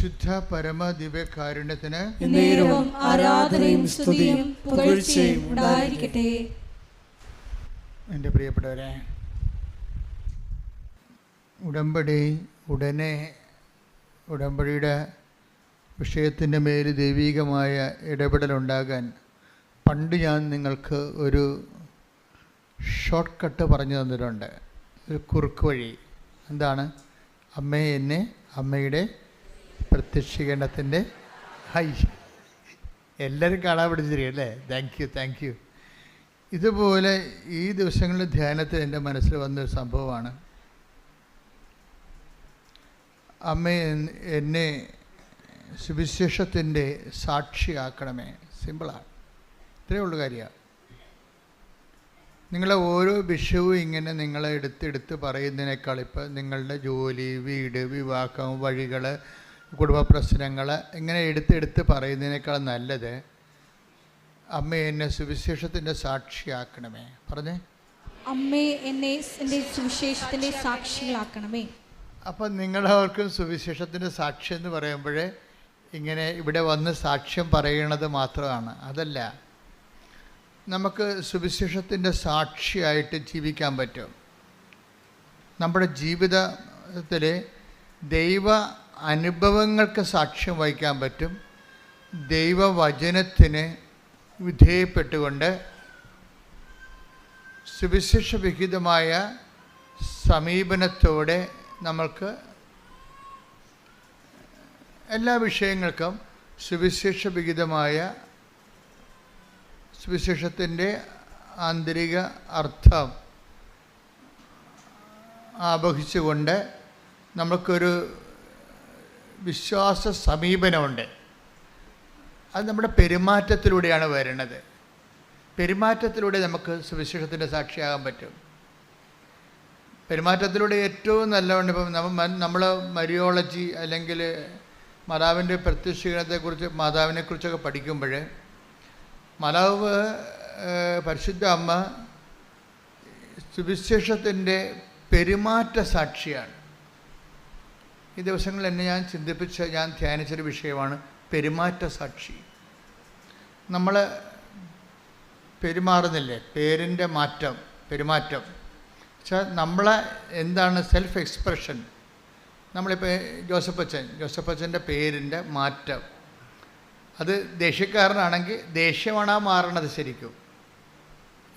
പരിശുദ്ധ പരമ ദിവ്യകാരുണ്യത്തിന് എന്നേരവും ആരാധനയും സ്തുതിയും പുകഴ്ചയും ഉണ്ടായിരിക്കട്ടെ. എൻ്റെ പ്രിയപ്പെട്ടവരെ, ഉടമ്പടിയുടെ വിഷയത്തിൻ്റെ മേൽ ദൈവികമായ ഇടപെടലുണ്ടാകാൻ പണ്ട് ഞാൻ നിങ്ങൾക്ക് ഒരു ഷോർട്ട് കട്ട് പറഞ്ഞു തന്നിട്ടുണ്ട്, ഒരു കുറുക്ക് വഴി. എന്താണ്? അമ്മയെ എന്നെ അമ്മയുടെ പ്രത്യക്ഷീകരണത്തിൻ്റെ എല്ലാവരും കാണാൻ പഠിച്ചിരിക്കും അല്ലേ? Thank you. ഇതുപോലെ ഈ ദിവസങ്ങളിൽ ധ്യാനത്തിൽ എൻ്റെ മനസ്സിൽ വന്നൊരു സംഭവമാണ്. അമ്മ എന്നെ സുവിശേഷത്തിൻ്റെ സാക്ഷിയാക്കണമേ. സിമ്പിളാണ്, ഇത്രയേ ഉള്ളൂ കാര്യമാണ്. നിങ്ങളെ ഓരോ വിഷയവും ഇങ്ങനെ നിങ്ങളെ എടുത്ത് പറയുന്നതിനേക്കാൾ ഇപ്പം നിങ്ങളുടെ ജോലി, വീട്, വിവാഹം, വഴികൾ, കുടുംബ പ്രശ്നങ്ങൾ ഇങ്ങനെ എടുത്ത് പറയുന്നതിനേക്കാൾ നല്ലത് അമ്മ എന്നെ സുവിശേഷത്തിൻ്റെ സാക്ഷിയാക്കണമേ. പറഞ്ഞേ, അമ്മേ എന്നെ എൻ്റെ സുവിശേഷത്തിൻ്റെ സാക്ഷികളാക്കണമേ. അപ്പം നിങ്ങളവർക്കും സുവിശേഷത്തിൻ്റെ സാക്ഷി എന്ന് പറയുമ്പോൾ ഇങ്ങനെ ഇവിടെ വന്ന് സാക്ഷ്യം പറയണത് മാത്രമാണ്. അതല്ല, നമുക്ക് സുവിശേഷത്തിൻ്റെ സാക്ഷിയായിട്ട് ജീവിക്കാൻ പറ്റും. നമ്മുടെ ജീവിതത്തിൽ ദൈവ അനുഭവങ്ങൾക്ക് സാക്ഷ്യം വഹിക്കാൻ പറ്റും. ദൈവവചനത്തിന് വിധേയപ്പെട്ടുകൊണ്ട് സുവിശേഷവിഹിതമായ സമീപനത്തോടെ നമ്മൾക്ക് എല്ലാ വിഷയങ്ങൾക്കും സുവിശേഷത്തിൻ്റെ ആന്തരിക അർത്ഥം ആവഹിച്ചുകൊണ്ട് നമുക്കൊരു വിശ്വാസ സമീപനമുണ്ട്. അത് നമ്മുടെ പെരുമാറ്റത്തിലൂടെയാണ് വരുന്നത്. പെരുമാറ്റത്തിലൂടെ നമുക്ക് സുവിശേഷത്തിൻ്റെ സാക്ഷിയാകാൻ പറ്റും. പെരുമാറ്റത്തിലൂടെ ഏറ്റവും നല്ലതുകൊണ്ട് ഇപ്പം നമ്മൾ മരിയോളജി അല്ലെങ്കിൽ മാതാവിൻ്റെ പ്രത്യക്ഷീകരണത്തെക്കുറിച്ച് മാതാവിനെക്കുറിച്ചൊക്കെ പഠിക്കുമ്പോൾ മാതാവ് പരിശുദ്ധ അമ്മ സുവിശേഷത്തിൻ്റെ പെരുമാറ്റ സാക്ഷിയാണ്. ഈ ദിവസങ്ങളിൽ എന്നെ ഞാൻ ധ്യാനിച്ചൊരു വിഷയമാണ് പെരുമാറ്റ സാക്ഷി. നമ്മൾ പെരുമാറുന്നില്ലേ, പേരിൻ്റെ പെരുമാറ്റം വെച്ചാൽ നമ്മളെ എന്താണ് സെൽഫ് എക്സ്പ്രഷൻ. നമ്മളിപ്പോൾ ജോസഫച്ചൻ്റെ പേരിൻ്റെ മാറ്റം, അത് ദേഷ്യക്കാരനാണെങ്കിൽ ദേഷ്യമാണ് മാറണത് ശരിക്കും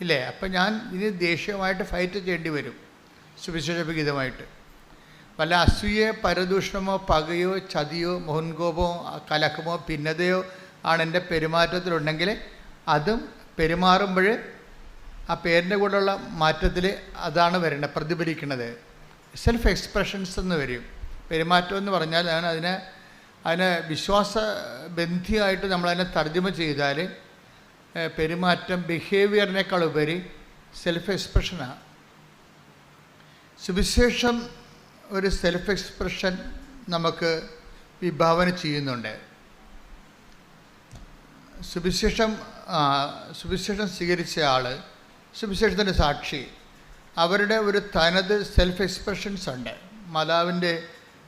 ഇല്ലേ? അപ്പം ഞാൻ ഇനി ദേഷ്യമായിട്ട് ഫൈറ്റ് ചെയ്യേണ്ടി വരും സുവിശേഷവിഹിതമായിട്ട്. വല്ല അസൂയ, പരദൂഷണമോ, പകയോ, ചതിയോ, മുൻകോപമോ, കലഹമോ, ഭിന്നതയോ ആണ് എൻ്റെ പെരുമാറ്റത്തിലുണ്ടെങ്കിൽ അതും പെരുമാറുമ്പോൾ ആ പേരിൻ്റെ കൂടെയുള്ള മാറ്റത്തിൽ അതാണ് വരേണ്ടത്, പ്രതിഫലിക്കുന്നത്. സെൽഫ് എക്സ്പ്രഷൻസ് എന്ന് വരും. പെരുമാറ്റം എന്ന് പറഞ്ഞാൽ അതിനെ വിശ്വാസബന്ധിയായിട്ട് നമ്മളതിനെ തർജ്ജമ ചെയ്താൽ പെരുമാറ്റം ബിഹേവിയറിനേക്കാൾ ഉപരി സെൽഫ് എക്സ്പ്രഷനാണ്. സുവിശേഷം ഒരു സെൽഫ് എക്സ്പ്രഷൻ നമുക്ക് വിഭാവന ചെയ്യുന്നുണ്ട്. സുവിശേഷം സ്വീകരിച്ച ആൾ, സുവിശേഷത്തിൻ്റെ സാക്ഷി, അവരുടെ ഒരു തനത് സെൽഫ് എക്സ്പ്രഷൻസ് ഉണ്ട്. മാതാവിൻ്റെ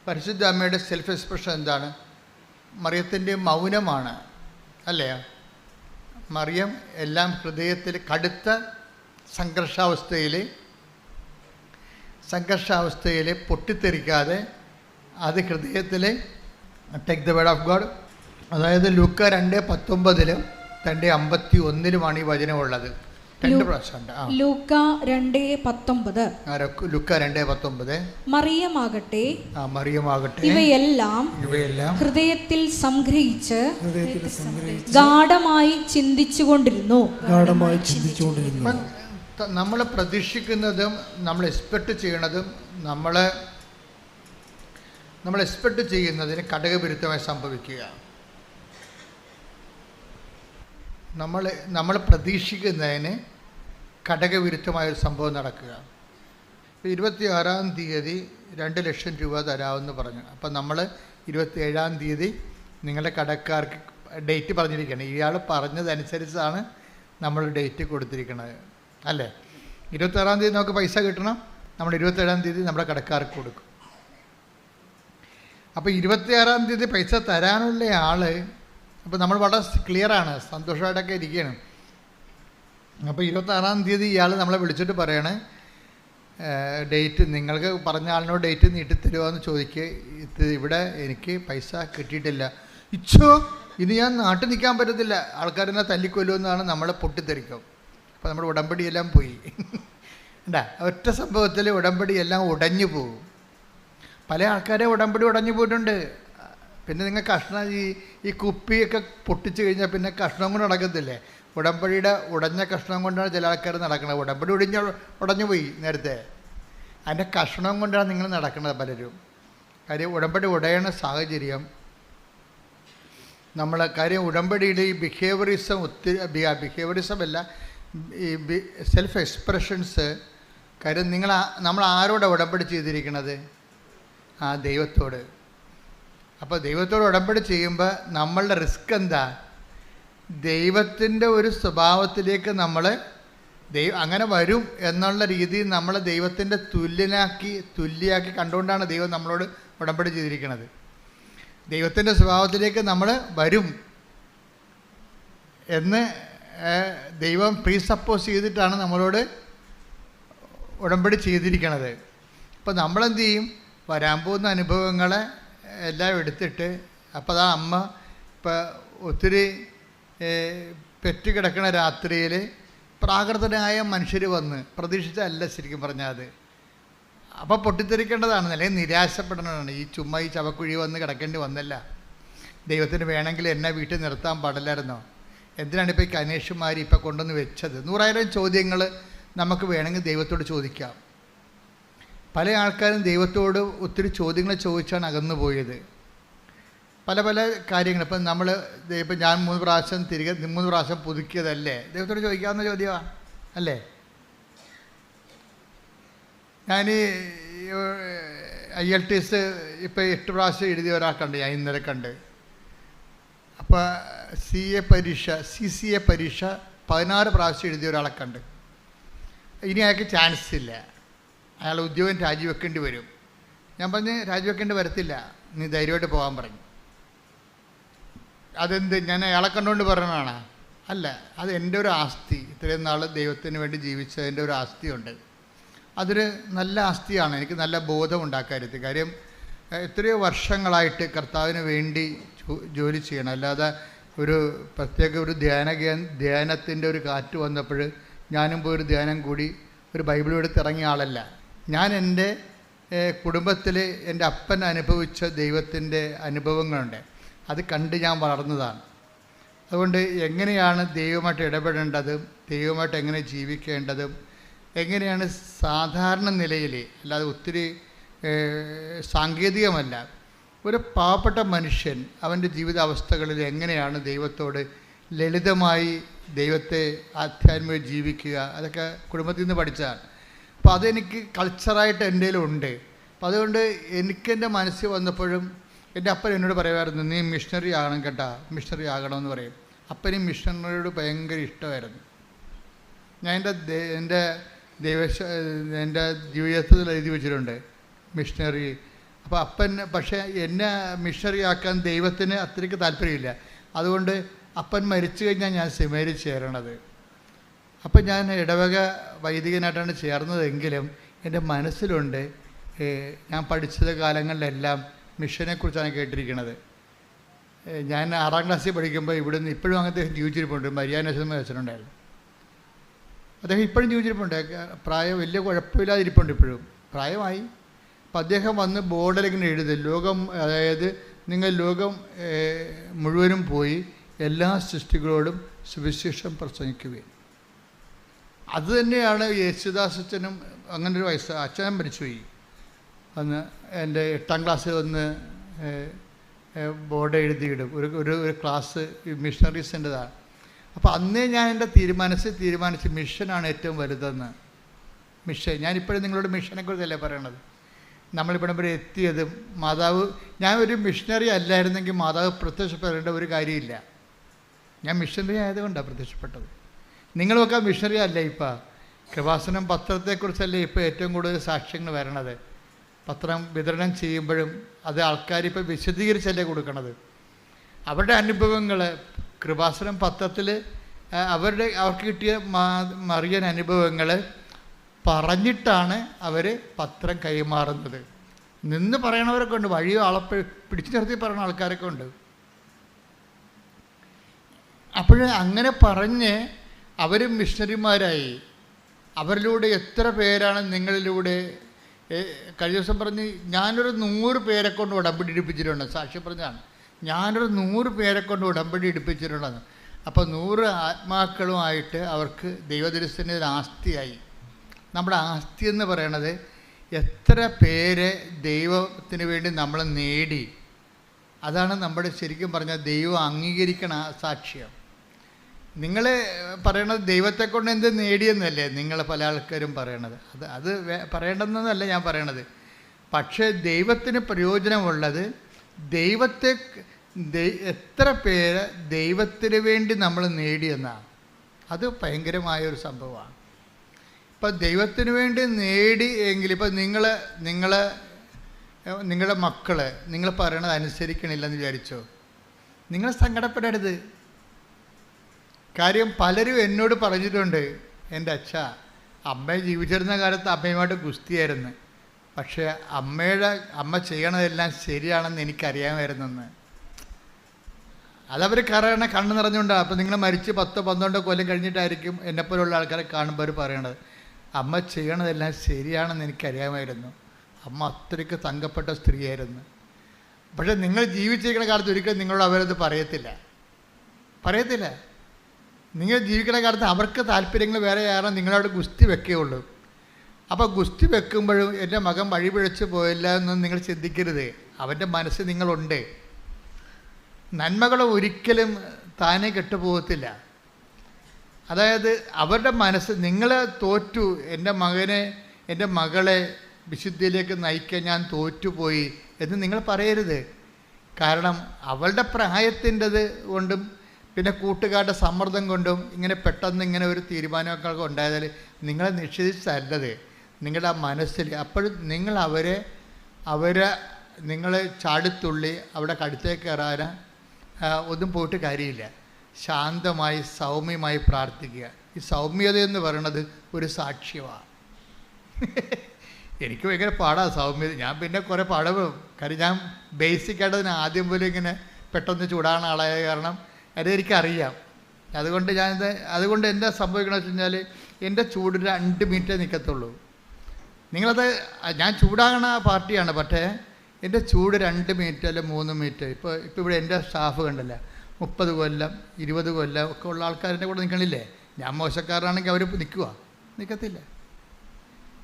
പരിശുദ്ധ അമ്മയുടെ സെൽഫ് എക്സ്പ്രഷൻ എന്താണ്? മറിയത്തിൻ്റെ മൗനമാണ് അല്ലേ? മറിയം എല്ലാം ഹൃദയത്തിൽ കടുത്ത സംഘർഷാവസ്ഥയിൽ പൊട്ടിത്തെറിക്കാതെ അത് ഹൃദയത്തിൽ take the word of God. അതായത് ലൂക്ക 2:19 2:51 ഈ വചനമുള്ളത്. 2 പ്രാവശ്യമുണ്ട്. ലൂക്ക 2:19 മറിയമാകട്ടെ ഇവയെല്ലാം ഹൃദയത്തിൽ സംഗ്രഹിച്ച് ഗാഢമായി ചിന്തിച്ചുകൊണ്ടിരുന്നു. നമ്മൾ പ്രതീക്ഷിക്കുന്നതും നമ്മൾ എക്സ്പെക്റ്റ് ചെയ്യണതും നമ്മൾ എക്സ്പെക്റ്റ് ചെയ്യുന്നതിന് ഘടകവിരുദ്ധമായി സംഭവിക്കുക. നമ്മൾ പ്രതീക്ഷിക്കുന്നതിന് ഘടകവിരുദ്ധമായൊരു സംഭവം നടക്കുക. 26-ാം തീയതി 2 ലക്ഷം രൂപ തരാമെന്ന് പറഞ്ഞു. അപ്പം നമ്മൾ 27-ാം തീയതി നിങ്ങളുടെ കടക്കാർക്ക് ഡേറ്റ് പറഞ്ഞിരിക്കുകയാണ്. ഇയാൾ പറഞ്ഞതനുസരിച്ചാണ് നമ്മൾ ഡേറ്റ് കൊടുത്തിരിക്കുന്നത് അല്ലേ? 26-ാം തീയതി നമുക്ക് പൈസ കിട്ടണം. നമ്മൾ 27-ാം തീയതി നമ്മുടെ കടക്കാർക്ക് കൊടുക്കും. അപ്പോൾ 26-ാം തീയതി പൈസ തരാനുള്ള ആൾ, അപ്പോൾ നമ്മൾ വളരെ ക്ലിയറാണ്, സന്തോഷമായിട്ടൊക്കെ ഇരിക്കുകയാണ്. അപ്പോൾ 26-ാം തീയതി ഇയാൾ നമ്മളെ വിളിച്ചിട്ട് പറയണേ, ഡേറ്റ് നിങ്ങൾക്ക് പറഞ്ഞ ആളിനോട് ഡേറ്റ് നീട്ടിത്തരുമോ എന്ന് ചോദിക്കുക. ഇവിടെ എനിക്ക് പൈസ കിട്ടിയിട്ടില്ല. ഇച്ചോ, ഇനി ഞാൻ നാട്ടിൽ നിൽക്കാൻ പറ്റത്തില്ല, ആൾക്കാരെന്നെ തല്ലിക്കൊല്ലുമെന്നാണ് നമ്മളെ പൊട്ടിത്തെറിക്കും. അപ്പോൾ നമ്മുടെ ഉടമ്പടിയെല്ലാം പോയി. എന്താ ഒറ്റ സംഭവത്തിൽ ഉടമ്പടിയെല്ലാം ഉടഞ്ഞു പോകും. പല ആൾക്കാരെ ഉടമ്പടി ഉടഞ്ഞു പോയിട്ടുണ്ട്. പിന്നെ നിങ്ങൾ കഷ്ണം ഈ കുപ്പിയൊക്കെ പൊട്ടിച്ച് കഴിഞ്ഞാൽ പിന്നെ കഷ്ണം കൊണ്ട് നടക്കത്തില്ലേ? ഉടമ്പടിയുടെ ഉടഞ്ഞ കഷ്ണം കൊണ്ടാണ് ചില ആൾക്കാർ നടക്കുന്നത്. ഉടമ്പടി ഉടഞ്ഞു പോയി നേരത്തെ, അതിൻ്റെ കഷ്ണം കൊണ്ടാണ് നിങ്ങൾ നടക്കുന്നത് പലരും. കാര്യം ഉടമ്പടി ഉടയണ സാഹചര്യം കാര്യം ഉടമ്പടിയിൽ ഈ ബിഹേവിയറിസം ബിഹേവിയറിസം അല്ല, ഈ സെൽഫ് എക്സ്പ്രഷൻസ്. കാര്യം നമ്മൾ ആരോടാണ് ഉടമ്പടി ചെയ്തിരിക്കുന്നത്? ദൈവത്തോട്. അപ്പോൾ ദൈവത്തോട് ഉടമ്പടി ചെയ്യുമ്പോൾ നമ്മളുടെ റിസ്ക് എന്താ? ദൈവത്തിൻ്റെ ഒരു സ്വഭാവത്തിലേക്ക് നമ്മൾ അങ്ങനെ വരും എന്നുള്ള രീതിയിൽ നമ്മൾ ദൈവത്തിൻ്റെ തുല്യയാക്കി കണ്ടുകൊണ്ടാണ് ദൈവം നമ്മളോട് ഉടമ്പടി ചെയ്തിരിക്കുന്നത്. ദൈവത്തിൻ്റെ സ്വഭാവത്തിലേക്ക് നമ്മൾ വരും എന്ന് ദൈവം പ്രീസപ്പോസ് ചെയ്തിട്ടാണ് നമ്മളോട് ഉടമ്പടി ചെയ്തിരിക്കുന്നത്. അപ്പോൾ നമ്മളെന്ത് ചെയ്യും? വരാൻ പോകുന്ന അനുഭവങ്ങളെ എല്ലാം എടുത്തിട്ട്, അപ്പോൾ അമ്മ ഇപ്പോൾ ഒത്തിരി പെറ്റുകിടക്കണ രാത്രിയിൽ പ്രാകൃതനായ മനുഷ്യർ വന്ന് പ്രതീക്ഷിച്ചല്ല ശരിക്കും പറഞ്ഞാൽ അത്. അപ്പോൾ പൊട്ടിത്തെറിക്കേണ്ടതാണ്, അല്ലെങ്കിൽ നിരാശപ്പെടേണ്ടതാണ്. ഈ ചുമ്മാ ഈ ചവക്കുഴി വന്ന് കിടക്കേണ്ടി വന്നല്ല. ദൈവത്തിന് വേണമെങ്കിൽ എന്നെ വീട്ടിൽ നിർത്താൻ പാടില്ലായിരുന്നോ? എന്തിനാണ് ഇപ്പോൾ ഈ കനേഷുമാർ ഇപ്പോൾ കൊണ്ടുവന്ന് വെച്ചത്? 100,000 ചോദ്യങ്ങൾ നമുക്ക് വേണമെങ്കിൽ ദൈവത്തോട് ചോദിക്കാം. പല ആൾക്കാരും ദൈവത്തോട് ഒത്തിരി ചോദ്യങ്ങൾ ചോദിച്ചാണ് അകന്നു പോയത്. പല പല കാര്യങ്ങൾ. ഇപ്പം ഞാൻ 3 പ്രാവശ്യം പുതുക്കിയതല്ലേ? ദൈവത്തോട് ചോദിക്കാവുന്ന ചോദ്യമാണ് അല്ലേ? ഞാൻ IELTS ഇപ്പോൾ 8 പ്രാവശ്യം എഴുതിയ ഒരാൾക്കുണ്ട്, ഞാൻ ഇന്നലെ കണ്ട്. അപ്പോൾ CCA പരീക്ഷ 16 പ്രാവശ്യം എഴുതിയ ഒരാളെ കണ്ട്. ഇനി അയാൾക്ക് ചാൻസ് ഇല്ല, അയാൾ ഉദ്യോഗം രാജിവെക്കേണ്ടി വരും. ഞാൻ പറഞ്ഞ് രാജിവെക്കേണ്ടി വരത്തില്ല, നീ ധൈര്യമായിട്ട് പോകാൻ പറഞ്ഞു. അതെന്ത് ഞാൻ അയാളെ കണ്ടുകൊണ്ട് പറഞ്ഞതാണ്? അല്ല, അത് എൻ്റെ ഒരു ആസ്തി. ഇത്രയും നാൾ ദൈവത്തിന് വേണ്ടി ജീവിച്ചതിൻ്റെ ഒരു ആസ്തിയുണ്ട്. അതൊരു നല്ല ആസ്തിയാണ്. എനിക്ക് നല്ല ബോധമുണ്ടാക്കരുത്. കാര്യം എത്രയോ വർഷങ്ങളായിട്ട് കർത്താവിന് വേണ്ടി ജോലി ചെയ്യണം. അല്ലാതെ ഒരു പ്രത്യേക ഒരു ധ്യാനത്തിൻ്റെ ഒരു കാറ്റ് വന്നപ്പോൾ ഞാനും പോയി ഒരു ധ്യാനം കൂടി ഒരു ബൈബിൾ എടുത്ത് ഇറങ്ങിയ ആളല്ല. ഞാൻ എൻ്റെ കുടുംബത്തിൽ എൻ്റെ അപ്പൻ അനുഭവിച്ച ദൈവത്തിൻ്റെ അനുഭവങ്ങളുണ്ട്, അത് കണ്ട് ഞാൻ വളർന്നതാണ്. അതുകൊണ്ട് എങ്ങനെയാണ് ദൈവമായിട്ട് ഇടപെടേണ്ടതും ദൈവമായിട്ട് എങ്ങനെ ജീവിക്കേണ്ടതും എങ്ങനെയാണ് സാധാരണ നിലയിൽ, അല്ലാതെ ഒത്തിരി സാങ്കേതികമല്ല, ഒരു പാവപ്പെട്ട മനുഷ്യൻ അവൻ്റെ ജീവിതാവസ്ഥകളിൽ എങ്ങനെയാണ് ദൈവത്തോട് ലളിതമായി ദൈവത്തെ ആധ്യാത്മികമായി ജീവിക്കുക, അതൊക്കെ കുടുംബത്തിൽ നിന്ന് പഠിച്ചതാണ്. അപ്പോൾ അതെനിക്ക് കൾച്ചറായിട്ട് എൻ്റെ ഉണ്ട്. അപ്പം അതുകൊണ്ട് എനിക്കെൻ്റെ മനസ്സിൽ വന്നപ്പോഴും എൻ്റെ അപ്പൻ എന്നോട് പറയുമായിരുന്നു, നീ മിഷണറി ആകണം കേട്ടോ, മിഷണറി ആകണമെന്ന് പറയും. അപ്പനും മിഷണറിയോട് ഭയങ്കര ഇഷ്ടമായിരുന്നു. ഞാൻ എൻ്റെ ജീവിതത്തിൽ എഴുതി വെച്ചിട്ടുണ്ട് മിഷണറി. അപ്പോൾ അപ്പൻ പക്ഷേ എന്നെ മിഷണറി ആക്കാൻ ദൈവത്തിന് അത്രയ്ക്ക് താല്പര്യമില്ല. അതുകൊണ്ട് അപ്പൻ മരിച്ചു കഴിഞ്ഞാൽ ഞാൻ സെമിനാരിൽ ചേരണത്. അപ്പം ഞാൻ ഇടവക വൈദികനായിട്ടാണ് ചേർന്നതെങ്കിലും എൻ്റെ മനസ്സിലുണ്ട്, ഞാൻ പഠിച്ചത് കാലങ്ങളിലെല്ലാം മിഷനെക്കുറിച്ചാണ് കേട്ടിരിക്കുന്നത്. ഞാൻ 6ാം ക്ലാസ്സിൽ പഠിക്കുമ്പോൾ ഇവിടുന്ന് ഇപ്പോഴും അങ്ങനത്തെ ജീവിച്ചിരിപ്പുണ്ട്. മരിയാനേശ്വരം വെച്ചിട്ടുണ്ടായിരുന്നു. അദ്ദേഹം ഇപ്പോഴും ജീവിച്ചിരിപ്പുണ്ട്. പ്രായം വലിയ കുഴപ്പമില്ലാതിരിപ്പുണ്ട്, ഇപ്പോഴും പ്രായമായി. അപ്പം അദ്ദേഹം വന്ന് ബോർഡിലിങ്ങനെ എഴുതും, ലോകം, അതായത് നിങ്ങൾ ലോകം മുഴുവനും പോയി എല്ലാ സൃഷ്ടികളോടും സുവിശേഷം പ്രസംഗിക്കുകയും. അതുതന്നെയാണ് യേശുദാസച്ചനും അങ്ങനൊരു അച്ഛനും മരിച്ചുപോയി. അന്ന് എൻ്റെ 8ാം ക്ലാസ്സിൽ വന്ന് ബോർഡ് എഴുതിയിടും, ഒരു ക്ലാസ് മിഷണറീസിൻ്റെതാണ്. അപ്പോൾ അന്നേ ഞാൻ എൻ്റെ തീരുമാനിച്ച് മിഷനാണ് ഏറ്റവും വലുതെന്ന്. മിഷൻ, ഞാനിപ്പോഴും നിങ്ങളോട് മിഷനെക്കുറിച്ചല്ലേ പറയണത്. നമ്മളിവിടെ വരെ എത്തിയതും മാതാവ്, ഞാൻ ഒരു മിഷണറി അല്ലായിരുന്നെങ്കിൽ മാതാവ് പ്രത്യക്ഷപ്പെടേണ്ട ഒരു കാര്യമില്ല. ഞാൻ മിഷണറി ആയതുകൊണ്ടാണ് പ്രത്യക്ഷപ്പെട്ടത്. നിങ്ങളുമൊക്കെ മിഷണറി അല്ല. ഇപ്പം കൃപാസനം പത്രത്തെക്കുറിച്ചല്ലേ ഇപ്പോൾ ഏറ്റവും കൂടുതൽ സാക്ഷ്യങ്ങൾ വരണത്. പത്രം വിതരണം ചെയ്യുമ്പോഴും അത് ആൾക്കാരിപ്പോൾ വിശദീകരിച്ചല്ലേ കൊടുക്കണത്. അവരുടെ അനുഭവങ്ങൾ കൃപാസനം പത്രത്തിൽ അവർക്ക് കിട്ടിയ മറിയൻ അനുഭവങ്ങൾ പറഞ്ഞിട്ടാണ് അവർ പത്രം കൈമാറുന്നത്. നിന്ന് പറയണവരൊക്കെ ഉണ്ട്, വഴിയോ ആളെ പിടിച്ചു നിർത്തി പറയുന്ന ആൾക്കാരൊക്കെ ഉണ്ട്. അപ്പോൾ അങ്ങനെ പറഞ്ഞ് അവർ മിഷണറിമാരായി. അവരിലൂടെ എത്ര പേരാണ് നിങ്ങളിലൂടെ കഴിഞ്ഞ ദിവസം പറഞ്ഞ് ഞാനൊരു 100 പേരെ കൊണ്ട് ഉടമ്പടി എടുപ്പിച്ചിട്ടുണ്ട്. സാക്ഷി പറഞ്ഞാണ്, ഞാനൊരു 100 പേരെ കൊണ്ട് ഉടമ്പടി എടുപ്പിച്ചിട്ടുണ്ടെന്ന്. അപ്പോൾ 100 ആത്മാക്കളുമായിട്ട് അവർക്ക് ദൈവദർശന ആസ്തിയായി. നമ്മുടെ ആസ്തി എന്ന് പറയണത് എത്ര പേരെ ദൈവത്തിന് വേണ്ടി നമ്മൾ നേടി, അതാണ് നമ്മുടെ ശരിക്കും പറഞ്ഞാൽ ദൈവം അംഗീകരിക്കണ സാക്ഷ്യം. നിങ്ങൾ പറയണത് ദൈവത്തെ കൊണ്ട് എന്ത് നേടിയെന്നല്ലേ നിങ്ങൾ പല ആൾക്കാരും പറയണത്. അത് പറയേണ്ടെന്നല്ല ഞാൻ പറയണത്. പക്ഷേ ദൈവത്തിന് പ്രയോജനമുള്ളത് ദൈവത്തെ എത്ര പേര് ദൈവത്തിന് വേണ്ടി നമ്മൾ നേടിയെന്നാണ്. അത് ഭയങ്കരമായൊരു സംഭവമാണ്. ഇപ്പം ദൈവത്തിന് വേണ്ടി നേടി എങ്കിൽ ഇപ്പം നിങ്ങളുടെ മക്കൾ നിങ്ങൾ പറയണത് അനുസരിക്കണില്ലെന്ന് വിചാരിച്ചോ, നിങ്ങൾ സങ്കടപ്പെടരുത്. കാര്യം പലരും എന്നോട് പറഞ്ഞിട്ടുണ്ട്, എൻ്റെ അച്ഛ അമ്മ ജീവിച്ചിരുന്ന കാലത്ത് അമ്മയുമായിട്ട് ഗുസ്തിയായിരുന്നു, പക്ഷേ അമ്മ ചെയ്യണതെല്ലാം ശരിയാണെന്ന് എനിക്കറിയാമായിരുന്നെന്ന്. അതവർ കണ്ണ് നിറഞ്ഞുകൊണ്ടാണ്. അപ്പോൾ നിങ്ങൾ മരിച്ച് 10-12 കൊല്ലം കഴിഞ്ഞിട്ടായിരിക്കും എന്നെപ്പോലുള്ള ആൾക്കാരെ കാണുമ്പോൾ അവർ പറയണത്, അമ്മ ചെയ്യണതെല്ലാം ശരിയാണെന്ന് എനിക്കറിയാമായിരുന്നു, അമ്മ അത്രയ്ക്ക് തങ്കപ്പെട്ട സ്ത്രീയായിരുന്നു. പക്ഷേ നിങ്ങൾ ജീവിച്ചിരിക്കുന്ന കാലത്ത് ഒരിക്കലും നിങ്ങളോട് അവരത് പറയത്തില്ല. നിങ്ങൾ ജീവിക്കുന്ന കാലത്ത് അവർക്ക് താല്പര്യങ്ങൾ വേറെ ആരും നിങ്ങളോട് ഗുസ്തി വെക്കുകയുള്ളൂ. അപ്പോൾ ഗുസ്തി വെക്കുമ്പോഴും എൻ്റെ മകൻ വഴി പിഴച്ച് പോയില്ല എന്നൊന്നും നിങ്ങൾ ചിന്തിക്കരുത്. അവൻ്റെ മനസ്സ് നിങ്ങളുണ്ട്. നന്മകൾ ഒരിക്കലും താനേ കെട്ടുപോകത്തില്ല. അതായത് അവരുടെ മനസ്സ് നിങ്ങൾ തോറ്റു, എൻ്റെ മകളെ വിശുദ്ധിയിലേക്ക് നയിക്കാൻ ഞാൻ തോറ്റുപോയി എന്ന് നിങ്ങൾ പറയരുത്. കാരണം അവളുടെ പ്രായത്തിൻ്റെത് കൊണ്ടും പിന്നെ കൂട്ടുകാരുടെ സമ്മർദ്ദം കൊണ്ടും ഇങ്ങനെ പെട്ടെന്ന് ഇങ്ങനെ ഒരു തീരുമാനമൊക്കെ ഉണ്ടായതാൽ നിങ്ങളെ നിഷേധിച്ചല്ലത് നിങ്ങളുടെ മനസ്സിൽ. അപ്പോഴും നിങ്ങൾ നിങ്ങൾ ചാടിത്തുള്ളി അവിടെ കടുത്തേക്ക് കയറാൻ ഒന്നും പോയിട്ട് കാര്യമില്ല. ശാന്തമായി സൗമ്യമായി പ്രാർത്ഥിക്കുക. ഈ സൗമ്യത എന്ന് പറയുന്നത് ഒരു സാക്ഷ്യമാണ്. എനിക്ക് ഭയങ്കര പാടാണ് സൗമ്യത. ഞാൻ പിന്നെ കുറേ പാടും. കാര്യം ഞാൻ ബേസിക്കായിട്ട് ആദ്യം പോലും ഇങ്ങനെ പെട്ടെന്ന് ചൂടാണ് ആളായ കാരണം അതെനിക്കറിയാം. അതുകൊണ്ട് എന്താ സംഭവിക്കണമെന്ന് വെച്ച് കഴിഞ്ഞാൽ എൻ്റെ ചൂട് 2 മിനിറ്റേ നിൽക്കത്തുള്ളൂ. നിങ്ങളത് ഞാൻ ചൂടാകണ പാർട്ടിയാണ്, പക്ഷേ എൻ്റെ ചൂട് 2 മിനിറ്റ് അല്ല 3 മിനിറ്റ്. ഇപ്പോൾ ഇവിടെ എൻ്റെ സ്റ്റാഫ് കണ്ടില്ല, 30 കൊല്ലം 20 കൊല്ലം ഒക്കെ ഉള്ള ആൾക്കാരുടെ കൂടെ നിൽക്കണില്ലേ. ഞാൻ മോശക്കാരനാണെങ്കിൽ അവർ നിൽക്കത്തില്ല.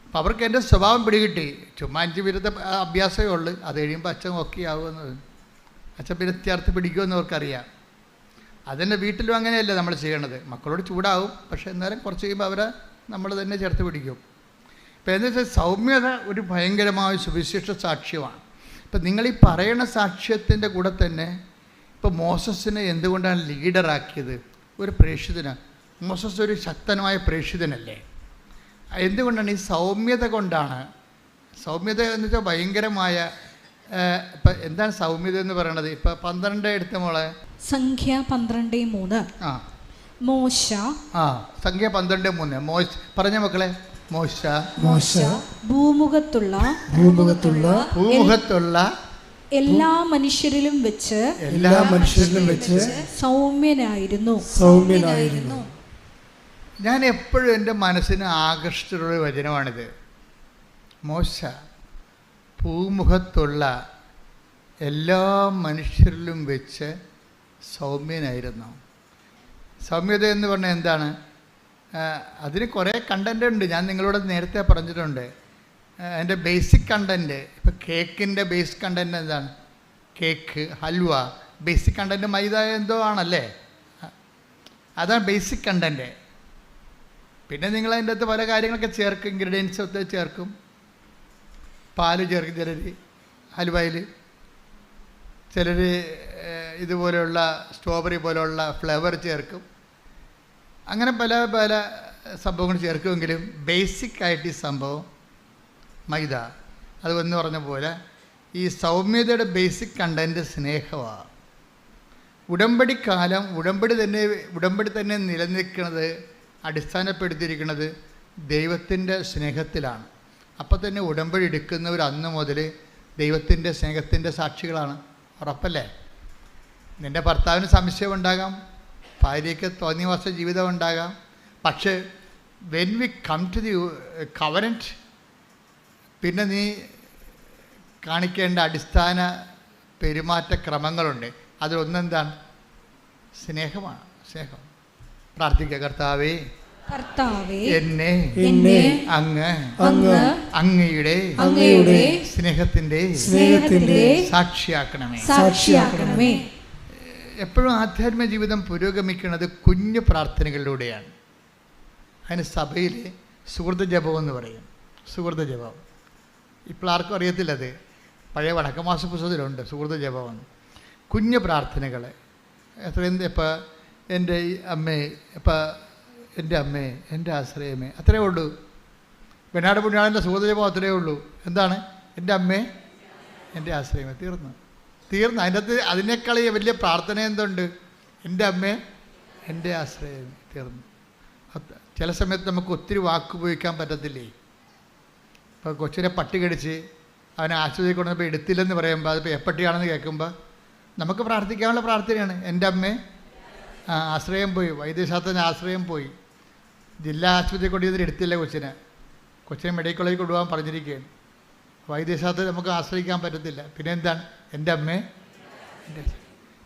അപ്പം അവർക്ക് എൻ്റെ സ്വഭാവം പിടികിട്ടി. ചുമ്മാ 5 മിനിറ്റ് അഭ്യാസമേ ഉള്ളൂ. അത് കഴിയുമ്പോൾ അച്ഛൻ ഓക്കെ ആവുമെന്ന്, അച്ഛൻ പിന്നെ ചേർത്ത് പിടിക്കുമെന്ന് അവർക്കറിയാം. അതിൻ്റെ വീട്ടിലും അങ്ങനെയല്ല നമ്മൾ ചെയ്യണത്. മക്കളോട് ചൂടാവും, പക്ഷേ എന്നാലും കുറച്ച് കഴിയുമ്പോൾ നമ്മൾ തന്നെ ചേർത്ത് പിടിക്കും. ഇപ്പം എന്താ വെച്ചാൽ സൗമ്യത ഒരു ഭയങ്കരമായ സുവിശേഷ സാക്ഷ്യമാണ്. ഇപ്പം നിങ്ങളീ പറയണ സാക്ഷ്യത്തിൻ്റെ കൂടെ തന്നെ ഇപ്പോൾ മോസസിനെ എന്തുകൊണ്ടാണ് ലീഡറാക്കിയത്? ഒരു പ്രേക്ഷിതനാണ്. മോസസ് ഒരു ശക്തനായ പ്രേക്ഷിതനല്ലേ? എന്തുകൊണ്ടാണ്? ഈ സൗമ്യത കൊണ്ടാണ്. സൗമ്യത എന്ന് വെച്ചാൽ ഭയങ്കരമായ ഇപ്പം എന്താണ് സൗമ്യത എന്ന് പറയണത്? ഇപ്പം 12 എടുത്ത മോളെ, സംഖ്യ 12:3. മോശ സംഖ്യ 12:3 പറഞ്ഞ മക്കളെ. മോശ ഭൂമുഖത്തുള്ള എല്ലാ മനുഷ്യരിലും വെച്ച് സൗമ്യനായിരുന്നു. ഞാൻ എപ്പോഴും എൻ്റെ മനസ്സിന് ആകർഷിച്ചിട്ടുള്ള വചനമാണിത്. മോശ ഭൂമുഖത്തുള്ള എല്ലാ മനുഷ്യരിലും വെച്ച് സൗമ്യനായിരുന്നു. സൗമ്യത എന്ന് പറഞ്ഞാൽ എന്താണ്? അതിന് കുറേ കണ്ടൻ്റ് ഉണ്ട്. ഞാൻ നിങ്ങളോട് നേരത്തെ പറഞ്ഞിട്ടുണ്ട്. അതിൻ്റെ ബേസിക് കണ്ടൻറ്റ്, ഇപ്പോൾ കേക്കിൻ്റെ ബേസിക് കണ്ടൻറ്റ് എന്താണ്? കേക്ക്, ഹൽവ, ബേസിക് കണ്ടൻറ്റ് മൈദ എന്തോ ആണല്ലേ? അതാണ് ബേസിക് കണ്ടൻറ്റ്. പിന്നെ നിങ്ങൾ അതിൻ്റെ അകത്ത് പല കാര്യങ്ങളൊക്കെ ചേർക്കും, ഇൻഗ്രീഡിയൻസ് ഒക്കെ ചേർക്കും. പാല് ചേർക്കും ചിലർ ഹൽവയിൽ, ചിലർ ഇതുപോലെയുള്ള സ്ട്രോബെറി പോലെയുള്ള ഫ്ലേവർ ചേർക്കും. അങ്ങനെ പല സംഭവങ്ങൾ ചേർക്കുമെങ്കിലും ബേസിക്കായിട്ട് ഈ സംഭവം മൈദ. അത് എന്ന് പറഞ്ഞ പോലെ ഈ സൗമ്യതയുടെ ബേസിക് കണ്ടൻറ്റ് സ്നേഹമാണ്. ഉടമ്പടി തന്നെ നിലനിൽക്കുന്നത്, അടിസ്ഥാനപ്പെടുത്തിയിരിക്കുന്നത് ദൈവത്തിൻ്റെ സ്നേഹത്തിലാണ്. അപ്പോൾ തന്നെ ഉടമ്പടി എടുക്കുന്നവർ അന്ന് മുതൽ ദൈവത്തിൻ്റെ സ്നേഹത്തിൻ്റെ സാക്ഷികളാണ്. ഉറപ്പല്ലേ? നിൻ്റെ ഭർത്താവിന് സംശയമുണ്ടാകാം, ഭാര്യയ്ക്ക് തോന്നിവാസ ജീവിതം ഉണ്ടാകാം. പക്ഷേ when we come to the covenant, പിന്നെ നീ കാണിക്കേണ്ട അടിസ്ഥാന പെരുമാറ്റക്രമങ്ങളുണ്ട്. അതിലൊന്നെന്താണ്? സ്നേഹമാണ്. സ്നേഹം. പ്രാർത്ഥിക്കുക. കർത്താവേ, എന്നെ അങ്ങയുടെ സ്നേഹത്തിന്റെ സാക്ഷിയാക്കണമേ. എപ്പോഴും ആധ്യാത്മിക ജീവിതം പുരോഗമിക്കുന്നത് കുഞ്ഞു പ്രാർത്ഥനകളിലൂടെയാണ്. അതിന് സഭയിൽ സുഹൃത ജപം എന്ന് പറയും. സുഹൃത ജപം ഇപ്പോൾ ആർക്കും അറിയത്തില്ലത്. പഴയ വടക്കമാസ പുസ്തകത്തിലുണ്ട് സുഹൃത ജപം. കുഞ്ഞു പ്രാർത്ഥനകൾ എത്രയും ഇപ്പോൾ എൻ്റെ അമ്മേ, എൻ്റെ ആശ്രയമേ, അത്രയേ ഉള്ളൂ. വെണ്ണാട് പുണ്യാളൻ്റെ സുഹൃത ജപം അത്രയേ ഉള്ളൂ. എന്താണ്? എൻ്റെ അമ്മേ, എൻ്റെ ആശ്രയമേ. തീർന്നു. അതിനകത്ത് അതിനേക്കാൾ വലിയ പ്രാർത്ഥന എന്തുണ്ട്? എൻ്റെ അമ്മേ, എൻ്റെ ആശ്രയമേ. തീർന്നു. ചില സമയത്ത് നമുക്ക് ഒത്തിരി വാക്ക് ഉപയോഗിക്കാൻ പറ്റത്തില്ലേ? ഇപ്പോൾ കൊച്ചിനെ പട്ടി കടിച്ച് അവനെ ആശുപത്രിയിൽ കൊണ്ടുവന്നപ്പോൾ എടുത്തില്ലെന്ന് പറയുമ്പോൾ അതിപ്പോൾ എപ്പട്ടിയാണെന്ന് കേൾക്കുമ്പോൾ നമുക്ക് പ്രാർത്ഥിക്കാനുള്ള പ്രാർത്ഥനയാണ്. എൻ്റെ അമ്മേ, ആശ്രയം പോയി, വൈദ്യശാസ്ത്രത്തിന് ആശ്രയം പോയി, ജില്ലാ ആശുപത്രിയിൽ കൊണ്ടുവന്നിട്ട് എടുത്തില്ല കൊച്ചിനെ മെഡിക്കൽ കോളേജിൽ കൊണ്ടുപോകാൻ പറഞ്ഞിരിക്കുകയാണ്. വൈദ്യശാസ്ത്രത്തിൽ നമുക്ക് ആശ്രയിക്കാൻ പറ്റത്തില്ല. പിന്നെ എന്താണ്? എൻ്റെ അമ്മേ, എൻ്റെ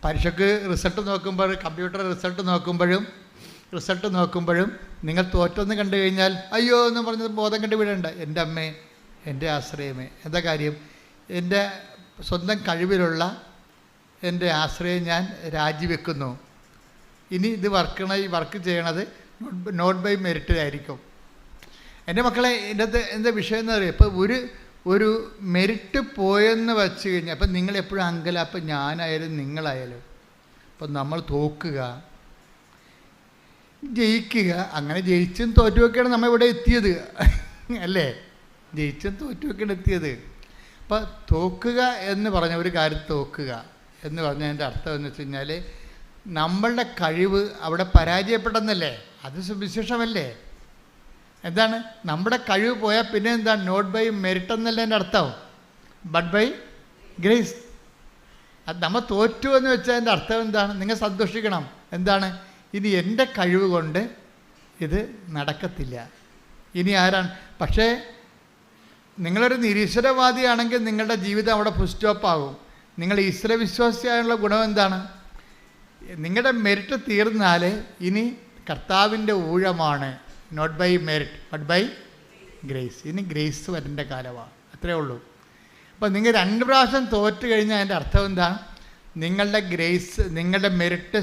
പരീക്ഷയ്ക്ക് റിസൾട്ട് നോക്കുമ്പോൾ, കമ്പ്യൂട്ടർ റിസൾട്ട് നോക്കുമ്പോഴും നിങ്ങൾ തോറ്റൊന്ന് കണ്ടു കഴിഞ്ഞാൽ അയ്യോ എന്ന് പറഞ്ഞത് ബോധം കണ്ടു വിടേണ്ട. എൻ്റെ അമ്മേ, എൻ്റെ ആശ്രയമേ. എന്താ കാര്യം? എൻ്റെ സ്വന്തം കഴിവിലുള്ള എൻ്റെ ആശ്രയം ഞാൻ രാജിവെക്കുന്നു. ഇനി ഇത് വർക്ക് ചെയ്യണത് നോട്ട് ബൈ മെറിറ്റിലായിരിക്കും. എൻ്റെ മക്കളെ, എൻ്റെ വിഷയം എന്ന് പറയുക, ഇപ്പോൾ ഒരു മെറിറ്റ് പോയെന്ന് വെച്ച് കഴിഞ്ഞാൽ അപ്പം നിങ്ങളെപ്പോഴും അങ്കലാപ്പം, ഞാനായാലും നിങ്ങളായാലും. അപ്പം നമ്മൾ തോക്കുക, ജയിക്കുക, അങ്ങനെ ജയിച്ചും തോറ്റുമൊക്കെയാണ് നമ്മൾ ഇവിടെ എത്തിയത്, അല്ലേ? ജയിച്ചും തോറ്റുമൊക്കെയാണ് എത്തിയത്. അപ്പം തോക്കുക എന്ന് പറഞ്ഞ ഒരു കാര്യം, തോക്കുക എന്ന് പറഞ്ഞതിൻ്റെ അർത്ഥം എന്ന് വെച്ച് കഴിഞ്ഞാൽ നമ്മളുടെ കഴിവ് അവിടെ പരാജയപ്പെട്ടെന്നല്ലേ? അത് സുവിശേഷമല്ലേ? എന്താണ്? നമ്മുടെ കഴിവ് പോയാൽ പിന്നെ എന്താണ്? നോട്ട് ബൈ മെറിറ്റ് എന്നല്ല എൻ്റെ അർത്ഥം, ബട്ട് ബൈ ഗ്രേസ്. അത് നമ്മൾ തോറ്റു എന്ന് വെച്ചാൽ എൻ്റെ അർത്ഥം എന്താണ്? നിങ്ങൾ സന്തോഷിക്കണം. എന്താണ്? ഇനി എൻ്റെ കഴിവ് കൊണ്ട് ഇത് നടക്കത്തില്ല. ഇനി ആരാണ്? പക്ഷേ നിങ്ങളൊരു നിരീശ്വരവാദിയാണെങ്കിൽ നിങ്ങളുടെ ജീവിതം അവിടെ ഫുൾ സ്റ്റോപ്പാകും. നിങ്ങൾ ഈശ്വരവിശ്വാസിയായുള്ള ഗുണം എന്താണ്? നിങ്ങളുടെ മെറിറ്റ് തീർന്നാൽ ഇനി കർത്താവിൻ്റെ ഊഴമാണ്. Not by merit but by grace. ഇനി ഗ്രേസ് വരേണ്ട കാലമാണ്. അത്രയേ ഉള്ളൂ. അപ്പോൾ നിങ്ങൾ 2 പ്രാവശ്യം തോറ്റ് കഴിഞ്ഞാൽ അതിൻ്റെ അർത്ഥം എന്താണ്? നിങ്ങളുടെ മെറിറ്റ്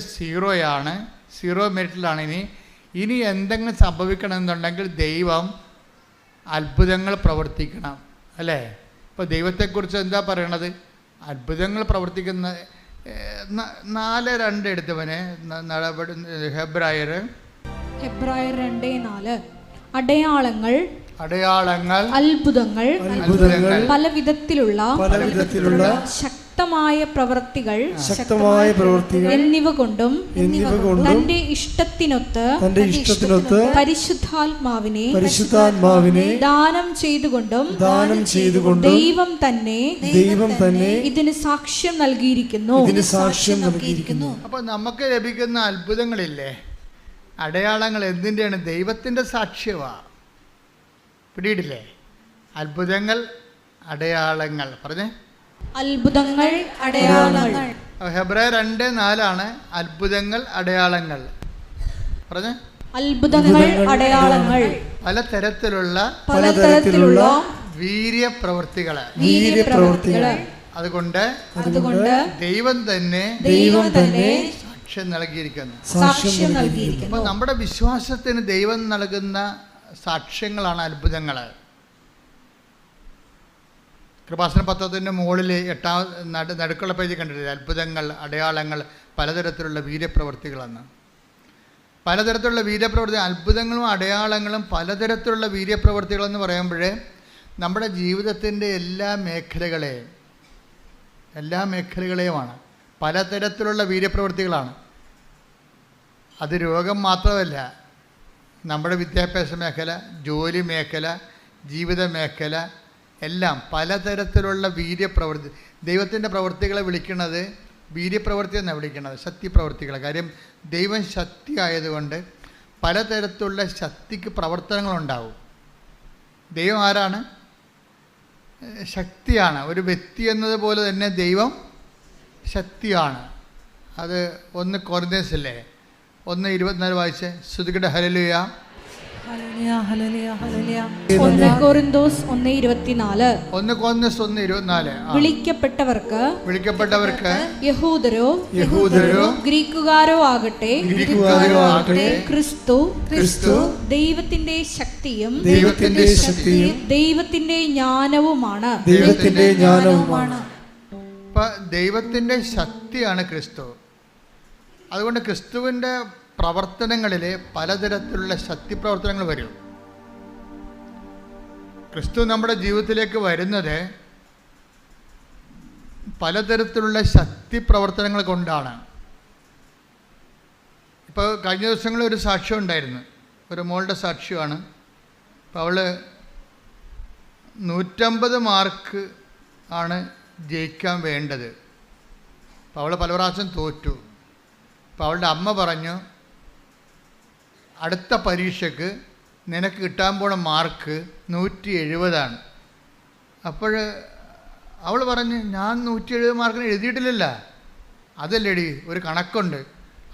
സീറോ മെറിറ്റിലാണ്. ഇനി എന്തെങ്കിലും സംഭവിക്കണമെന്നുണ്ടെങ്കിൽ ദൈവം അത്ഭുതങ്ങൾ പ്രവർത്തിക്കണം, അല്ലേ? ഇപ്പോൾ ദൈവത്തെക്കുറിച്ച് എന്താ പറയണത്? അത്ഭുതങ്ങൾ പ്രവർത്തിക്കുന്ന 4:2 എടുത്തവനെ ഹെബ്രായർ 2:4 അടയാളങ്ങൾ, അത്ഭുതങ്ങൾ, പല വിധത്തിലുള്ള ശക്തമായ പ്രവൃത്തികൾ എന്നിവ കൊണ്ടും തന്റെ ഇഷ്ടത്തിനൊത്ത് പരിശുദ്ധാത്മാവിനെ ദാനം ചെയ്തുകൊണ്ടും ദൈവം തന്നെ ഇതിന് സാക്ഷ്യം നൽകിയിരിക്കുന്നു. അപ്പോൾ നമുക്ക് ലഭിക്കുന്ന അത്ഭുതങ്ങളില്ലേ, അടയാളങ്ങൾ എന്തിൻ്റെയാണ്? ദൈവത്തിൻ്റെ സാക്ഷ്യമാണ്. പിടിയിടില്ലേ? അത്ഭുതങ്ങൾ, അടയാളങ്ങൾ. പറഞ്ഞേ, അത്ഭുതങ്ങൾ, അടയാളങ്ങൾ. ഹെബ്രായർ 2:4 അത്ഭുതങ്ങൾ, അടയാളങ്ങൾ. പറഞ്ഞേ, അത്ഭുതങ്ങൾ, അടയാളങ്ങൾ, പലതരത്തിലുള്ള വീര്യപ്രവൃത്തികൾ. അതുകൊണ്ട് ദൈവം തന്നെ സാക്ഷ്യം നൽകിയിരിക്കുന്നു. അപ്പോൾ നമ്മുടെ വിശ്വാസത്തിന് ദൈവം നൽകുന്ന സാക്ഷ്യങ്ങളാണ് അത്ഭുതങ്ങൾ. കൃപാസന പത്രത്തിൻ്റെ മുകളിൽ 8 നടുക്കുള്ള പേജ് കണ്ടിട്ടില്ല? അത്ഭുതങ്ങൾ, അടയാളങ്ങൾ, പലതരത്തിലുള്ള വീര്യപ്രവൃത്തികളെന്ന്. പലതരത്തിലുള്ള വീര്യപ്രവൃത്തി, അത്ഭുതങ്ങളും അടയാളങ്ങളും പലതരത്തിലുള്ള വീര്യപ്രവൃത്തികളെന്ന് പറയുമ്പോഴേ നമ്മുടെ ജീവിതത്തിൻ്റെ എല്ലാ മേഖലകളെയുമാണ്. പലതരത്തിലുള്ള വീര്യപ്രവൃത്തികളാണ്. അത് രോഗം മാത്രമല്ല, നമ്മുടെ വിദ്യാഭ്യാസ മേഖല, ജോലി മേഖല, ജീവിത മേഖല എല്ലാം പലതരത്തിലുള്ള വീര്യപ്രവൃത്തി. ദൈവത്തിൻ്റെ പ്രവൃത്തികളെ വിളിക്കുന്നത് വീര്യപ്രവൃത്തി എന്നാണ് വിളിക്കുന്നത്, ശക്തിപ്രവൃത്തികളെ. കാര്യം ദൈവം ശക്തി ആയതുകൊണ്ട് പലതരത്തിലുള്ള ശക്തിക്ക് പ്രവർത്തനങ്ങളുണ്ടാവും. ദൈവം ആരാണ്? ശക്തിയാണ്. ഒരു വ്യക്തി എന്നതുപോലെ തന്നെ ദൈവം ശക്തിയാണ്. അത് 1 കൊരിന്ത്യൻസിലെ 1:24 വായിച്ച് ശ്രുതികട ഹല്ലേലൂയ. 1 കൊരിന്തോസ് 1:24. 1 കൊരിന്തോസ് 1:24. വിളിക്കപ്പെട്ടവർക്ക് യഹൂദരോ ഗ്രീക്കുകാരോ ആകട്ടെ ക്രിസ്തു ദൈവത്തിന്റെ ശക്തിയും ദൈവത്തിന്റെ ജ്ഞാനവുമാണ്. ദൈവത്തിന്റെ ശക്തിയാണ് ക്രിസ്തു. അതുകൊണ്ട് ക്രിസ്തുവിൻ്റെ പ്രവർത്തനങ്ങളിൽ പലതരത്തിലുള്ള ശക്തിപ്രവർത്തനങ്ങൾ വരും. ക്രിസ്തു നമ്മുടെ ജീവിതത്തിലേക്ക് വരുന്നത് പലതരത്തിലുള്ള ശക്തിപ്രവർത്തനങ്ങൾ കൊണ്ടാണ്. ഇപ്പോൾ കഴിഞ്ഞ ദിവസങ്ങളിൽ ഒരു സാക്ഷ്യം ഉണ്ടായിരുന്നു, ഒരു മോളുടെ സാക്ഷ്യമാണ്. അപ്പോൾ അവൾ 150 മാർക്ക് ആണ് ജയിക്കാൻ വേണ്ടത്. അപ്പോൾ അവൾ പല പ്രാവശ്യം തോറ്റു. അപ്പോൾ അവളുടെ അമ്മ പറഞ്ഞു, അടുത്ത പരീക്ഷയ്ക്ക് നിനക്ക് കിട്ടാൻ പോണ മാർക്ക് 170. അപ്പോൾ അവൾ പറഞ്ഞ്, ഞാൻ 170 മാർക്കിന് എഴുതിയിട്ടില്ലല്ല. അതല്ലേടി, ഒരു കണക്കുണ്ട്.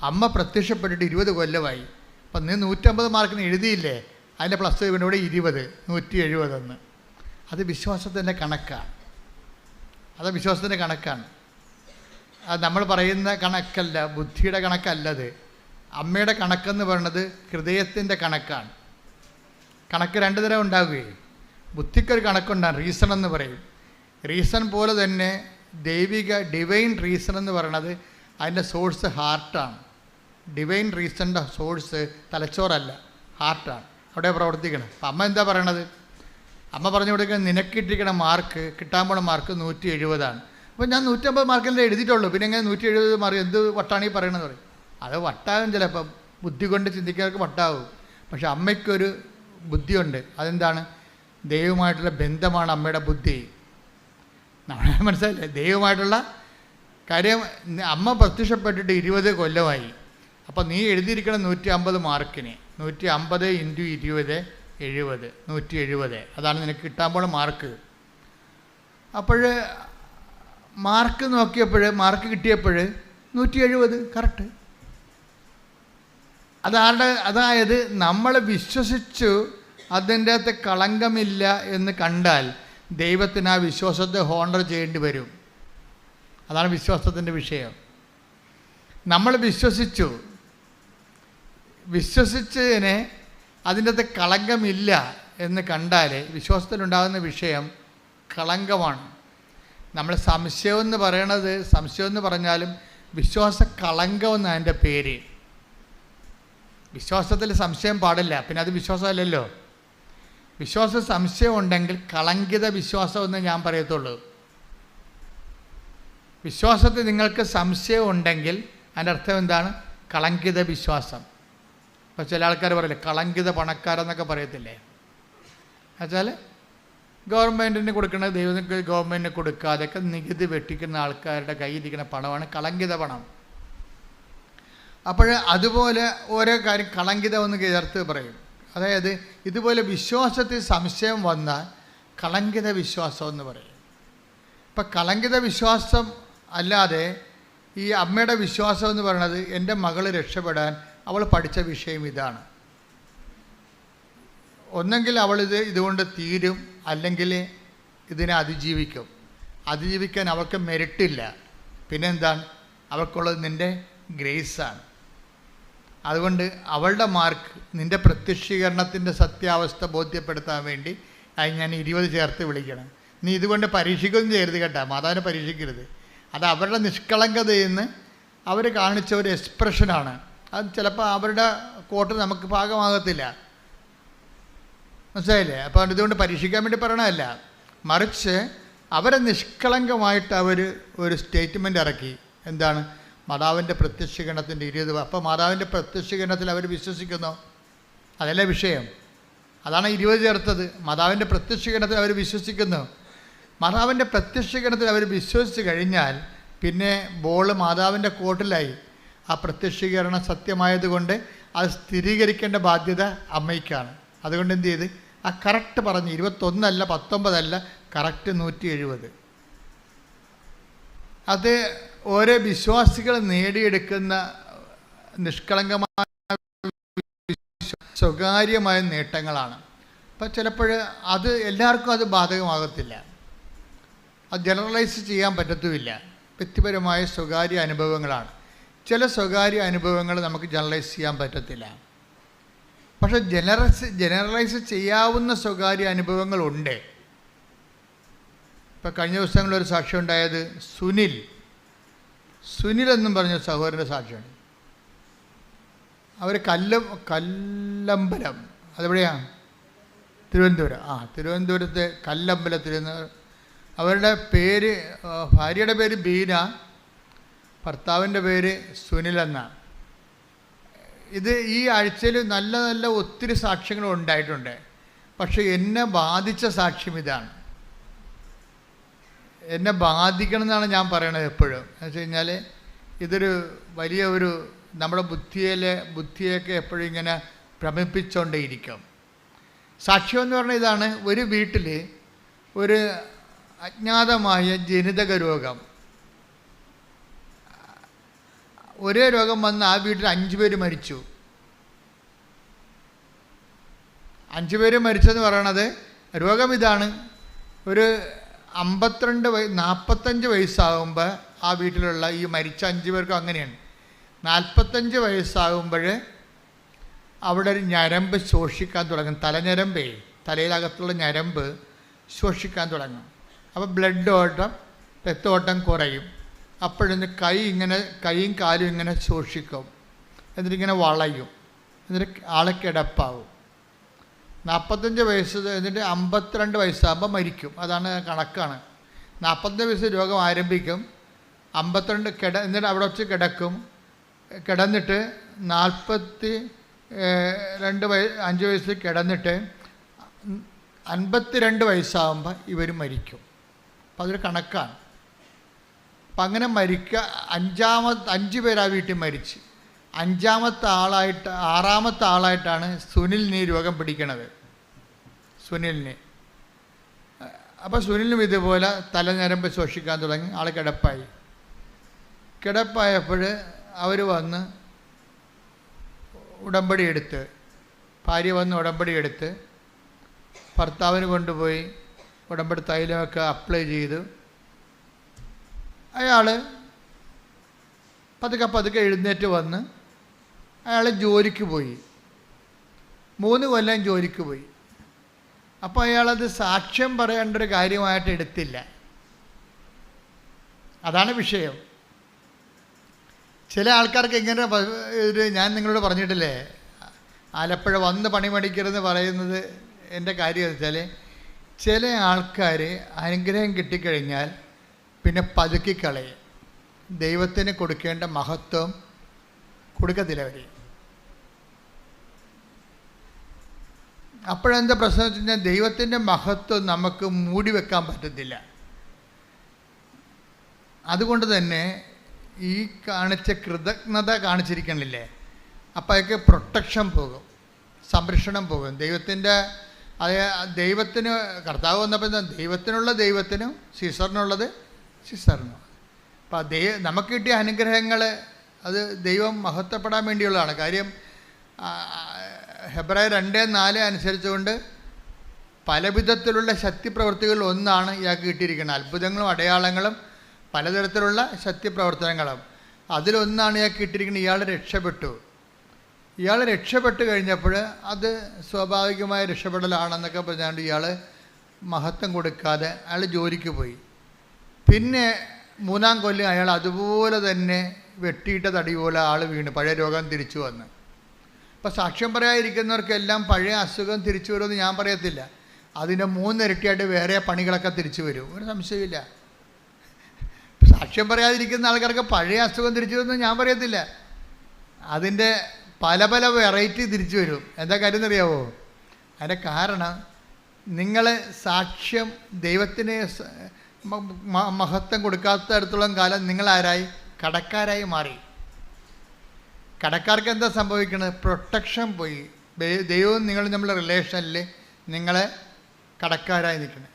അമ്മ പ്രത്യക്ഷപ്പെട്ടിട്ട് 20 കൊല്ലമായി. അപ്പം നീ 150 മാർക്കിന് എഴുതിയില്ലേ, അതിൻ്റെ പ്ലസ് ഇവിടെ 20, 170. അത് വിശ്വാസത്തിൻ്റെ കണക്കാണ്. അത് വിശ്വാസത്തിൻ്റെ കണക്കാണ്. അത് നമ്മൾ പറയുന്ന കണക്കല്ല, ബുദ്ധിയുടെ കണക്കല്ലത്. അമ്മയുടെ കണക്കെന്ന് പറയുന്നത് ഹൃദയത്തിൻ്റെ കണക്കാണ്. കണക്ക് 2 തരം ഉണ്ടാവുകയും. ബുദ്ധിക്കൊരു കണക്കുണ്ടാകും, റീസൺ എന്ന് പറയും. റീസൺ പോലെ തന്നെ ഡിവൈൻ റീസൺ എന്ന് പറയുന്നത് അതിൻ്റെ സോഴ്സ് ഹാർട്ടാണ്. ഡിവൈൻ റീസണിൻ്റെ സോഴ്സ് തലച്ചോറല്ല, ഹാർട്ടാണ്. അവിടെ പ്രവർത്തിക്കണം. അപ്പം അമ്മ എന്താ പറയണത്? അമ്മ പറഞ്ഞു കൊടുക്കുന്നത്, നിനക്കിട്ടിരിക്കണ മാർക്ക്, കിട്ടാൻ പോണ മാർക്ക് 170. അപ്പോൾ ഞാൻ 150 മാർക്കല്ലേ എഴുതിയിട്ടുള്ളൂ, പിന്നെ എങ്ങനെ 170 മാർക്ക്? എന്ത് വട്ടാണ് ഈ പറയണമെന്ന് പറയും. അത് വട്ടാകും ചിലപ്പം, ബുദ്ധി കൊണ്ട് ചിന്തിക്കുന്നവർക്ക് വട്ടാവും. പക്ഷെ അമ്മയ്ക്കൊരു ബുദ്ധിയുണ്ട്. അതെന്താണ്? ദൈവമായിട്ടുള്ള ബന്ധമാണ് അമ്മയുടെ ബുദ്ധി. നമ്മളെ മനസ്സിലായില്ലേ? ദൈവമായിട്ടുള്ള കാര്യം. അമ്മ പ്രത്യക്ഷപ്പെട്ടിട്ട് 20 കൊല്ലമായി. അപ്പം നീ എഴുതിയിരിക്കണം 150 മാർക്കിന്. 150 × 20 70, 170. അതാണ് നിനക്ക് കിട്ടാൻ പോണ മാർക്ക്. അപ്പോൾ മാർക്ക് നോക്കിയപ്പോൾ, മാർക്ക് കിട്ടിയപ്പോൾ 170 കറക്റ്റ്. അതായത് നമ്മൾ വിശ്വസിച്ചു അതിൻ്റെ അകത്ത് കളങ്കമില്ല എന്ന് കണ്ടാൽ ദൈവത്തിന് ആ വിശ്വാസത്തെ ഹോണർ ചെയ്യേണ്ടി വരും. അതാണ് വിശ്വാസത്തിൻ്റെ വിഷയം. നമ്മൾ വിശ്വസിച്ചതിനെ അതിൻ്റെ അകത്ത് കളങ്കമില്ല എന്ന് കണ്ടാൽ വിശ്വാസത്തിലുണ്ടാകുന്ന വിഷയം കളങ്കമാണ്. നമ്മൾ സംശയം എന്ന് പറഞ്ഞാലും വിശ്വാസ കളങ്കമെന്ന് അതിൻ്റെ പേര്. വിശ്വാസത്തിൽ സംശയം പാടില്ല, പിന്നെ അത് വിശ്വാസമല്ലല്ലോ. സംശയം ഉണ്ടെങ്കിൽ കളങ്കിത വിശ്വാസം എന്ന് ഞാൻ പറയത്തുള്ളൂ. വിശ്വാസത്തിൽ നിങ്ങൾക്ക് സംശയം ഉണ്ടെങ്കിൽ അതിൻ്റെ അർത്ഥം എന്താണ്? കളങ്കിത വിശ്വാസം. ഇപ്പോൾ ചില ആൾക്കാർ പറയില്ലേ, കളങ്കിത പണക്കാരെന്നൊക്കെ പറയത്തില്ലേ? എന്നുവെച്ചാൽ ഗവൺമെൻറ്റിന് കൊടുക്കുന്നത് ദൈവത്തിന് ഗവൺമെൻറ്റിന് കൊടുക്കാതെയൊക്കെ നികുതി വെട്ടിക്കുന്ന ആൾക്കാരുടെ കയ്യിലിരിക്കുന്ന പണമാണ് കളങ്കിത പണം. അപ്പോൾ അതുപോലെ ഓരോ കാര്യം കളങ്കിത ഒന്ന് ചേർത്ത് പറയും. അതായത് ഇതുപോലെ വിശ്വാസത്തിൽ സംശയം വന്നാൽ കളങ്കിത വിശ്വാസം എന്ന് പറയും. ഇപ്പം കളങ്കിത വിശ്വാസം അല്ലാതെ ഈ അമ്മയുടെ വിശ്വാസം എന്ന് പറയുന്നത്, എൻ്റെ മകൾ രക്ഷപ്പെടാൻ അവൾ പഠിച്ച വിഷയം ഇതാണ്. ഒന്നെങ്കിൽ ഇതുകൊണ്ട് തീരും, അല്ലെങ്കിൽ ഇതിനെ അതിജീവിക്കാൻ അവൾക്ക് മെറിറ്റില്ല. പിന്നെന്താണ്? അവൾക്കുള്ളത് നിൻ്റെ ഗ്രേസാണ്. അതുകൊണ്ട് അവളുടെ മാർക്ക് നിൻ്റെ പ്രത്യക്ഷീകരണത്തിൻ്റെ സത്യാവസ്ഥ ബോധ്യപ്പെടുത്താൻ വേണ്ടി അത് ഞാൻ 20 ചേർത്ത് വിളിക്കണം. നീ ഇതുകൊണ്ട് പരീക്ഷിക്കുകയൊന്നും ചെയ്യരുത് കേട്ടോ, മാതാവിനെ പരീക്ഷിക്കരുത്. അത് അവരുടെ നിഷ്കളങ്കതയെന്ന് അവർ കാണിച്ച ഒരു എക്സ്പ്രഷനാണ്. അത് ചിലപ്പോൾ അവരുടെ കോട്ട് നമുക്ക് പാകമാകത്തില്ല. മനസ്സിലായില്ലേ? അപ്പോൾ ഇതുകൊണ്ട് പരീക്ഷിക്കാൻ വേണ്ടി പറയണതല്ല, മറിച്ച് അവരെ നിഷ്കളങ്കമായിട്ട് അവർ ഒരു സ്റ്റേറ്റ്മെൻ്റ് ഇറക്കി. എന്താണ്? മാതാവിൻ്റെ പ്രത്യക്ഷീകരണത്തിൻ്റെ 20. അപ്പോൾ മാതാവിൻ്റെ പ്രത്യക്ഷീകരണത്തിൽ അവർ വിശ്വസിക്കുന്നു, അതല്ലേ വിഷയം. അതാണ് 20 ചേർത്തത്. മാതാവിൻ്റെ പ്രത്യക്ഷീകരണത്തിൽ അവർ വിശ്വസിക്കുന്നു. മാതാവിൻ്റെ പ്രത്യക്ഷീകരണത്തിൽ അവർ വിശ്വസിച്ച് കഴിഞ്ഞാൽ പിന്നെ ബോള് മാതാവിൻ്റെ കോർട്ടിലായി. ആ പ്രത്യക്ഷീകരണം സത്യമായതുകൊണ്ട് അത് സ്ഥിരീകരിക്കേണ്ട ബാധ്യത അമ്മയ്ക്കാണ്. അതുകൊണ്ട് എന്ത് ചെയ്ത് ആ കറക്റ്റ് പറഞ്ഞ് 21 അല്ല 19 അല്ല, കറക്റ്റ് 170. അത് ഓരോ വിശ്വാസികൾ നേടിയെടുക്കുന്ന നിഷ്കളങ്കമായ സ്വകാര്യമായ നേട്ടങ്ങളാണ്. അപ്പം ചിലപ്പോൾ അത് എല്ലാവർക്കും അത് ബാധകമാകത്തില്ല, അത് ജനറലൈസ് ചെയ്യാൻ പറ്റത്തുമില്ല. വ്യക്തിപരമായ സ്വകാര്യ അനുഭവങ്ങളാണ്. ചില സ്വകാര്യ അനുഭവങ്ങൾ നമുക്ക് ജനറലൈസ് ചെയ്യാൻ പറ്റത്തില്ല. പക്ഷെ ജനറലൈസ് ചെയ്യാവുന്ന സ്വകാര്യ അനുഭവങ്ങളുണ്ട്. ഇപ്പം കഴിഞ്ഞ ദിവസങ്ങളിലൊരു സാക്ഷ്യം ഉണ്ടായത് സുനിൽ എന്നും പറഞ്ഞ സഹോദരൻ്റെ സാക്ഷ്യമാണ്. അവർ കല്ലമ്പലം, അതെവിടെയാണ്? തിരുവനന്തപുരം. തിരുവനന്തപുരത്തെ കല്ലമ്പലത്തിൽ നിന്ന്. അവരുടെ പേര്, ഭാര്യയുടെ പേര് ബീന, ഭർത്താവിൻ്റെ പേര് സുനിൽ എന്നാണ്. ഇത് ഈ ആഴ്ചയിൽ നല്ല നല്ല ഒത്തിരി സാക്ഷ്യങ്ങൾ ഉണ്ടായിട്ടുണ്ട്. പക്ഷേ എന്നെ ബാധിച്ച സാക്ഷ്യം ഇതാണ്. എന്നെ ബാധിക്കണം എന്നാണ് ഞാൻ പറയണത് എപ്പോഴും. എന്ന് വെച്ച് കഴിഞ്ഞാൽ ഇതൊരു വലിയ ഒരു നമ്മുടെ ബുദ്ധിയൊക്കെ എപ്പോഴും ഇങ്ങനെ ഭ്രമിപ്പിച്ചുകൊണ്ടേയിരിക്കും. സാക്ഷ്യം എന്ന് പറഞ്ഞാൽ ഇതാണ്. ഒരു വീട്ടിൽ ഒരു അജ്ഞാതമായ ജനിതക രോഗം, ഒരേ രോഗം വന്ന് ആ വീട്ടിൽ 5 പേര് മരിച്ചു. 5 പേര് മരിച്ചെന്ന് പറയണത് രോഗം ഇതാണ്. ഒരു 45 വയസ്സാകുമ്പോൾ ആ വീട്ടിലുള്ള ഈ മരിച്ച 5 പേർക്കും അങ്ങനെയാണ്. 45 വയസ്സാകുമ്പോൾ അവിടെ ഒരു ഞരമ്പ് ശോഷിക്കാൻ തുടങ്ങും. തലഞ്ഞരമ്പേ, തലയിലകത്തുള്ള ഞരമ്പ് ശോഷിക്കാൻ തുടങ്ങും. അപ്പോൾ ബ്ലഡ് ഓട്ടം, രക്തോട്ടം കുറയും. അപ്പോഴൊന്ന് കൈയും കാലും ഇങ്ങനെ ശോഷിക്കും. എന്നിട്ടിങ്ങനെ വളയും. എന്നിട്ട് ആളെ കിടപ്പാവും. 45 വയസ്സ്, എന്നിട്ട് 52 വയസ്സാകുമ്പോൾ മരിക്കും. അതാണ് കണക്കാണ്. 45 വയസ്സ് രോഗം ആരംഭിക്കും, 52 എന്നിട്ട് അവിടെ വച്ച് കിടക്കും. കിടന്നിട്ട് 5 വയസ്സ് കിടന്നിട്ട് 52 വയസ്സാകുമ്പോൾ ഇവർ മരിക്കും. അപ്പം അതൊരു കണക്കാണ്. അപ്പം അങ്ങനെ 5 പേര് ആ വീട്ടിൽ മരിച്ച്. 6ാമത്തെ ആളായിട്ടാണ് സുനിലിന് ഈ രോഗം പിടിക്കണത്. സുനിലിന്. അപ്പോൾ സുനിലിനും ഇതുപോലെ തലഞരമ്പ് ശോഷിക്കാൻ തുടങ്ങി. ആൾ കിടപ്പായപ്പോൾ അവർ വന്ന് ഉടമ്പടി എടുത്ത്, ഭാര്യ വന്ന് ഉടമ്പടി എടുത്ത് ഭർത്താവിന് കൊണ്ടുപോയി ഉടമ്പടി തൈലമൊക്കെ അപ്ലൈ ചെയ്തു. അയാൾ പതുക്കെ എഴുന്നേറ്റ് വന്ന് അയാൾ ജോലിക്ക് പോയി. 3 കൊല്ലം ജോലിക്ക് പോയി. അപ്പോൾ അയാളത് സാക്ഷ്യം പറയേണ്ട ഒരു കാര്യമായിട്ട് എടുത്തില്ല. അതാണ് വിഷയം. ചില ആൾക്കാർക്ക് എങ്ങനെ ഞാൻ നിങ്ങളോട് പറഞ്ഞിട്ടില്ലേ, ആലപ്പുഴ വന്ന് പണിമടിക്കരുതെന്ന് പറയുന്നത് എൻ്റെ കാര്യം എന്ന് വെച്ചാൽ, ചില ആൾക്കാർ അനുഗ്രഹം കിട്ടിക്കഴിഞ്ഞാൽ പിന്നെ പതുക്കിക്കളയും. ദൈവത്തിന് കൊടുക്കേണ്ട മഹത്വം കൊടുക്കത്തില്ല അവർ. അപ്പോഴെന്താ പ്രശ്നം വെച്ച് കഴിഞ്ഞാൽ, ദൈവത്തിൻ്റെ മഹത്വം നമുക്ക് മൂടി വെക്കാൻ പറ്റത്തില്ല. അതുകൊണ്ട് തന്നെ ഈ കാണിച്ച കൃതജ്ഞത കാണിച്ചിരിക്കണില്ലേ, അപ്പോൾ അതൊക്കെ പ്രൊട്ടക്ഷൻ പോകും, സംരക്ഷണം പോകും. ദൈവത്തിന് കർത്താവ് വന്നപ്പോൾ ദൈവത്തിനുള്ള ദൈവത്തിനും സീസറിനുള്ളത് സീസറിനും. അപ്പോൾ നമുക്ക് കിട്ടിയ അനുഗ്രഹങ്ങൾ അത് ദൈവം മഹത്വപ്പെടാൻ വേണ്ടിയുള്ളതാണ്. കാര്യം ഹെബ്രായർ 2:4 അനുസരിച്ചുകൊണ്ട് പലവിധത്തിലുള്ള ശക്തിപ്രവർത്തികൾ ഒന്നാണ് ഇയാൾക്ക് കിട്ടിയിരിക്കുന്നത്. അത്ഭുതങ്ങളും അടയാളങ്ങളും പലതരത്തിലുള്ള ശക്തിപ്രവർത്തനങ്ങളും അതിലൊന്നാണ് ഇയാൾക്ക് കിട്ടിയിരിക്കുന്നത്. ഇയാൾ രക്ഷപ്പെട്ടു കഴിഞ്ഞപ്പോൾ അത് സ്വാഭാവികമായ രക്ഷപ്പെടലാണെന്നൊക്കെ പറഞ്ഞുകൊണ്ട് ഇയാൾ മഹത്വം കൊടുക്കാതെ അയാൾ ജോലിക്ക് പോയി. പിന്നെ 3-ാം കൊല്ലം അയാൾ അതുപോലെ തന്നെ വെട്ടിയിട്ട തടി പോലെ ആൾ വീണ് പഴയ രോഗം തിരിച്ചു വന്ന്. ഇപ്പോൾ സാക്ഷ്യം പറയാതിരിക്കുന്നവർക്കെല്ലാം പഴയ അസുഖം തിരിച്ചു വരുമെന്ന് ഞാൻ പറയത്തില്ല. അതിൻ്റെ 3 ഇരട്ടിയായിട്ട് വേറെ പണികളൊക്കെ തിരിച്ചു വരും, ഒരു സംശയമില്ല. സാക്ഷ്യം പറയാതിരിക്കുന്ന ആൾക്കാർക്ക് പഴയ അസുഖം തിരിച്ചു വരുമെന്ന് ഞാൻ പറയത്തില്ല. അതിൻ്റെ പല പല വെറൈറ്റി തിരിച്ചു വരും. എന്താ കാര്യം എന്നറിയാവോ? അതിൻ്റെ കാരണം നിങ്ങൾ സാക്ഷ്യം ദൈവത്തിന് മഹത്വം കൊടുക്കാത്തടത്തോളം കാലം നിങ്ങളാരായി? കടക്കാരായി മാറി. കടക്കാർക്ക് എന്താ സംഭവിക്കുന്നത്? പ്രൊട്ടക്ഷൻ പോയി. ദൈവവും നിങ്ങൾ തമ്മിലുള്ള റിലേഷനിൽ നിങ്ങളെ കടക്കാരായി നിൽക്കണം.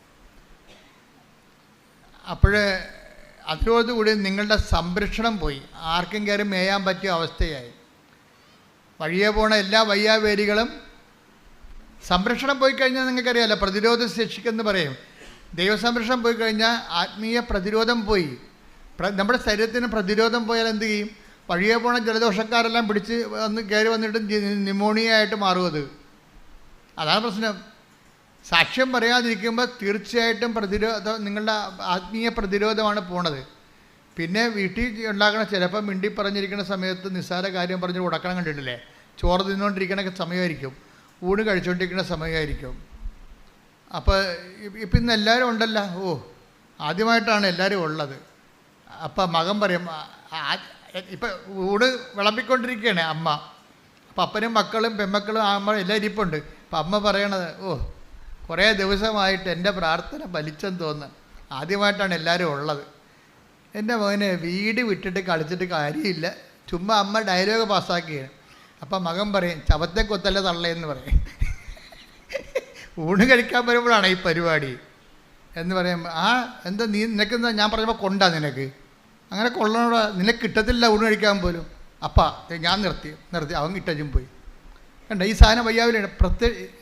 അപ്പോൾ അതോടുകൂടി നിങ്ങളുടെ സംരക്ഷണം പോയി. ആർക്കും കയറി മേയാൻ പറ്റിയ അവസ്ഥയായി. വഴിയെ പോണ എല്ലാ വയ്യാവേലികളും സംരക്ഷണം പോയി കഴിഞ്ഞാൽ നിങ്ങൾക്കറിയാമല്ലോ, പ്രതിരോധ ശേഷിക്കെന്ന് പറയും. ദൈവസംരക്ഷണം പോയി കഴിഞ്ഞാൽ ആത്മീയ പ്രതിരോധം പോയി. നമ്മുടെ ശരീരത്തിന് പ്രതിരോധം പോയാൽ എന്ത് ചെയ്യും? വഴിയെ പോണ ജലദോഷക്കാരെല്ലാം പിടിച്ച് കയറി വന്നിട്ട് ന്യൂമോണിയ ആയിട്ട് മാറും. അതാണ് പ്രശ്നം. സാക്ഷ്യം പറയാതിരിക്കുമ്പോൾ തീർച്ചയായിട്ടും നിങ്ങളുടെ ആത്മീയ പ്രതിരോധമാണ് പോണത്. പിന്നെ വീട്ടിൽ ഉണ്ടാക്കണ ചിലപ്പോൾ മിണ്ടി പറഞ്ഞിരിക്കുന്ന സമയത്ത് നിസ്സാര കാര്യം പറഞ്ഞ് ഉടക്കണം കണ്ടിട്ടില്ലേ? ചോറ് തിന്നുകൊണ്ടിരിക്കണ സമയമായിരിക്കും, ഊണ് കഴിച്ചുകൊണ്ടിരിക്കുന്ന സമയമായിരിക്കും. അപ്പോൾ ഇപ്പം ഇന്ന് എല്ലാവരും ഉണ്ടല്ലോ. ആദ്യമായിട്ടാണ് എല്ലാവരും ഉള്ളത്. അപ്പം മകൻ പറയും, ഇപ്പം ഊണ് വിളമ്പിക്കൊണ്ടിരിക്കുകയാണ് അമ്മ. അപ്പം അപ്പനും മക്കളും പെമ്മക്കളും അമ്മ എല്ലാം ഇരിപ്പുണ്ട്. അപ്പം അമ്മ പറയണത്, കുറേ ദിവസമായിട്ട് എൻ്റെ പ്രാർത്ഥന ഫലിച്ചെന്ന് തോന്നുന്നു. ആദ്യമായിട്ടാണ് എല്ലാവരും ഉള്ളത്. എൻ്റെ മകനെ വീട് വിട്ടിട്ട് കളിച്ചിട്ട് കാര്യമില്ല, ചുമ്മാ അമ്മ ഡയലോഗ് പാസ്സാക്കിയാണ്. അപ്പം മകൻ പറയും, ചവത്തെ കൊത്തല്ല തള്ളയെന്ന് പറയും. ഊണ് കഴിക്കാൻ വരുമ്പോഴാണ് ഈ പരിപാടി എന്ന് പറയുമ്പോൾ, എന്താ നിനക്കെന്താ ഞാൻ പറഞ്ഞപ്പോൾ കൊണ്ടാ നിനക്ക് അങ്ങനെ കൊള്ളണോടാ, നിനക്ക് കിട്ടത്തില്ല ഊണ് കഴിക്കാൻ പോലും. അപ്പാ ഞാൻ നിർത്തി അവൻ കിട്ടും പോയി. കണ്ട ഈ സാധനം വയ്യാവിലാണ്.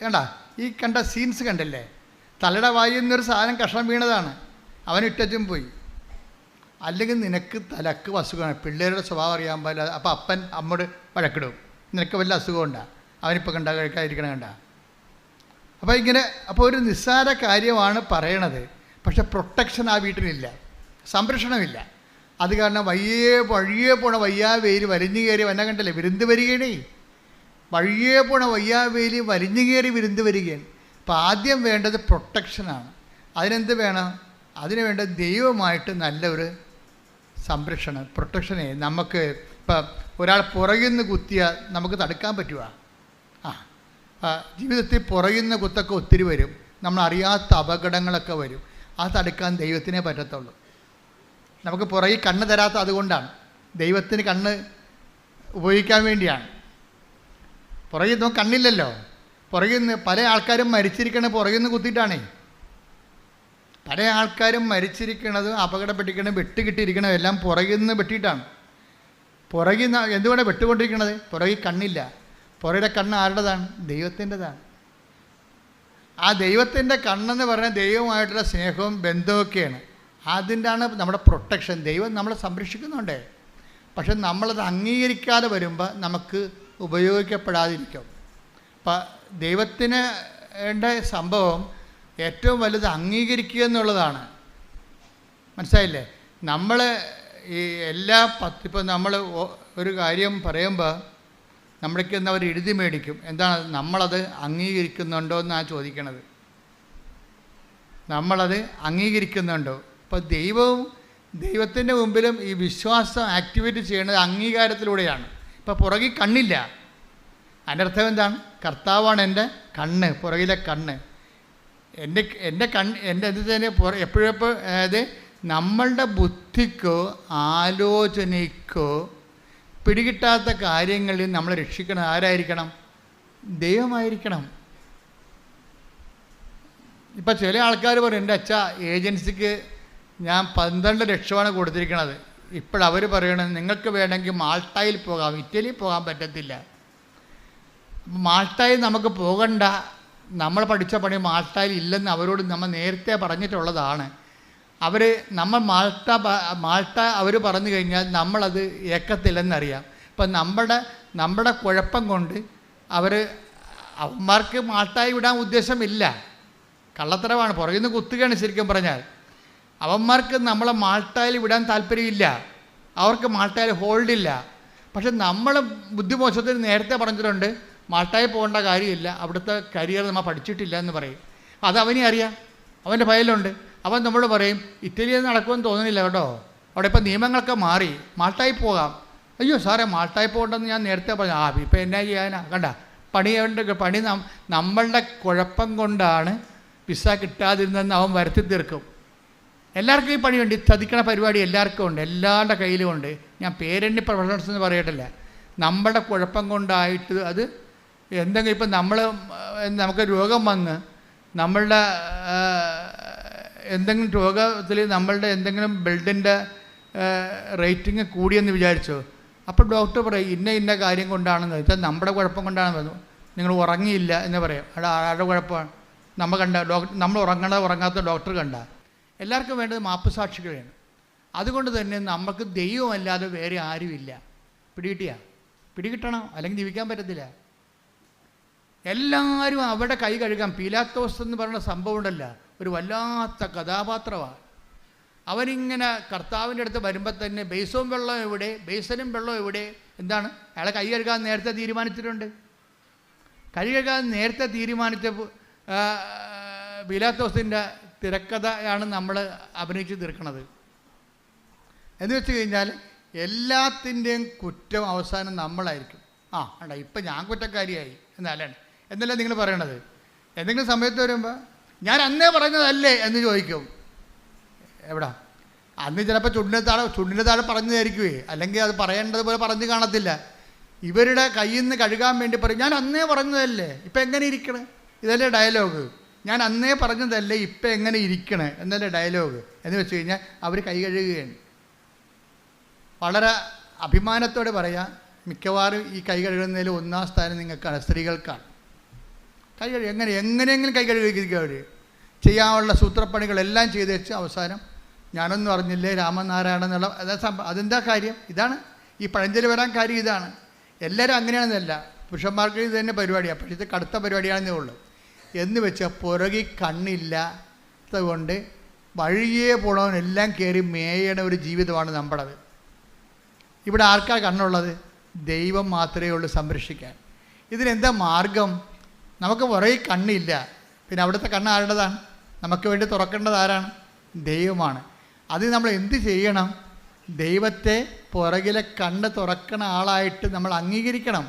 കണ്ട ഈ കണ്ട സീൻസ് കണ്ടല്ലേ? തലയുടെ വായിൽ നിന്നൊരു സാധനം കഷ്ണം വീണതാണ്, അവൻ ഇട്ടും പോയി. അല്ലെങ്കിൽ നിനക്ക് തലക്ക് അസുഖമാണ്. പിള്ളേരുടെ സ്വഭാവം അറിയാൻ പാടില്ല. അപ്പോൾ അപ്പൻ അമ്മോട് വഴക്കിടും, നിനക്ക് വല്ല അസുഖമുണ്ടാ, അവനിപ്പോൾ കണ്ട കഴിക്കാതിരിക്കണം കണ്ട. അപ്പോൾ ഒരു നിസ്സാര കാര്യമാണ് പറയണത്. പക്ഷെ പ്രൊട്ടക്ഷൻ ആ വീട്ടിലില്ല, സംരക്ഷണമില്ല. അത് കാരണം വഴിയേ പോണ വയ്യാവേലി വലിഞ്ഞു കയറി വന്ന കണ്ടല്ലേ വിരുന്ന് വരികയാണേ. വഴിയേ പോണ വയ്യാവേലി വലിഞ്ഞു കയറി വിരുന്ന് വരികയാണ്. അപ്പോൾ ആദ്യം വേണ്ടത് പ്രൊട്ടക്ഷനാണ്. അതിനെന്ത് വേണം? അതിന് വേണ്ട ദൈവമായിട്ട് നല്ലൊരു സംരക്ഷണം, പ്രൊട്ടക്ഷനെ. നമുക്ക് ഇപ്പം ഒരാൾ പുറകിൽ നിന്ന് കുത്തിയാൽ നമുക്ക് തടുക്കാൻ പറ്റുമോ? ജീവിതത്തിൽ പുറകിൽ നിന്ന് കുത്തൊക്കെ ഒത്തിരി വരും, നമ്മളറിയാത്ത അപകടങ്ങളൊക്കെ വരും. അത് തടുക്കാൻ ദൈവത്തിനേ പറ്റത്തുള്ളൂ. നമുക്ക് പുറകിൽ കണ്ണ് തരാത്ത അതുകൊണ്ടാണ്. ദൈവത്തിന് കണ്ണ് ഉപയോഗിക്കാൻ വേണ്ടിയാണ്. പുറകിൽ നമുക്ക് കണ്ണില്ലല്ലോ. പുറകിൽ നിന്ന് പല ആൾക്കാരും മരിച്ചിരിക്കണത് പുറകിൽ നിന്ന് കുത്തിയിട്ടാണേ. പല ആൾക്കാരും മരിച്ചിരിക്കണത്, അപകടപ്പെട്ടിരിക്കണത്, വെട്ടുകിട്ടിയിരിക്കണത് എല്ലാം പുറകിൽ നിന്ന് വെട്ടിയിട്ടാണ്. പുറകിൽ നിന്ന് എന്തുകൊണ്ടാണ് വെട്ടുകൊണ്ടിരിക്കണത്? പുറകിൽ കണ്ണില്ല. പുറയുടെ കണ്ണ് ആരുടേതാണ്? ദൈവത്തിൻ്റെതാണ്. ആ ദൈവത്തിൻ്റെ കണ്ണെന്ന് പറഞ്ഞാൽ ദൈവമായിട്ടുള്ള സ്നേഹവും ബന്ധമൊക്കെയാണ്. അതിൻ്റെയാണ് നമ്മുടെ പ്രൊട്ടക്ഷൻ. ദൈവം നമ്മളെ സംരക്ഷിക്കുന്നുണ്ട്. പക്ഷെ നമ്മളത് അംഗീകരിക്കാതെ വരുമ്പോൾ നമുക്ക് ഉപയോഗിക്കപ്പെടാതിരിക്കും. അപ്പം ദൈവത്തിന് സംഭവം ഏറ്റവും വലുത് അംഗീകരിക്കുക എന്നുള്ളതാണ്. മനസ്സിലായില്ലേ? നമ്മൾ ഈ ഇപ്പം നമ്മൾ ഒരു കാര്യം പറയുമ്പോൾ നമ്മൾക്ക് എന്താ അവർ എഴുതി മേടിക്കും. എന്താണ്? നമ്മളത് അംഗീകരിക്കുന്നുണ്ടോ എന്നാണ് ചോദിക്കണത്. നമ്മളത് അംഗീകരിക്കുന്നുണ്ടോ? ഇപ്പോൾ ദൈവത്തിൻ്റെ മുമ്പിലും ഈ വിശ്വാസം ആക്ടിവേറ്റ് ചെയ്യുന്നത് അംഗീകാരത്തിലൂടെയാണ്. ഇപ്പോൾ പുറകിൽ കണ്ണില്ല, അതിൻ്റെ അർത്ഥം എന്താണ്? കർത്താവാണ് എൻ്റെ കണ്ണ്, പുറകിലെ കണ്ണ്. എൻ്റെ എന്തിന് എപ്പോഴും അതായത് നമ്മളുടെ ബുദ്ധിക്കോ ആലോചനയ്ക്കോ പിടികിട്ടാത്ത കാര്യങ്ങളിൽ നമ്മൾ രക്ഷിക്കണം ആരായിരിക്കണം? ദൈവമായിരിക്കണം. ഇപ്പം ചില ആൾക്കാർ പറയും, എൻ്റെ അച്ഛാ ഏജൻസിക്ക് ഞാൻ 12 ലക്ഷമാണ് കൊടുത്തിരിക്കണത്. ഇപ്പോഴവർ പറയണത് നിങ്ങൾക്ക് വേണമെങ്കിൽ മാൾട്ടയിൽ പോകാം, ഇറ്റലിയിൽ പോകാൻ പറ്റത്തില്ല. മാൾട്ടയിൽ നമുക്ക് പോകണ്ട, നമ്മൾ പഠിച്ച പണി മാൾട്ടയിൽ ഇല്ലെന്ന് അവരോട് നമ്മൾ നേരത്തെ പറഞ്ഞിട്ടുള്ളതാണ്. നമ്മൾ മാൾട്ട അവർ പറഞ്ഞു കഴിഞ്ഞാൽ നമ്മളത് ഏക്കത്തില്ലെന്നറിയാം. ഇപ്പം നമ്മുടെ കുഴപ്പം കൊണ്ട് അവന്മാർക്ക് മാൾട്ടായി വിടാൻ ഉദ്ദേശമില്ല, കള്ളത്തരമാണ്, പുറകിൽ നിന്ന് കുത്തുകയാണ് ശരിക്കും പറഞ്ഞാൽ. അവന്മാർക്ക് നമ്മളെ മാൾട്ടായിൽ വിടാൻ താല്പര്യമില്ല, അവർക്ക് മാൾട്ടായിൽ ഹോൾഡില്ല. പക്ഷെ നമ്മൾ ബുദ്ധിമോശത്തിന് നേരത്തെ പറഞ്ഞിട്ടുണ്ട്, മാൾട്ടായി പോകേണ്ട കാര്യമില്ല, അവിടുത്തെ കരിയർ നമ്മൾ പഠിച്ചിട്ടില്ല എന്ന് പറയും. അത് അവനെ അറിയാം, അവൻ്റെ ഫയലുണ്ട്. അവൻ നമ്മളോട് പറയും ഇറ്റലിയിൽ നടക്കുമെന്ന് തോന്നുന്നില്ല കേട്ടോ, അവിടെ ഇപ്പം നിയമങ്ങളൊക്കെ മാറി, മാൾട്ടായി പോകാം. അയ്യോ സാറേ മാൾട്ടായി പോകണ്ടെന്ന് ഞാൻ നേരത്തെ പറഞ്ഞു. ഇപ്പം എന്നാ ചെയ്യാനാ, കണ്ട പണി നമ്മളുടെ കുഴപ്പം കൊണ്ടാണ് വിസ കിട്ടാതിരുന്നതെന്ന് അവൻ വരുത്തി തീർക്കും. എല്ലാവർക്കും ഈ പണിയുണ്ട്, ചതിക്കണ പരിപാടി എല്ലാവർക്കും ഉണ്ട്, എല്ലാവരുടെ കയ്യിലും ഉണ്ട്. ഞാൻ പേരെണ്ണി പ്രൊഫഷണൽസ് എന്ന് പറയട്ടില്ല. നമ്മുടെ കുഴപ്പം കൊണ്ടായിട്ട് അത് എന്തെങ്കിലും ഇപ്പം നമുക്ക് രോഗം വന്ന് നമ്മളുടെ എന്തെങ്കിലും രോഗത്തിൽ നമ്മളുടെ എന്തെങ്കിലും ബ്ലഡിൻ്റെ റേറ്റിംഗ് കൂടിയെന്ന് വിചാരിച്ചോ, അപ്പോൾ ഡോക്ടർ പറയും ഇന്ന കാര്യം കൊണ്ടാണെന്ന് വെച്ചാൽ നമ്മുടെ കുഴപ്പം കൊണ്ടാണെന്ന് പറഞ്ഞു. നിങ്ങൾ ഉറങ്ങിയില്ല എന്ന് പറയും. ആരുടെ കുഴപ്പമാണ്? നമ്മൾ ഉറങ്ങാത്ത ഡോക്ടർ കണ്ട. എല്ലാവർക്കും വേണ്ടത് മാപ്പുസാക്ഷികളാണ്. അതുകൊണ്ട് തന്നെ നമുക്ക് ദൈവമല്ലാതെ വേറെ ആരുമില്ല. പിടികിട്ടണം, അല്ലെങ്കിൽ ജീവിക്കാൻ പറ്റത്തില്ല. എല്ലാവരും അവിടെ കൈ കഴുകാം. പീലാത്തോസ് എന്ന് പറയുന്ന സംഭവം ഉണ്ടല്ല, ഒരു വല്ലാത്ത കഥാപാത്രമാണ്. അവനിങ്ങനെ കർത്താവിൻ്റെ അടുത്ത് വരുമ്പോൾ തന്നെ ബേസനും വെള്ളം എവിടെ, എന്താണ് അയാളെ കൈ കഴുകാൻ നേരത്തെ തീരുമാനിച്ചിട്ടുണ്ട്. കൈ കഴുകാൻ നേരത്തെ തീരുമാനിച്ച പീലാത്തോസിൻ്റെ തിരക്കഥയാണ് നമ്മൾ അഭിനയിച്ച് തീർക്കുന്നത്. എന്ന് വെച്ച് കഴിഞ്ഞാൽ എല്ലാത്തിൻ്റെയും കുറ്റം അവസാനം നമ്മളായിരിക്കും. ഇപ്പം ഞാൻ കുറ്റക്കാരിയായി എന്നല്ല നിങ്ങൾ പറയണത്. എന്തെങ്കിലും സമയത്ത് വരുമ്പോൾ ഞാൻ അന്നേ പറഞ്ഞതല്ലേ എന്ന് ചോദിക്കും. എവിടാ അന്ന് ചിലപ്പോൾ ചുണ്ടിൻ്റെ താഴെ പറഞ്ഞതായിരിക്കുമേ, അല്ലെങ്കിൽ അത് പറയേണ്ടതുപോലെ പറഞ്ഞു കാണത്തില്ല. ഇവരുടെ കയ്യിൽ നിന്ന് കഴുകാൻ വേണ്ടി പറയും ഞാൻ അന്നേ പറഞ്ഞതല്ലേ ഇപ്പം എങ്ങനെ ഇരിക്കണേ, ഇതല്ലേ ഡയലോഗ്. ഞാൻ അന്നേ പറഞ്ഞതല്ലേ ഇപ്പം എങ്ങനെ ഇരിക്കണേ എന്നല്ലേ ഡയലോഗ്. എന്ന് വെച്ച് കഴിഞ്ഞാൽ അവർ കൈ കഴുകുകയാണ്. വളരെ അഭിമാനത്തോടെ പറയാം, മിക്കവാറും ഈ കൈ കഴുകുന്നതിൽ ഒന്നാം സ്ഥാനം നിങ്ങൾക്കാണ്, സ്ത്രീകൾക്കാണ്. കൈ കഴുകുക എങ്ങനെയെങ്കിലും കൈ കഴുകിയിരിക്കുക. അവർ ചെയ്യാനുള്ള സൂത്രപ്പണികളെല്ലാം ചെയ്ത് വെച്ച് അവസാനം ഞാനൊന്നും അറിഞ്ഞില്ലേ രാമനാരായണ എന്നുള്ള അതെന്താ കാര്യം? ഇതാണ് ഈ പഴഞ്ചൊല്ല് വരാൻ കാര്യം ഇതാണ്. എല്ലാവരും അങ്ങനെയാണെന്നല്ല, പുരുഷന്മാർക്ക് ഇത് തന്നെ പരിപാടിയാണ്, പക്ഷേ ഇത് കടുത്ത പരിപാടിയാണെന്നേ ഉള്ളൂ. എന്ന് വെച്ചാൽ പുറകെ കണ്ണില്ലാത്തത് കൊണ്ട് വഴിയേ പോണവനെല്ലാം കയറി മേയണ ഒരു ജീവിതമാണ് നമ്മുടേത്. ഇവിടെ ആർക്കാ കണ്ണുള്ളത്? ദൈവം മാത്രമേ ഉള്ളൂ സംരക്ഷിക്കാൻ. ഇതിനെന്താ മാർഗം? നമുക്ക് പുറകെ കണ്ണില്ല, പിന്നെ അവിടുത്തെ കണ്ണ് ആരുടേതാണ്? നമുക്ക് വേണ്ടി തുറക്കേണ്ടത് ആരാണ്? ദൈവമാണ്. അത് നമ്മൾ എന്ത് ചെയ്യണം? ദൈവത്തെ പുറകിലെ കണ്ണ് തുറക്കണ ആളായിട്ട് നമ്മൾ അംഗീകരിക്കണം.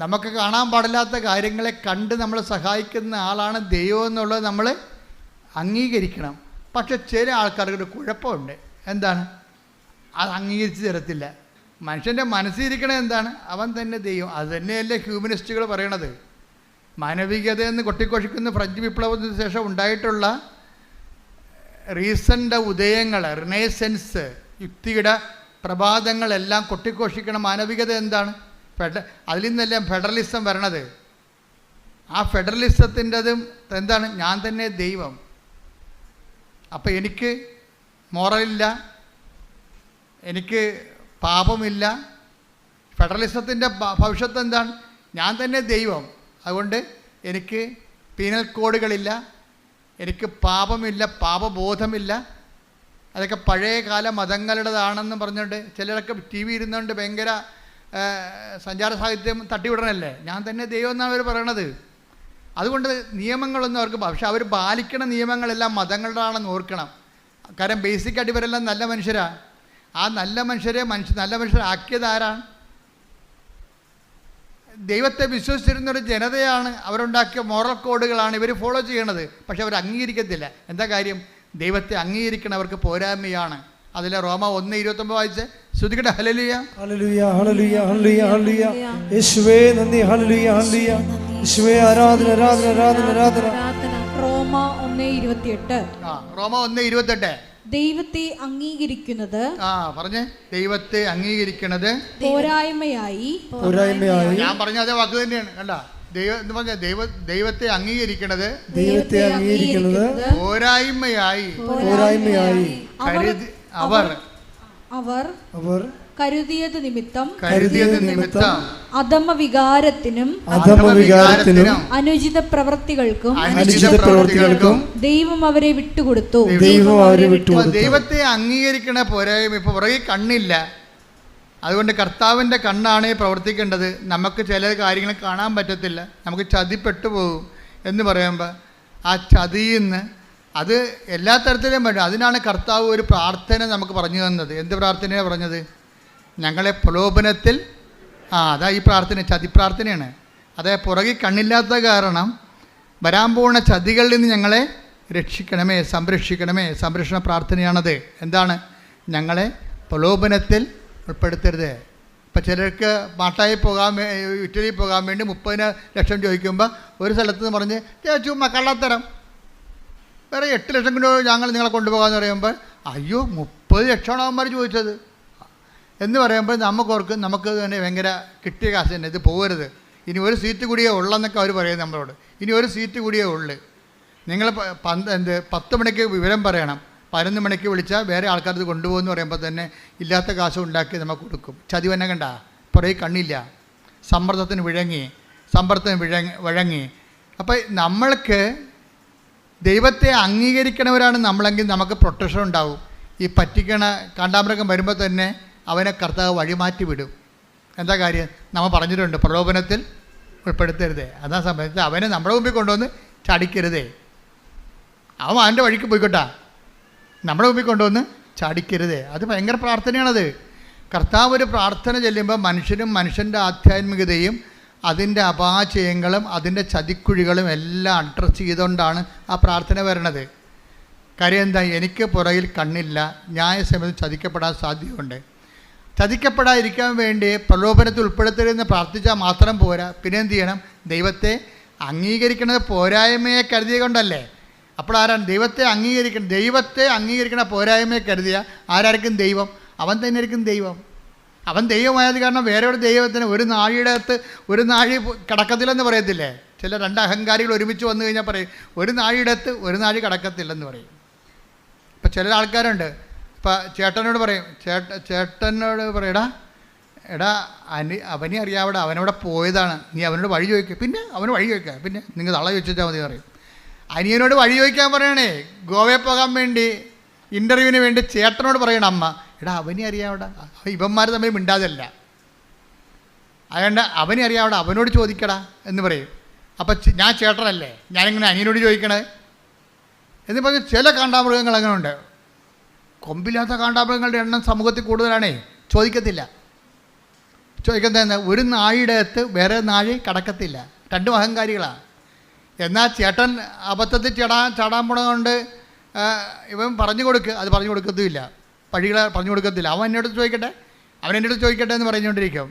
നമുക്ക് കാണാൻ പാടില്ലാത്ത കാര്യങ്ങളെ കണ്ട് നമ്മൾ സഹായിക്കുന്ന ആളാണ് ദൈവം എന്നുള്ളത് നമ്മൾ അംഗീകരിക്കണം. പക്ഷെ ചില ആൾക്കാർക്കൊരു കുഴപ്പമുണ്ട്. എന്താണ്? അത് അംഗീകരിച്ച് തരത്തില്ല. മനുഷ്യൻ്റെ മനസ്സിരിക്കണത് എന്താണ്? അവൻ തന്നെ ദൈവം. അത് തന്നെയല്ലേ ഹ്യൂമനിസ്റ്റുകൾ പറയണത്. മാനവികതയെന്ന് കൊട്ടിഘോഷിക്കുന്ന ഫ്രഞ്ച് വിപ്ലവത്തിന് ശേഷം ഉണ്ടായിട്ടുള്ള റീസൻ്റെ ഉദയങ്ങൾ, റിനേസൻസ്, യുക്തിയുടെ പ്രഭാതങ്ങളെല്ലാം കൊട്ടിഘോഷിക്കണ മാനവികത എന്താണ്? അതിൽ നിന്നെല്ലാം ഫെഡറലിസം വരണത്. ആ ഫെഡറലിസത്തിൻ്റെതും എന്താണ്? ഞാൻ തന്നെ ദൈവം. അപ്പം എനിക്ക് മോറലില്ല, എനിക്ക് പാപമില്ല. ഫെഡറലിസത്തിൻ്റെ ഭവിഷ്യത്ത് എന്താണ്? ഞാൻ തന്നെ ദൈവം. അതുകൊണ്ട് എനിക്ക് പീനൽ കോഡുകളില്ല, എനിക്ക് പാപമില്ല, പാപബോധമില്ല. അതൊക്കെ പഴയകാല മതങ്ങളുടേതാണെന്ന് പറഞ്ഞിട്ട് ചിലരൊക്കെ ടി വി ഇരുന്നുകൊണ്ട് ഭയങ്കര സഞ്ചാര സാഹിത്യം തട്ടിവിടണല്ലേ. ഞാൻ തന്നെ ദൈവം എന്നാണ് അവർ പറയണത്. അതുകൊണ്ട് നിയമങ്ങളൊന്നും അവർക്ക്, പക്ഷെ അവർ പാലിക്കണ നിയമങ്ങളെല്ലാം മതങ്ങളുടെയാണെന്ന് ഓർക്കണം. കാരണം ബേസിക്കായിട്ട് ഇവരെല്ലാം നല്ല മനുഷ്യരാണ്. ആ നല്ല മനുഷ്യരാക്കിയത് ആരാണ്? ദൈവത്തെ വിശ്വസിച്ചിരുന്നൊരു ജനതയാണ്. അവരുണ്ടാക്കിയ മോറൽ കോഡുകളാണ് ഇവർ ഫോളോ ചെയ്യണത്. പക്ഷെ അവർ അംഗീകരിക്കത്തില്ല. എന്താ കാര്യം? ദൈവത്തെ അംഗീകരിക്കണവർക്ക് പോരായ്മയാണ്. അതിലെ റോമ 1:29 വായിച്ച് ശ്രുതികട്ടെ. ഹല്ലേലൂയ ഹല്ലേലൂയ ഹല്ലേലൂയ ഹല്ലേലൂയ ഹല്ലേലൂയ. യേശുവേ നന്ദി. ഹല്ലേലൂയ ഹല്ലേലൂയ. യേശുവേ ആരാധന ആരാധന ആരാധന ആരാധന. റോമ 1:28. റോമ 1:28. ദൈവത്തെ അംഗീകരിക്കുന്നത് പറഞ്ഞേ. ദൈവത്തെ അംഗീകരിക്കുന്നത് പോരായ്മയായി. ഞാൻ പറഞ്ഞ അതേ വാക്ക് തന്നെയാണ്. കണ്ട, ദൈവത്തെ അംഗീകരിക്കുന്നത് പോരായ്മയായി അവർ കരുതിയത് നിമിത്തം അധമ വികാരത്തിനും അനുചിത പ്രവൃത്തികൾക്കും ദൈവം അവരെ വിട്ടുകൊടുത്തു. ദൈവത്തെ അംഗീകരിക്കണ പോരായ്മ. ഇപ്പൊ പുറകെ കണ്ണില്ല, അതുകൊണ്ട് കർത്താവിൻ്റെ കണ്ണാണ് പ്രവർത്തിക്കേണ്ടത്. നമുക്ക് ചില കാര്യങ്ങൾ കാണാൻ പറ്റത്തില്ല, നമുക്ക് ചതിപ്പെട്ടു പോകും എന്ന് പറയുമ്പോൾ ആ ചതിയിൽ നിന്ന് അത് എല്ലാ തരത്തിലും വേണ്ട. അതിനാണ് കർത്താവ് ഒരു പ്രാർത്ഥന നമുക്ക് പറഞ്ഞു തന്നത്. എന്ത് പ്രാർത്ഥനയാണ് പറഞ്ഞത്? ഞങ്ങളെ പ്രലോഭനത്തിൽ അതാ ഈ പ്രാർത്ഥന ചതിപ്രാർത്ഥനയാണ്. അതായത് പുറകിൽ കണ്ണില്ലാത്ത കാരണം വരാൻ പോകുന്ന ചതികളിൽ നിന്ന് ഞങ്ങളെ രക്ഷിക്കണമേ, സംരക്ഷിക്കണമേ. സംരക്ഷണ പ്രാർത്ഥനയാണത്. എന്താണ്? ഞങ്ങളെ പ്രലോഭനത്തിൽ ഉൾപ്പെടുത്തരുത്. ഇപ്പം ചിലർക്ക് മാട്ടായി ഇറ്റലി പോകാൻ വേണ്ടി 30 ലക്ഷം ചോദിക്കുമ്പോൾ ഒരു സ്ഥലത്ത് നിന്ന് പറഞ്ഞ് ചുമ്മാ കള്ളത്തരം, വേറെ 8 ലക്ഷം കൊണ്ട് ഞങ്ങൾ നിങ്ങളെ കൊണ്ടുപോകാമെന്ന് പറയുമ്പോൾ അയ്യോ 30 ലക്ഷമാണ് അവന്മാർ ചോദിച്ചത് എന്ന് പറയുമ്പോൾ നമുക്കോർക്കും നമുക്ക് തന്നെ ഭയങ്കര കിട്ടിയ കാശ് തന്നെ, ഇത് പോകരുത്, ഇനി ഒരു സീറ്റ് കൂടിയേ ഉള്ളെന്നൊക്കെ അവർ പറയും നമ്മളോട്. ഇനി ഒരു സീറ്റ് കൂടിയേ ഉള്ളു. നിങ്ങൾ 10 മണിക്ക് വിവരം പറയണം, 11 മണിക്ക് വിളിച്ചാൽ വേറെ ആൾക്കാർ ഇത് കൊണ്ടുപോകുമെന്ന് പറയുമ്പോൾ തന്നെ ഇല്ലാത്ത കാശ് ഉണ്ടാക്കി നമുക്ക് കൊടുക്കും. ചതി തന്നെ കണ്ട പുറകെ കണ്ണില്ല, സമ്മർദ്ദത്തിന് വഴങ്ങി. അപ്പോൾ നമ്മൾക്ക് ദൈവത്തെ അംഗീകരിക്കണവരാണ് നമ്മളെങ്കിൽ നമുക്ക് പ്രൊട്ടക്ഷൻ ഉണ്ടാവും. ഈ പറ്റിക്കണ കാണ്ടാമൃഗം വരുമ്പോൾ തന്നെ അവനെ കർത്താവ് വഴിമാറ്റി വിടും. എന്താ കാര്യം? നമ്മൾ പറഞ്ഞിട്ടുണ്ട്, പ്രലോഭനത്തിൽ ഉൾപ്പെടുത്തരുതേ. അതാ സമയത്ത് അവനെ നമ്മുടെ മുമ്പിൽ കൊണ്ടുവന്ന് ചാടിക്കരുതേ. അവൻ അവൻ്റെ വഴിക്ക് പോയിക്കോട്ടാ, നമ്മുടെ മുമ്പിൽ കൊണ്ടുവന്ന് ചാടിക്കരുതേ. അത് ഭയങ്കര പ്രാർത്ഥനയാണത്. കർത്താവ് ഒരു പ്രാർത്ഥന ചെല്ലുമ്പോൾ മനുഷ്യനും മനുഷ്യൻ്റെ ആധ്യാത്മികതയും അതിൻ്റെ അപാചയങ്ങളും അതിൻ്റെ ചതിക്കുഴികളും എല്ലാം അഡ്രസ്സ് ചെയ്തുകൊണ്ടാണ് ആ പ്രാർത്ഥന വരണത്. കാര്യം എന്താ? എനിക്ക് പുറകിൽ കണ്ണില്ല, ന്യായസമയത്ത് ചതിക്കപ്പെടാൻ സാധ്യതയുണ്ട്. ചതിക്കപ്പെടാതിരിക്കാൻ വേണ്ടി പ്രലോഭനത്തിൽ ഉൾപ്പെടുത്തരുതെന്ന് പ്രാർത്ഥിച്ചാൽ മാത്രം പോരാ. പിന്നെ എന്ത് ചെയ്യണം? ദൈവത്തെ അംഗീകരിക്കുന്നത് പോരായ്മയെ കരുതിയ കൊണ്ടല്ലേ. അപ്പോൾ ആരാണ് ദൈവത്തെ അംഗീകരിക്കണം? ദൈവത്തെ അംഗീകരിക്കണ പോരായ്മയെ കരുതിയ ആരായിരിക്കും ദൈവം? അവൻ തന്നെ ആയിരിക്കും ദൈവം. അവൻ ദൈവമായത് കാരണം വേറെ ഒരു ദൈവത്തിന് ഒരു നാഴിയുടെ അകത്ത് ഒരു നാഴി കിടക്കത്തില്ലെന്ന് പറയത്തില്ലേ? ചില 2 അഹങ്കാരികൾ ഒരുമിച്ച് വന്നു കഴിഞ്ഞാൽ പറയും ഒരു നാഴിയുടെ അകത്ത് ഒരു നാഴി കിടക്കത്തില്ലെന്ന് പറയും. ഇപ്പം ചില ആൾക്കാരുണ്ട്, ഇപ്പം ചേട്ടനോട് പറയും, ചേട്ടനോട് പറയടാ അവനെ അറിയാവിടെ, അവനവിടെ പോയതാണ്, നീ അവനോട് വഴി ചോദിക്കുക. പിന്നെ അവന് വഴി ചോദിക്കുക, പിന്നെ നിങ്ങൾ തള്ള ചോദിച്ചാൽ മതി പറയും. അനിയനോട് വഴി ചോദിക്കാൻ പറയണേ, ഗോവയിൽ പോകാൻ വേണ്ടി ഇൻ്റർവ്യൂവിന് വേണ്ടി ചേട്ടനോട് പറയണം അമ്മ, എടാ അവനെ അറിയാവിടെ, ഇവന്മാർ തമ്മിൽ മിണ്ടാതല്ല, അതുകൊണ്ട് അവനെ അറിയാവിടെ, അവനോട് ചോദിക്കടാ എന്ന് പറയും. അപ്പം ഞാൻ ചേട്ടനല്ലേ, ഞാനിങ്ങനെ അനിയനോട് ചോദിക്കണേ എന്ന് പറഞ്ഞ് ചില കാണ്ടാമൃഗങ്ങൾ അങ്ങനെ ഉണ്ട്. കൊമ്പില്ലാത്ത കാണ്ടാമൃഗങ്ങളുടെ എണ്ണം സമൂഹത്തിൽ കൂടുതലാണേ. ചോദിക്കുന്നത് ഒരു നാഴിയുടെ അകത്ത് വേറെ നാഴി കടക്കത്തില്ല. 2 അഹങ്കാരികളാണ്. എന്നാൽ ചേട്ടൻ അബദ്ധത്തിൽ ചാടാൻ പോണതുകൊണ്ട് ഇവൻ പറഞ്ഞു കൊടുക്കുക, അത് പറഞ്ഞു കൊടുക്കത്തുമില്ല, വഴികളെ പറഞ്ഞു കൊടുക്കത്തില്ല. അവൻ എൻ്റെ അടുത്ത് ചോദിക്കട്ടെ എന്ന് പറഞ്ഞുകൊണ്ടിരിക്കും.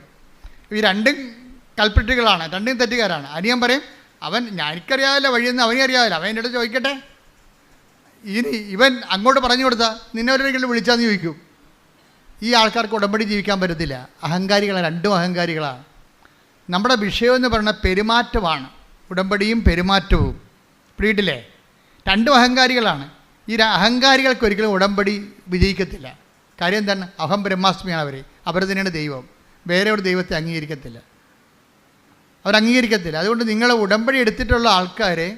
ഈ 2 കൾപ്രിറ്റുകളാണ്, 2 തെറ്റുകാരാണ്. അനിയൻ പറയും എനിക്കറിയാമല്ലോ വഴിയെന്ന് അവനെ അറിയാമല്ലോ, അവൻ എൻ്റെ അടുത്ത് ചോദിക്കട്ടെ. ഇനി ഇവൻ അങ്ങോട്ട് പറഞ്ഞു കൊടുത്താൽ നിന്നെ ഒരിക്കലും വിളിച്ചാന്ന് ചോദിക്കും. ഈ ആൾക്കാർക്ക് ഉടമ്പടി ജീവിക്കാൻ പറ്റത്തില്ല. അഹങ്കാരികളാണ്, 2 അഹങ്കാരികളാണ്. നമ്മുടെ വിഷയമെന്ന് പറയുന്നത് പെരുമാറ്റമാണ്, ഉടമ്പടിയും പെരുമാറ്റവും. പിടിയിട്ടില്ലേ? 2 അഹങ്കാരികളാണ്. ഈ അഹങ്കാരികൾക്ക് ഒരിക്കലും ഉടമ്പടി വിജയിക്കത്തില്ല. കാര്യം എന്താണ്? അഹം ബ്രഹ്മാസ്മിയാണ് അവർ തന്നെയാണ് ദൈവം. വേറെ ഒരു ദൈവത്തെ അംഗീകരിക്കത്തില്ല, അവരംഗീകരിക്കത്തില്ല. അതുകൊണ്ട് നിങ്ങൾ ഉടമ്പടി എടുത്തിട്ടുള്ള ആൾക്കാരെ,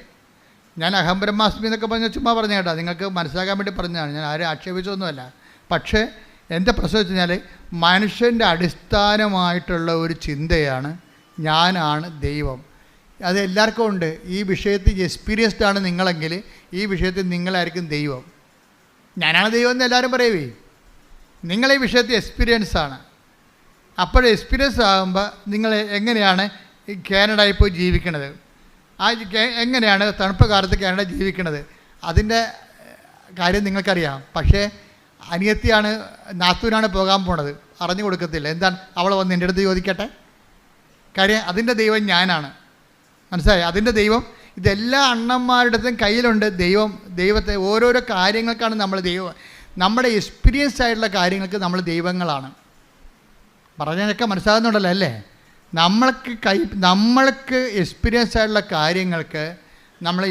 ഞാൻ അഹം ബ്രഹ്മാസ്മി എന്നൊക്കെ പറഞ്ഞാൽ ചുമ്മാ പറഞ്ഞ കേട്ടോ, നിങ്ങൾക്ക് മനസ്സിലാക്കാൻ വേണ്ടി പറഞ്ഞതാണ്, ഞാൻ ആരും ആക്ഷേപിച്ചൊന്നുമല്ല. പക്ഷേ എൻ്റെ പ്രശ്നം വെച്ച് കഴിഞ്ഞാൽ മനുഷ്യൻ്റെ അടിസ്ഥാനമായിട്ടുള്ള ഒരു ചിന്തയാണ് ഞാനാണ് ദൈവം. അത് എല്ലാവർക്കും ഉണ്ട്. ഈ വിഷയത്തിൽ എക്സ്പീരിയൻസ്ഡ് ആണ് നിങ്ങളെങ്കിൽ ഈ വിഷയത്തിൽ നിങ്ങളായിരിക്കും ദൈവം. ഞാനാണ് ദൈവം എന്ന് എല്ലാവരും പറയുവേ. നിങ്ങളീ വിഷയത്തിൽ എക്സ്പീരിയൻസാണ്. അപ്പോൾ എക്സ്പീരിയൻസ് ആകുമ്പോൾ നിങ്ങൾ എങ്ങനെയാണ് കാനഡയിൽ പോയി ജീവിക്കണത്, എങ്ങനെയാണ് തണുപ്പ് കാലത്ത് കാനഡ ജീവിക്കണത്, അതിൻ്റെ കാര്യം നിങ്ങൾക്കറിയാം. പക്ഷേ അനിയത്തിയാണ്, നാത്തൂനാണ് പോകാൻ പോണത്, അറിഞ്ഞു കൊടുക്കത്തില്ല. എന്താണ്? അവൾ വന്ന് എൻ്റെ അടുത്ത് ചോദിക്കട്ടെ. കാര്യം അതിൻ്റെ ദൈവം ഞാനാണ്. മനസ്സിലായി? അതിൻ്റെ ദൈവം ഇതെല്ലാ അണ്ണന്മാരുടെയും കയ്യിലുണ്ട്. ദൈവത്തെ ഓരോരോ കാര്യങ്ങൾക്കാണ് നമ്മൾ ദൈവം. നമ്മുടെ എക്സ്പീരിയൻസ് ആയിട്ടുള്ള കാര്യങ്ങൾക്ക് നമ്മൾ ദൈവങ്ങളാണ്. പറഞ്ഞതൊക്കെ മനസ്സിലാകുന്നുണ്ടല്ലോ അല്ലേ? നമ്മൾക്ക് എക്സ്പീരിയൻസ് ആയിട്ടുള്ള കാര്യങ്ങൾക്ക് നമ്മൾ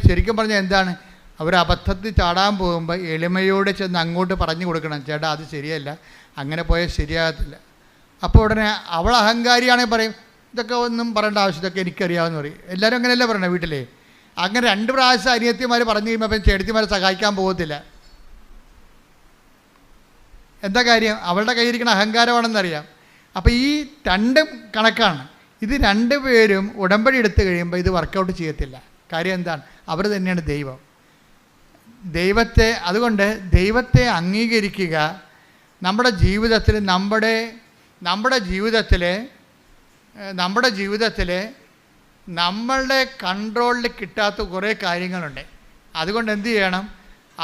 ശരിക്കും പറഞ്ഞാൽ എന്താണ്? അവർ അബദ്ധത്തിൽ ചാടാൻ പോകുമ്പോൾ എളിമയോടെ ചെന്ന് അങ്ങോട്ട് പറഞ്ഞു കൊടുക്കണം, ചേട്ടാ അത് ശരിയല്ല, അങ്ങനെ പോയാൽ ശരിയാകത്തില്ല. അപ്പോൾ ഉടനെ അവൾ അഹങ്കാരിയാണെങ്കിൽ പറയും, ഇതൊക്കെ ഒന്നും പറയേണ്ട ആവശ്യം, ഇതൊക്കെ എനിക്കറിയാമെന്ന് പറയും. എല്ലാവരും അങ്ങനെയല്ലേ പറയണേ വീട്ടിലേ? അങ്ങനെ 2 പ്രാവശ്യം അനിയത്തിമാർ പറഞ്ഞു കഴിയുമ്പോൾ അപ്പം ചേട്ടത്തിമാരെ സഹായിക്കാൻ പോകത്തില്ല. എന്താ കാര്യം? അവളുടെ കയ്യിരിക്കുന്ന അഹങ്കാരമാണെന്നറിയാം. അപ്പോൾ ഈ രണ്ടും കണക്കാണ്. ഇത് രണ്ടുപേരും ഉടമ്പടി എടുത്തു കഴിയുമ്പോൾ ഇത് വർക്കൗട്ട് ചെയ്യത്തില്ല. കാര്യം എന്താണ്? അവർ തന്നെയാണ് ദൈവം. അതുകൊണ്ട് ദൈവത്തെ അംഗീകരിക്കുക. നമ്മുടെ ജീവിതത്തിൽ നമ്മളുടെ കൺട്രോളിൽ കിട്ടാത്ത കുറേ കാര്യങ്ങളുണ്ട്. അതുകൊണ്ട് എന്ത് ചെയ്യണം?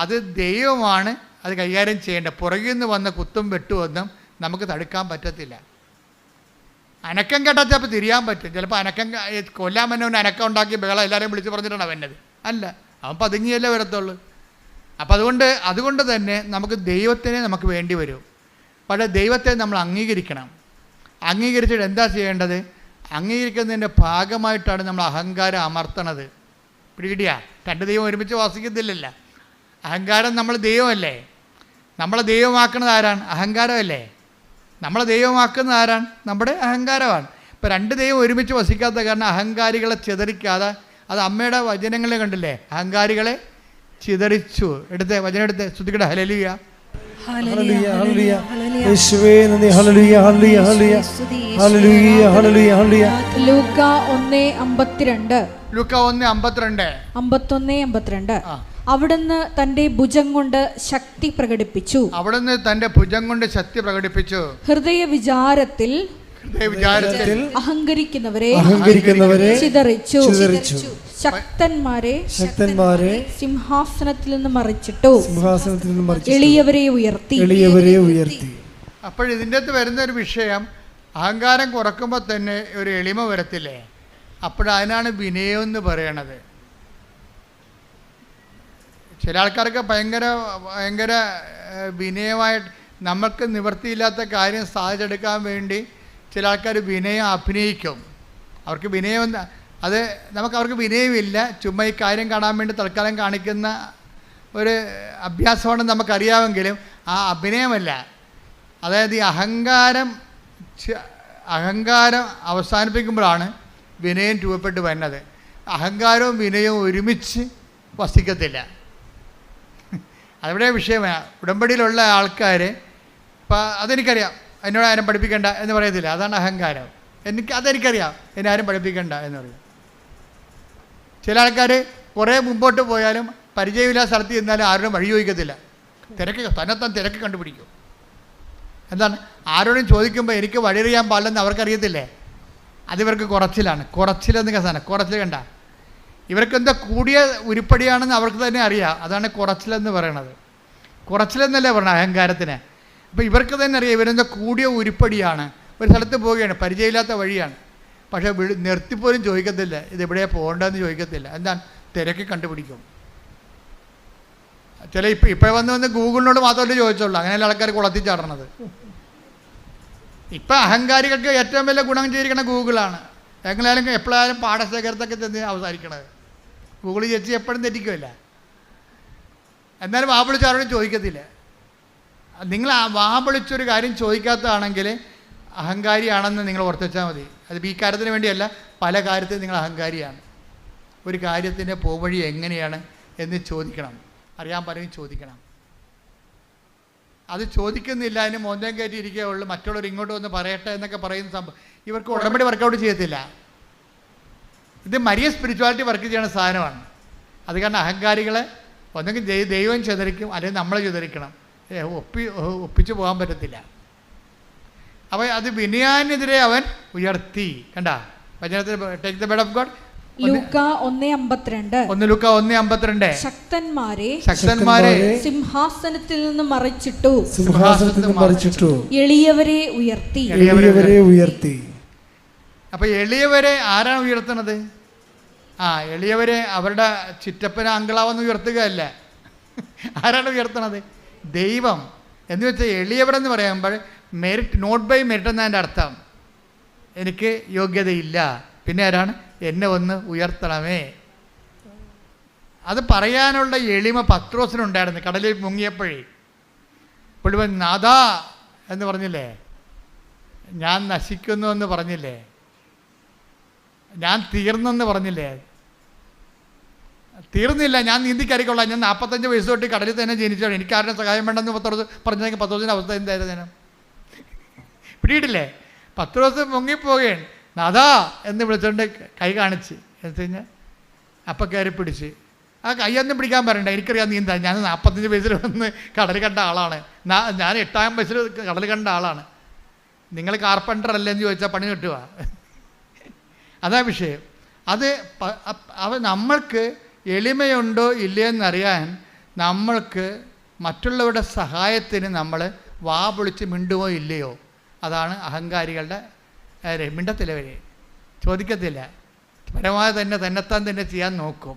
അത് ദൈവമാണ് അത് കൈകാര്യം ചെയ്യേണ്ടത്. പുറകിൽ നിന്ന് വന്ന കുത്തും വെട്ടുമൊന്നും നമുക്ക് തടുക്കാൻ പറ്റത്തില്ല. അനക്കം കേട്ടാൽ ചിലപ്പോൾ തിരിയാൻ പറ്റും. ചിലപ്പോൾ കൊല്ലാൻ വന്നവന് അനക്കം ഉണ്ടാക്കി ബഹളം എല്ലാവരെയും വിളിച്ച് പറഞ്ഞിട്ടാണ് വന്നത്. അല്ല, അവൻ പതുങ്ങിയല്ലേ വരത്തുള്ളൂ. അപ്പം അതുകൊണ്ട് തന്നെ ദൈവത്തിനെ നമുക്ക് വേണ്ടി വരും. പക്ഷേ ദൈവത്തെ നമ്മൾ അംഗീകരിക്കണം. അംഗീകരിച്ചിട്ട് എന്താ ചെയ്യേണ്ടത്? അംഗീകരിക്കുന്നതിൻ്റെ ഭാഗമായിട്ടാണ് നമ്മൾ അഹങ്കാരം അമർത്തണത്. പിടികിട്ടിയാ? രണ്ട് ദൈവം ഒരുമിച്ച് വസിക്കുന്നില്ലല്ലോ. അഹങ്കാരം നമ്മൾ ദൈവമല്ലേ. നമ്മളെ ദൈവമാക്കുന്നത് ആരാണ്? അഹങ്കാരമല്ലേ. നമ്മളെ ദൈവമാക്കുന്നത് ആരാണ്? നമ്മുടെ അഹങ്കാരമാണ്. ഇപ്പോൾ രണ്ട് ദൈവം ഒരുമിച്ച് വസിക്കാത്ത കാരണം അഹങ്കാരികളെ ചിതറിക്കാതെ, അത് അമ്മയുടെ വചനങ്ങളെ കണ്ടില്ലേ? അഹങ്കാരികളെ ചിതറിച്ചു. വചനം എടുത്ത് ശ്രുതിക്കട്ടെ. ഹല്ലേലൂയ, ഹല്ലേലൂയ, ഹല്ലേലൂയ. യേശുവേ നന്ദി. ഹല്ലേലൂയ, ഹല്ലേലൂയ, ഹല്ലേലൂയ, ഹല്ലേലൂയ, ഹല്ലേലൂയ, ഹല്ലേലൂയ. ലൂക്ക 1:52. ലൂക്ക 1:52. 51:52. അവിടുന്ന് തന്റെ ഭുജം കൊണ്ട് ശക്തി പ്രകടിപ്പിച്ചു. ഹൃദയ വിചാരത്തിൽ അഹങ്കരിക്കുന്നവരെ ചിതറിച്ചു. ശക്തന്മാരെ സിംഹാസനത്തിൽ നിന്ന് മറിച്ചിട്ടു. എളിയവരെ ഉയർത്തി. അപ്പോൾ ഇതിൻ്റെ അകത്ത് വരുന്ന ഒരു വിഷയം, അഹങ്കാരം കുറക്കുമ്പോൾ തന്നെ ഒരു എളിമ വരത്തില്ലേ? അപ്പോഴതിനാണ് വിനയം എന്ന് പറയണത്. ചില ആൾക്കാർക്ക് ഭയങ്കര വിനയമായിട്ട് നമുക്ക് നിവൃത്തിയില്ലാത്ത കാര്യം സാധിച്ചെടുക്കാൻ വേണ്ടി ചില ആൾക്കാർ വിനയം അഭിനയിക്കും. അവർക്ക് വിനയം അവർക്ക് വിനയമില്ല. ചുമ്മാ ഈ കാര്യം കാണാൻ വേണ്ടി തൽക്കാലം കാണിക്കുന്ന ഒരു അഭ്യാസമാണെന്ന് നമുക്കറിയാമെങ്കിലും ആ അഭിനയമല്ല. അതായത് ഈ അഹങ്കാരം അവസാനിപ്പിക്കുമ്പോഴാണ് വിനയം രൂപപ്പെട്ട് വരുന്നത്. അഹങ്കാരവും വിനയവും ഒരുമിച്ച് വസിക്കത്തില്ല. അതിവിടെ വിഷയമാണ്. ഉടമ്പടിയിലുള്ള ആൾക്കാർ ഇപ്പം അതെനിക്കറിയാം, എന്നോട് ആരും പഠിപ്പിക്കേണ്ട എന്ന് പറയത്തില്ല. അതാണ് അഹങ്കാരം. അതെനിക്കറിയാം, എന്നെ ആരും പഠിപ്പിക്കേണ്ട എന്ന് പറയും. ചില ആൾക്കാർ കുറേ മുമ്പോട്ട് പോയാലും പരിചയമില്ലാത്ത സ്ഥലത്ത് ചെന്നാലും ആരോടും വഴി ചോദിക്കത്തില്ല. തന്നെത്താൻ തിരക്ക് കണ്ടുപിടിക്കും. എന്താണ്? ആരോടും ചോദിക്കുമ്പോൾ എനിക്ക് വഴിയറിയാൻ പാടില്ലെന്ന് അവർക്കറിയത്തില്ലേ? അതിവർക്ക് കുറച്ചിലെന്ന് സാധനം. കുറച്ചിൽ കണ്ട ഇവർക്കെന്താ കൂടിയ ഉരുപ്പടിയാണെന്ന് അവർക്ക് തന്നെ അറിയാം. അതാണ് കുറച്ചിലെന്ന് പറയണത്. കുറച്ചിലെന്നല്ലേ പറഞ്ഞത് അഹങ്കാരത്തിന്. അപ്പോൾ ഇവർക്ക് തന്നെ അറിയാം ഇവരെന്താ കൂടിയ ഉരുപ്പടിയാണ്. ഒരു സ്ഥലത്ത് പോവുകയാണ്, പരിചയമില്ലാത്ത വഴിയാണ്. പക്ഷേ നിർത്തിപ്പോലും ചോദിക്കത്തില്ല ഇതെവിടെയാണ് പോകേണ്ടതെന്ന് ചോദിക്കത്തില്ല. എന്താണ്? തിരക്ക് കണ്ടുപിടിക്കും. ചില ഇപ്പോൾ വന്ന് ഗൂഗിളിനോട് മാത്രമല്ലേ ചോദിച്ചുള്ളൂ. അങ്ങനെയല്ല ആൾക്കാർ കുളത്തിൽ ചാടണത്. ഇപ്പം അഹങ്കാരികൾക്ക് ഏറ്റവും വലിയ ഗുണം ചെയ്തിരിക്കണ ഗൂഗിളാണ്. എപ്പോഴായാലും പാഠശേഖരത്തൊക്കെ ചെന്ന് അവസാനിക്കണത്. ഗൂഗിൾ ചേച്ചി എപ്പോഴും തെറ്റിക്കുമല്ല. എന്നാലും വാ വിളിച്ച് ആരോടും ചോദിക്കത്തില്ല. നിങ്ങൾ വാ വിളിച്ചൊരു കാര്യം ചോദിക്കാത്തതാണെങ്കിൽ അഹങ്കാരിയാണെന്ന് നിങ്ങൾ ഓർത്ത് വെച്ചാൽ മതി. അത് ഈ കാര്യത്തിന് വേണ്ടിയല്ല, പല കാര്യത്തിലും നിങ്ങൾ അഹങ്കാരിയാണ്. ഒരു കാര്യത്തിൻ്റെ പോവഴി എങ്ങനെയാണ് എന്ന് ചോദിക്കണം. അറിയാൻ പറയും ചോദിക്കണം. അത് ചോദിക്കുന്നില്ല, അതിന് മോന്തം കയറ്റി ഇരിക്കുകയുള്ളൂ. മറ്റുള്ളവർ ഇങ്ങോട്ട് വന്ന് പറയട്ടെ എന്നൊക്കെ പറയുന്ന സംഭവം ഇവർക്ക് ഉടമ്പടി വർക്കൗട്ട് ചെയ്യത്തില്ല. ഇത് മരിയ സ്പിരിച്വാലിറ്റി വർക്ക് ചെയ്യുന്ന സാധനമാണ്. അത് കാരണം അഹങ്കാരികളെ ഒന്നെങ്കിൽ ദൈവം ചിതറിക്കും, അല്ലെങ്കിൽ നമ്മളെ ചിതറിക്കണം. ഒപ്പിച്ചു പോകാൻ പറ്റത്തില്ല. അപ്പോൾ അത് വിനയാനെതിരെ അവൻ ഉയർത്തി. കണ്ട വചനത്തിൽ take the bed of God. ലൂക്ക 1:52. ലൂക്ക 1:52. ശക്തന്മാരെ സിംഹാസനത്തിൽ നിന്ന് മറിച്ചിട്ടു. എളിയവരെ ഉയർത്തി. അപ്പൊ എളിയവരെ ആരാണ് ഉയർത്തുന്നത്? എളിയവരെ അവരുടെ ചിറ്റപ്പന അങ്കിളാവെന്ന് ഉയർത്തുകയല്ല. ആരാണ് ഉയർത്തണത്? ദൈവം. എന്ന് വെച്ചാൽ എളിയവരെന്ന് പറയുമ്പോൾ മെറിറ്റ്, നോട്ട് ബൈ മെറിറ്റ് എന്നതിൻ്റെ അർത്ഥം എനിക്ക് യോഗ്യതയില്ല, പിന്നെ ആരാണ്? എന്നെ ഒന്ന് ഉയർത്തണമേ. അത് പറയാനുള്ള എളിമ പത്രോസിനുണ്ടായിരുന്നു. കടലിൽ മുങ്ങിയപ്പോഴേ പുള്ളി നാഥാ എന്ന് പറഞ്ഞില്ലേ, ഞാൻ നശിക്കുന്നു എന്ന് പറഞ്ഞില്ലേ, ഞാൻ തീർന്നെന്ന് പറഞ്ഞില്ലേ. തീർന്നില്ല, ഞാൻ നീന്തിക്കറിക്കൊള്ളാം, ഞാൻ 45 വയസ്സ് തൊട്ട് കടലിൽ തന്നെ ജനിച്ചാണ്, എനിക്ക് ആരുടെ സഹായം വേണ്ടെന്ന് പറഞ്ഞെങ്കിൽ പത്രോസിൻ്റെ അവസ്ഥ എന്തായിരുന്നു? പിടിയിട്ടില്ലേ? പത്രോസ് മുങ്ങിപ്പോവുകയാണ്. നാഥാ എന്ന് വിളിച്ചുകൊണ്ട് കൈ കാണിച്ച് എന്ന് കഴിഞ്ഞാൽ അപ്പം കയറി പിടിച്ച്. ആ കൈയൊന്നും പിടിക്കാൻ പറയണ്ട, എനിക്കറിയാം നീന്താൻ, ഞാൻ 45 വയസ്സിൽ വന്ന് കടൽ കണ്ട ആളാണ്, ഞാൻ 8-ാം വയസ്സിൽ കടൽ കണ്ട ആളാണ്, നിങ്ങൾ കാർപ്പൻ്റർ അല്ലെന്ന് ചോദിച്ചാൽ പണി കിട്ടുക. അതാ വിഷയം. അത് നമ്മൾക്ക് എളിമയുണ്ടോ ഇല്ലയെന്നറിയാൻ നമ്മൾക്ക് മറ്റുള്ളവരുടെ സഹായത്തിന് നമ്മൾ വാ പൊളിച്ച് മിണ്ടുമോ ഇല്ലയോ, അതാണ് അഹങ്കാരികളുടെ മിണ്ടത്തിലവരെ ചോദിക്കത്തില്ല, പരമാവധി തന്നെത്താൻ തന്നെ ചെയ്യാൻ നോക്കും.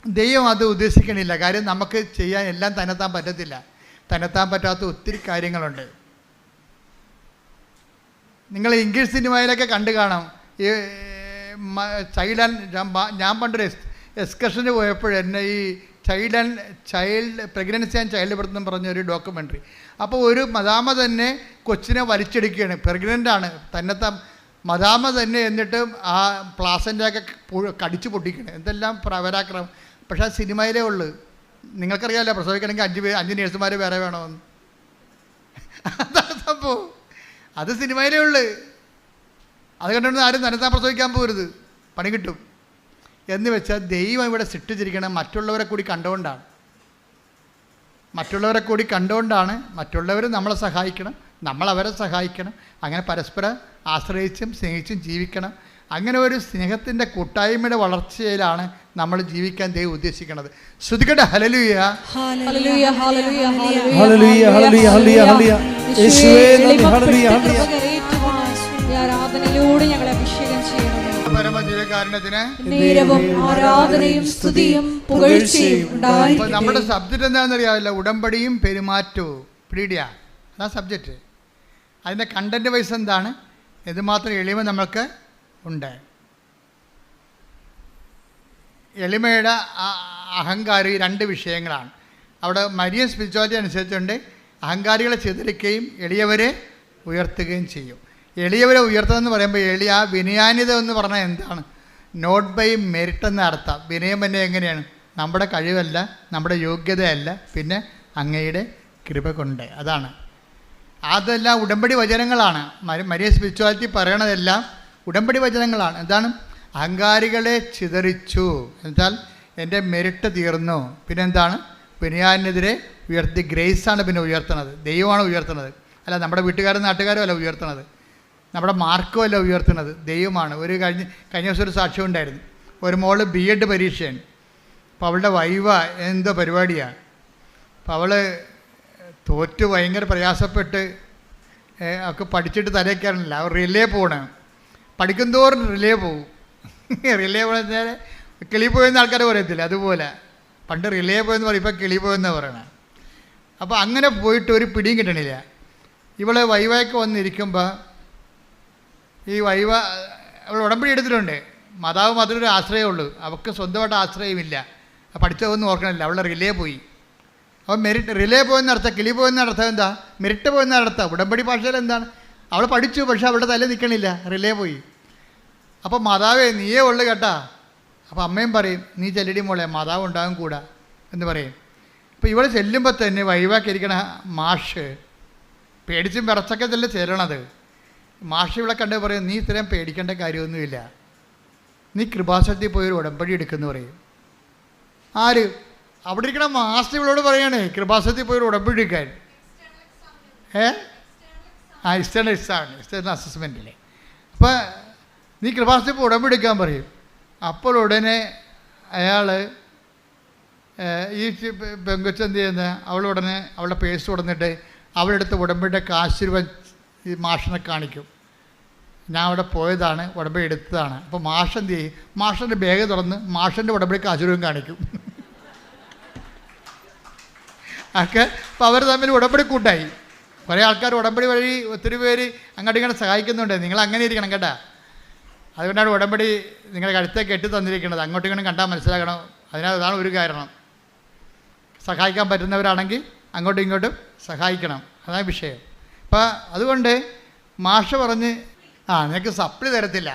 ദൈവം അത് ഉദ്ദേശിക്കണില്ല. കാര്യം നമുക്ക് ചെയ്യാൻ എല്ലാം തന്നെത്താൻ പറ്റത്തില്ല. തന്നെത്താൻ പറ്റാത്ത ഒത്തിരി കാര്യങ്ങളുണ്ട്. നിങ്ങൾ ഇംഗ്ലീഷ് സിനിമയിലൊക്കെ കണ്ടു കാണാം. ഈ ഞാൻ പണ്ടൊരു എക്സ്കർഷന് പോയപ്പോൾ എന്നെ ഈ child pregnancy and child birth എന്ന് പറഞ്ഞൊരു ഡോക്യുമെൻ്ററി. അപ്പോൾ ഒരു മദാമ തന്നെ കൊച്ചിനെ വലിച്ചെടുക്കുകയാണ്, പ്രഗ്നൻ്റാണ്, തന്നെത്താൻ മദാമ തന്നെ, എന്നിട്ട് ആ പ്ലാസൻ്റെയൊക്കെ കടിച്ചു പൊട്ടിക്കണം, എന്തെല്ലാം പരാക്രമം. പക്ഷേ ആ സിനിമയിലേ ഉള്ളു. നിങ്ങൾക്കറിയാമല്ലോ, പ്രസവിക്കണമെങ്കിൽ 5 നേഴ്സുമാർ വേറെ വേണമെന്ന്. അതാണ് സംഭവം, അത് സിനിമയിലേ ഉള്ളു. അത് കണ്ടുകൊണ്ട് ആരും തന്നെത്താൻ പ്രസവിക്കാൻ പോകരുത്, പണി കിട്ടും. എന്ന് വെച്ചാൽ ദൈവം ഇവിടെ സൃഷ്ടിച്ചിരിക്കണം മറ്റുള്ളവരെ കൂടി കണ്ടുകൊണ്ടാണ്. മറ്റുള്ളവർ നമ്മളെ സഹായിക്കണം, നമ്മളവരെ സഹായിക്കണം. അങ്ങനെ പരസ്പരം ആശ്രയിച്ചും സ്നേഹിച്ചും ജീവിക്കണം. അങ്ങനെ ഒരു സ്നേഹത്തിൻ്റെ കൂട്ടായ്മയുടെ വളർച്ചയിലാണ് നമ്മൾ ജീവിക്കാൻ ദൈവം ഉദ്ദേശിക്കുന്നത്. ശ്രുതികട്ടെ ഹല്ലേലൂയ. ഹല്ലേലൂയ ഹല്ലേലൂയ ഹല്ലേലൂയ ഹല്ലേലൂയ ഹല്ലേലൂയ. യേശുവേ നന്ദി. ഹല്ലേലൂയ ഹല്ലേലൂയ. ആരാധനയിലൂടെ ഞങ്ങളെ അഭിഷേകം ചെയ്യണം. പരമജീവകാരണത്തിന് നേരവും ആരാധനയും സ്തുതിയും പുകഴ്ചയും ഉണ്ടായിരിക്കട്ടെ. നമ്മുടെ സബ്ജക്റ്റ് എന്താണെന്നറിയാമല്ലോ, ഉടമ്പടിയും പെരുമാറ്റവും. പിടിയ അതാ സബ്ജക്റ്റ്. അതിൻ്റെ കണ്ടന്റ് വൈസ് എന്താണ്, എന്തുമാത്രം എളിമ നമ്മൾക്ക് ഉണ്ട്. എളിമയുടെ അഹങ്കാരി 2 വിഷയങ്ങളാണ്. അവിടെ മരിയൻ സ്പിരിച്വാലിറ്റി അനുസരിച്ചുകൊണ്ട് അഹങ്കാരികളെ ചിതറിക്കുകയും എളിയവരെ ഉയർത്തുകയും ചെയ്യും. എളിയവരെ ഉയർത്തുക എന്ന് പറയുമ്പോൾ ആ വിനയാന്യത എന്ന് പറഞ്ഞാൽ എന്താണ്? നോട്ട് ബൈ മെറിറ്റ് എന്ന അർത്ഥം. വിനയം തന്നെ എങ്ങനെയാണ്? നമ്മുടെ കഴിവല്ല, നമ്മുടെ യോഗ്യതയല്ല, പിന്നെ അങ്ങയുടെ കൃപ കൊണ്ട്. അതെല്ലാം ഉടമ്പടി വചനങ്ങളാണ്. മരിയ സ്പിരിച്വാലിറ്റി പറയണതെല്ലാം ഉടമ്പടി വചനങ്ങളാണ്. എന്താണ്? അഹങ്കാരികളെ ചിതറിച്ചു എന്നുവെച്ചാൽ എൻ്റെ മെറിറ്റ് തീർന്നു. പിന്നെന്താണ്? വിനയാനെതിരെ ഉയർത്തി. ഗ്രേസാണ് പിന്നെ ഉയർത്തണത്, ദൈവമാണ് ഉയർത്തണത്. അല്ല നമ്മുടെ വീട്ടുകാരും നാട്ടുകാരും അല്ല ഉയർത്തണത്, നമ്മുടെ മാർക്കും അല്ല ഉയർത്തുന്നത്, ദൈവമാണ്. കഴിഞ്ഞ ദിവസം ഒരു സാക്ഷ്യം ഉണ്ടായിരുന്നു. ഒരു മോള് B.Ed പരീക്ഷയാണ്. അപ്പോൾ അവളുടെ വൈവ എന്തോ പരിപാടിയാണ്. അപ്പോൾ അവൾ തോറ്റ് ഭയങ്കര പ്രയാസപ്പെട്ട് ഒക്കെ പഠിച്ചിട്ട് തലയ്ക്കാറില്ല. അവർ റിലേ പോകണം. പഠിക്കും തോറും റിലേ പോകും. റിലേ പോയാൽ കിളി പോയെന്ന് ആൾക്കാർ പറയത്തില്ല, അതുപോലെ പണ്ട് റിലേ പോയെന്ന് പറയും, ഇപ്പോൾ കിളി പോയെന്നാണ് പറയണത്. അപ്പോൾ അങ്ങനെ പോയിട്ട് ഒരു പിടിയും കിട്ടണില്ല. ഇവളെ വൈവയൊക്കെ വന്നിരിക്കുമ്പോൾ ഈ വൈവ അവൾ ഉടമ്പടി എടുത്തിട്ടുണ്ട്. മാതാവ് മാത്രമേ ഒരു ആശ്രയമുള്ളൂ, അവൾക്ക് സ്വന്തമായിട്ട് ആശ്രയമില്ല. പഠിച്ചതൊന്നും ഓർക്കണില്ല, അവളുടെ റിലേ പോയി. അപ്പോൾ മെറിറ്റ് റിലേ പോയെന്ന അർത്ഥം, കിളി പോയെന്ന അർത്ഥം എന്താ? മെറിറ്റ് പോയെന്ന അർത്ഥം. ഉടമ്പടി ഭാഷയിൽ എന്താണ്? അവൾ പഠിച്ചു, പക്ഷെ അവളുടെ തല നിൽക്കണില്ല, റിലേ പോയി. അപ്പോൾ മാതാവേ നീയേ ഉള്ളു കേട്ടാ. അപ്പോൾ അമ്മയും പറയും, നീ ചെല്ലടി മോളെ, മാതാവ് ഉണ്ടാകും കൂടാ എന്ന് പറയും. അപ്പോൾ ഇവൾ ചെല്ലുമ്പോൾ തന്നെ വൈവാക്കിയിരിക്കണ മാഷ് പേടിച്ചും വിറച്ചൊക്കെ തന്നെ ചെല്ലണത്. മാഷ് ഇവളെ കണ്ട് പറയും, നീ ഇത്രയും പേടിക്കേണ്ട കാര്യമൊന്നുമില്ല, നീ കൃപാസനത്തിൽ പോയി ഒരു ഉടമ്പടി എടുക്കുമെന്ന് പറയും. ആര്? അവിടെ ഇരിക്കണ മാസ്റ്റർ ഇവളോട് പറയണേ കൃപാസനത്തിൽ പോയി ഒരു ഉടമ്പടി എടുക്കാൻ. എക്സ്റ്റേണൽ എക്സാം, എക്സ്റ്റേണൽ അസസ്മെൻറ്റിലെ. അപ്പോൾ നീ കൃപാസനത്തിൽ പോയി ഉടമ്പടി എടുക്കാൻ പറയും. അപ്പോൾ ഉടനെ അയാൾ ഈ പെങ്കൊച്ചെന്ത് ചെയ്യുന്ന അവളുടനെ അവളുടെ പേഴ്സ് കൊടുത്തിട്ട് അവളെടുത്ത് ഉടമ്പടിയുടെ കാശ് രൂപ ഈ മാഷിനെ കാണിക്കും. ഞാൻ അവിടെ പോയതാണ്, ഉടമ്പടി എടുത്തതാണ്. അപ്പോൾ മാഷ് എന്ത് ചെയ്യും? മാഷിൻ്റെ ബാഗ് തുറന്ന് മാഷിൻ്റെ ഉടമ്പടി കാശ് രൂപം കാണിക്കും. ഒക്കെ അപ്പോൾ അവർ തമ്മിൽ ഉടമ്പടി കൂട്ടായി. കുറേ ആൾക്കാർ ഉടമ്പടി വഴി ഒത്തിരി പേര് അങ്ങോട്ടും ഇങ്ങോട്ട് സഹായിക്കുന്നുണ്ട്. നിങ്ങൾ അങ്ങനെ ഇരിക്കണം കേട്ടാ. അതുകൊണ്ടാണ് ഉടമ്പടി നിങ്ങളുടെ കഴുത്തെ കെട്ടി തന്നിരിക്കുന്നത്. അങ്ങോട്ടും ഇങ്ങോട്ടും കണ്ടാൽ മനസ്സിലാക്കണം. അതാണ് ഒരു കാരണം. സഹായിക്കാൻ പറ്റുന്നവരാണെങ്കിൽ അങ്ങോട്ടും ഇങ്ങോട്ടും സഹായിക്കണം, അതാണ് വിഷയം. അപ്പോൾ അതുകൊണ്ട് മാഷ് പറഞ്ഞ് നിനക്ക് സപ്ലി തരത്തില്ല,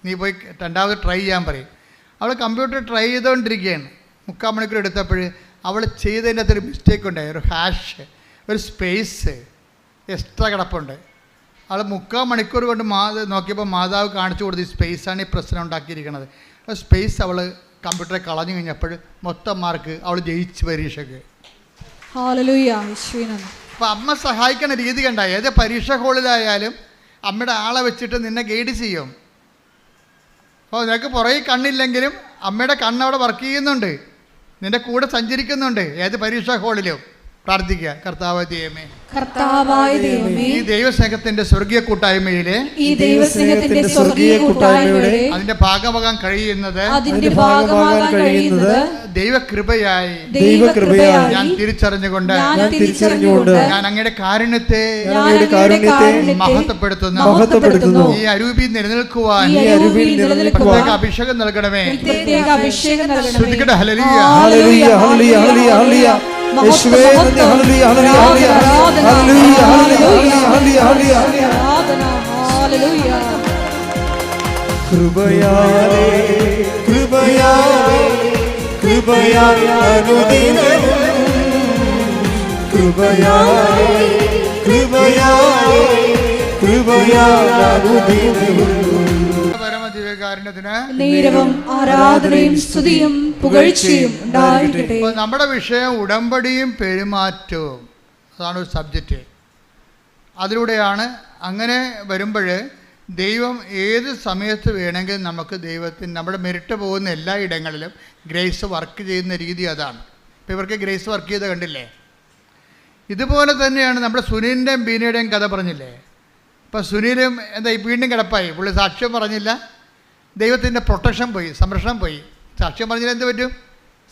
നീ പോയി 2ാമത് ട്രൈ ചെയ്യാൻ പറയും. അവൾ കമ്പ്യൂട്ടർ ട്രൈ ചെയ്തുകൊണ്ടിരിക്കുകയാണ്. 3/4 മണിക്കൂർ എടുത്തപ്പോൾ അവൾ ചെയ്തതിൻ്റെ അകത്തൊരു മിസ്റ്റേക്ക് ഉണ്ടായി. ഒരു ഹാഷ്, ഒരു സ്പേസ് എക്സ്ട്രാ കിടപ്പുണ്ട്. അവൾ 3/4 മണിക്കൂർ കൊണ്ട് നോക്കിയപ്പോൾ മാതാവ് കാണിച്ചു കൊടുത്ത് ഈ സ്പേസാണ് ഈ പ്രശ്നം ഉണ്ടാക്കിയിരിക്കുന്നത്. ആ സ്പേസ് അവൾ കമ്പ്യൂട്ടറെ കളഞ്ഞു കഴിഞ്ഞപ്പോൾ മൊത്തം മാർക്ക് അവൾ ജയിച്ച് പരീക്ഷയ്ക്ക്. അപ്പോൾ അമ്മ സഹായിക്കുന്ന രീതി കണ്ട. ഏത് പരീക്ഷ ഹോളിലായാലും അമ്മയുടെ ആളെ വെച്ചിട്ട് നിന്നെ ഗൈഡ് ചെയ്യും. അപ്പോൾ നിനക്ക് പുറകെ കണ്ണില്ലെങ്കിലും അമ്മയുടെ കണ്ണവിടെ വർക്ക് ചെയ്യുന്നുണ്ട്, നിന്റെ കൂടെ സഞ്ചരിക്കുന്നുണ്ട്. ഏത് പരീക്ഷാ ഹോളിലും പ്രാർത്ഥിക്കുക, കർത്താവായ ദൈവമേ, ഈ ദൈവസ്നേഹത്തിന്റെ സ്വർഗീയ കൂട്ടായ്മയിലെ അതിന്റെ ഭാഗമാകാൻ കഴിയുന്നത് ദൈവകൃപയായി ഞാൻ തിരിച്ചറിഞ്ഞുകൊണ്ട് ഞാൻ അങ്ങയുടെ കാരുണ്യത്തെ മഹത്വപ്പെടുത്തുന്നു. ഈ അരൂപിയിൽ നിലനിൽക്കുവാൻ പ്രത്യേക അഭിഷേകം നൽകണമേ. ഹല്ലേലൂയ, ഹല്ലേലൂയ, ഹല്ലേലൂയ, ഹല്ലേലൂയ. യേശുവേ നന്ദി. ഹല്ലേലൂയ, ഹല്ലേലൂയ, ഹല്ലേലൂയ, ഹല്ലേലൂയ, ഹല്ലേലൂയ, ഹല്ലേലൂയ. കൃപയാലേ കൃപയാലേ കൃപയാലേ അനുദിനവും കൃപയാലേ കൃപയാലേ കൃപയാലേ അനുദിനവും നേരവും ആരാധനയും സ്തുതിയും പുകഴ്ചയും ഉണ്ടായിരിക്കട്ടെ. നമ്മുടെ വിഷയം ഉടമ്പടിയും പെരുമാറ്റവും, അതാണ് ഒരു സബ്ജക്റ്റ്. അതിലൂടെയാണ് അങ്ങനെ വരുമ്പോൾ ദൈവം ഏത് സമയത്ത് വേണമെങ്കിലും നമുക്ക് ദൈവത്തിന് നമ്മുടെ മെരിട്ട് പോകുന്ന എല്ലാ ഇടങ്ങളിലും ഗ്രേസ് വർക്ക് ചെയ്യുന്ന രീതി അതാണ്. ഇപ്പോൾ ഇവർക്ക് ഗ്രേസ് വർക്ക് ചെയ്ത് കണ്ടില്ലേ? ഇതുപോലെ തന്നെയാണ് നമ്മുടെ സുനിലിൻ്റെയും ബീനയുടെയും കഥ പറഞ്ഞില്ലേ? ഇപ്പോൾ സുനിലും എന്താ വീണ്ടും കിടപ്പായി, പുള്ളി സാക്ഷ്യം പറഞ്ഞില്ല, ദൈവത്തിൻ്റെ പ്രൊട്ടക്ഷൻ പോയി, സംരക്ഷണം പോയി. സാക്ഷ്യം പറഞ്ഞാൽ എന്ത് പറ്റും?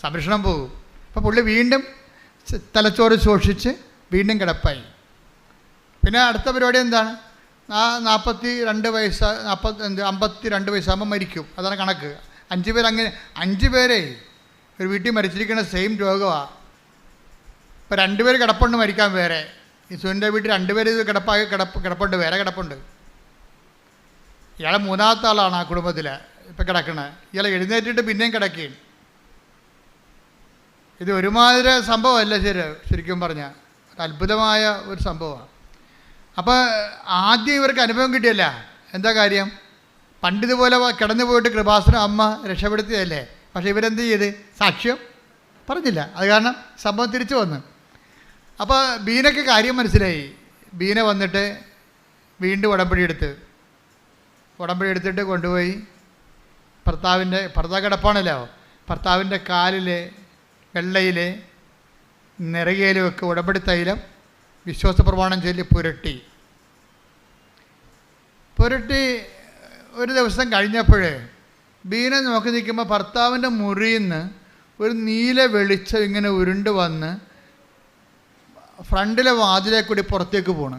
സംരക്ഷണം പോകും. അപ്പോൾ പുള്ളി വീണ്ടും തലച്ചോറ് ശോഷിച്ച് വീണ്ടും കിടപ്പായി. പിന്നെ അടുത്ത പരിപാടി എന്താണ്? 42 വയസ്സ് 52 വയസ്സാകുമ്പോൾ മരിക്കും. അതാണ് കണക്ക്. 5 പേര് അങ്ങനെ 5 പേരെ ഒരു വീട്ടിൽ മരിച്ചിരിക്കുന്ന സെയിം രോഗമാണ്. ഇപ്പോൾ 2 പേര് കിടപ്പുണ്ട് മരിക്കാൻ വേറെ. ഈ സുനിൻ്റെ വീട്ടിൽ 2 പേര് കിടപ്പുണ്ട്, വേറെ കിടപ്പുണ്ട്. ഇയാളെ 3ാമത്തെ ആളാണ് ആ കുടുംബത്തിൽ ഇപ്പം കിടക്കണത്. ഇയാളെ എഴുന്നേറ്റിട്ട് പിന്നെയും കിടക്കുകയും. ഇത് ഒരുമാതിരി സംഭവമല്ല ശരിക്കും പറഞ്ഞാൽ അത്ഭുതമായ ഒരു സംഭവമാണ്. അപ്പോൾ ആദ്യം ഇവർക്ക് അനുഭവം കിട്ടിയല്ല. എന്താ കാര്യം? പണ്ടിതുപോലെ കിടന്നു പോയിട്ട് കൃപാസനം അമ്മ രക്ഷപ്പെടുത്തിയതല്ലേ. പക്ഷേ ഇവരെന്ത് ചെയ്ത്? സാക്ഷ്യം പറഞ്ഞില്ല. അത് കാരണം സംഭവം തിരിച്ചു വന്നു. അപ്പോൾ ബീനയ്ക്ക് കാര്യം മനസ്സിലായി. ബീന വന്നിട്ട് വീണ്ടും ഉടമ്പടി എടുത്തിട്ട് കൊണ്ടുപോയി ഭർത്താവ് കിടപ്പാണല്ലോ, ഭർത്താവിൻ്റെ കാലിലെ വെള്ളയിലെ നിറകയിലുമൊക്കെ ഉടമ്പടി തൈലം വിശ്വാസ പ്രമാണം ചൊല്ലി പുരട്ടി ഒരു ദിവസം കഴിഞ്ഞപ്പോൾ ബീന നോക്കി നിൽക്കുമ്പോൾ ഭർത്താവിൻ്റെ മുറിയിൽ നിന്ന് ഒരു നീല വെളിച്ചം ഇങ്ങനെ ഉരുണ്ട് വന്ന് ഫ്രണ്ടിലെ വാതിലെ കൂടി പുറത്തേക്ക് പോണ്.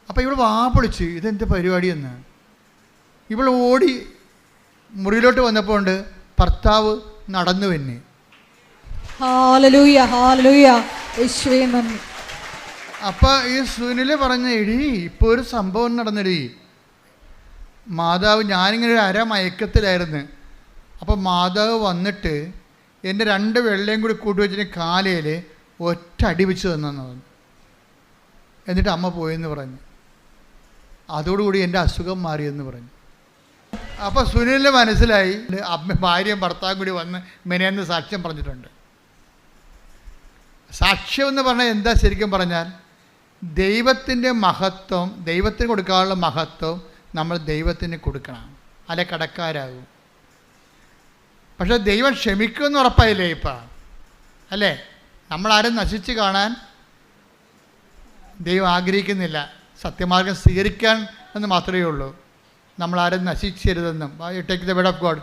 അപ്പോൾ ഇവൾ പൊളിച്ച് ഇതെന്ത് പരിപാടിയെന്ന്. ഇവൾ ഓടി മുറിയിലോട്ട് വന്നപ്പോൾ ഉണ്ട് ഭർത്താവ് നടന്നു തന്നെ. അപ്പം ഈ സുനിൽ പറഞ്ഞ എടി ഇപ്പോൾ ഒരു സംഭവം നടന്നെടി മാതാവ്, ഞാനിങ്ങനെ ഒരു അരമയക്കത്തിലായിരുന്നു. അപ്പം മാതാവ് വന്നിട്ട് എൻ്റെ 2 വെള്ളയും കൂടി കൂട്ടി കാലയിൽ ഒറ്റ അടി വെച്ച് തന്നെന്ന് പറഞ്ഞു. എന്നിട്ട് അമ്മ പോയെന്ന് പറഞ്ഞു. അതോടുകൂടി എൻ്റെ അസുഖം മാറിയെന്ന് പറഞ്ഞു. അപ്പോൾ സുനിലിന് മനസ്സിലായി അമ്മ ഭാര്യയും ഭർത്താവും കൂടി വന്ന് മെനയെന്ന് സാക്ഷ്യം പറഞ്ഞിട്ടുണ്ട്. സാക്ഷ്യം എന്ന് പറഞ്ഞാൽ എന്താ? ശരിക്കും പറഞ്ഞാൽ ദൈവത്തിൻ്റെ മഹത്വം, ദൈവത്തിന് കൊടുക്കാനുള്ള മഹത്വം നമ്മൾ ദൈവത്തിന് കൊടുക്കണം, അല്ലെ കടക്കാരാകും. പക്ഷേ ദൈവം ക്ഷമിക്കുമെന്ന് ഉറപ്പായില്ലേ ഇപ്പം? അല്ലേ? നമ്മളാരും നശിച്ച് കാണാൻ ദൈവം ആഗ്രഹിക്കുന്നില്ല. സത്യമാർഗം സ്വീകരിക്കാൻ എന്ന് മാത്രമേ ഉള്ളൂ. നമ്മളാരും നശിച്ചരുതെന്നും, take the word of God,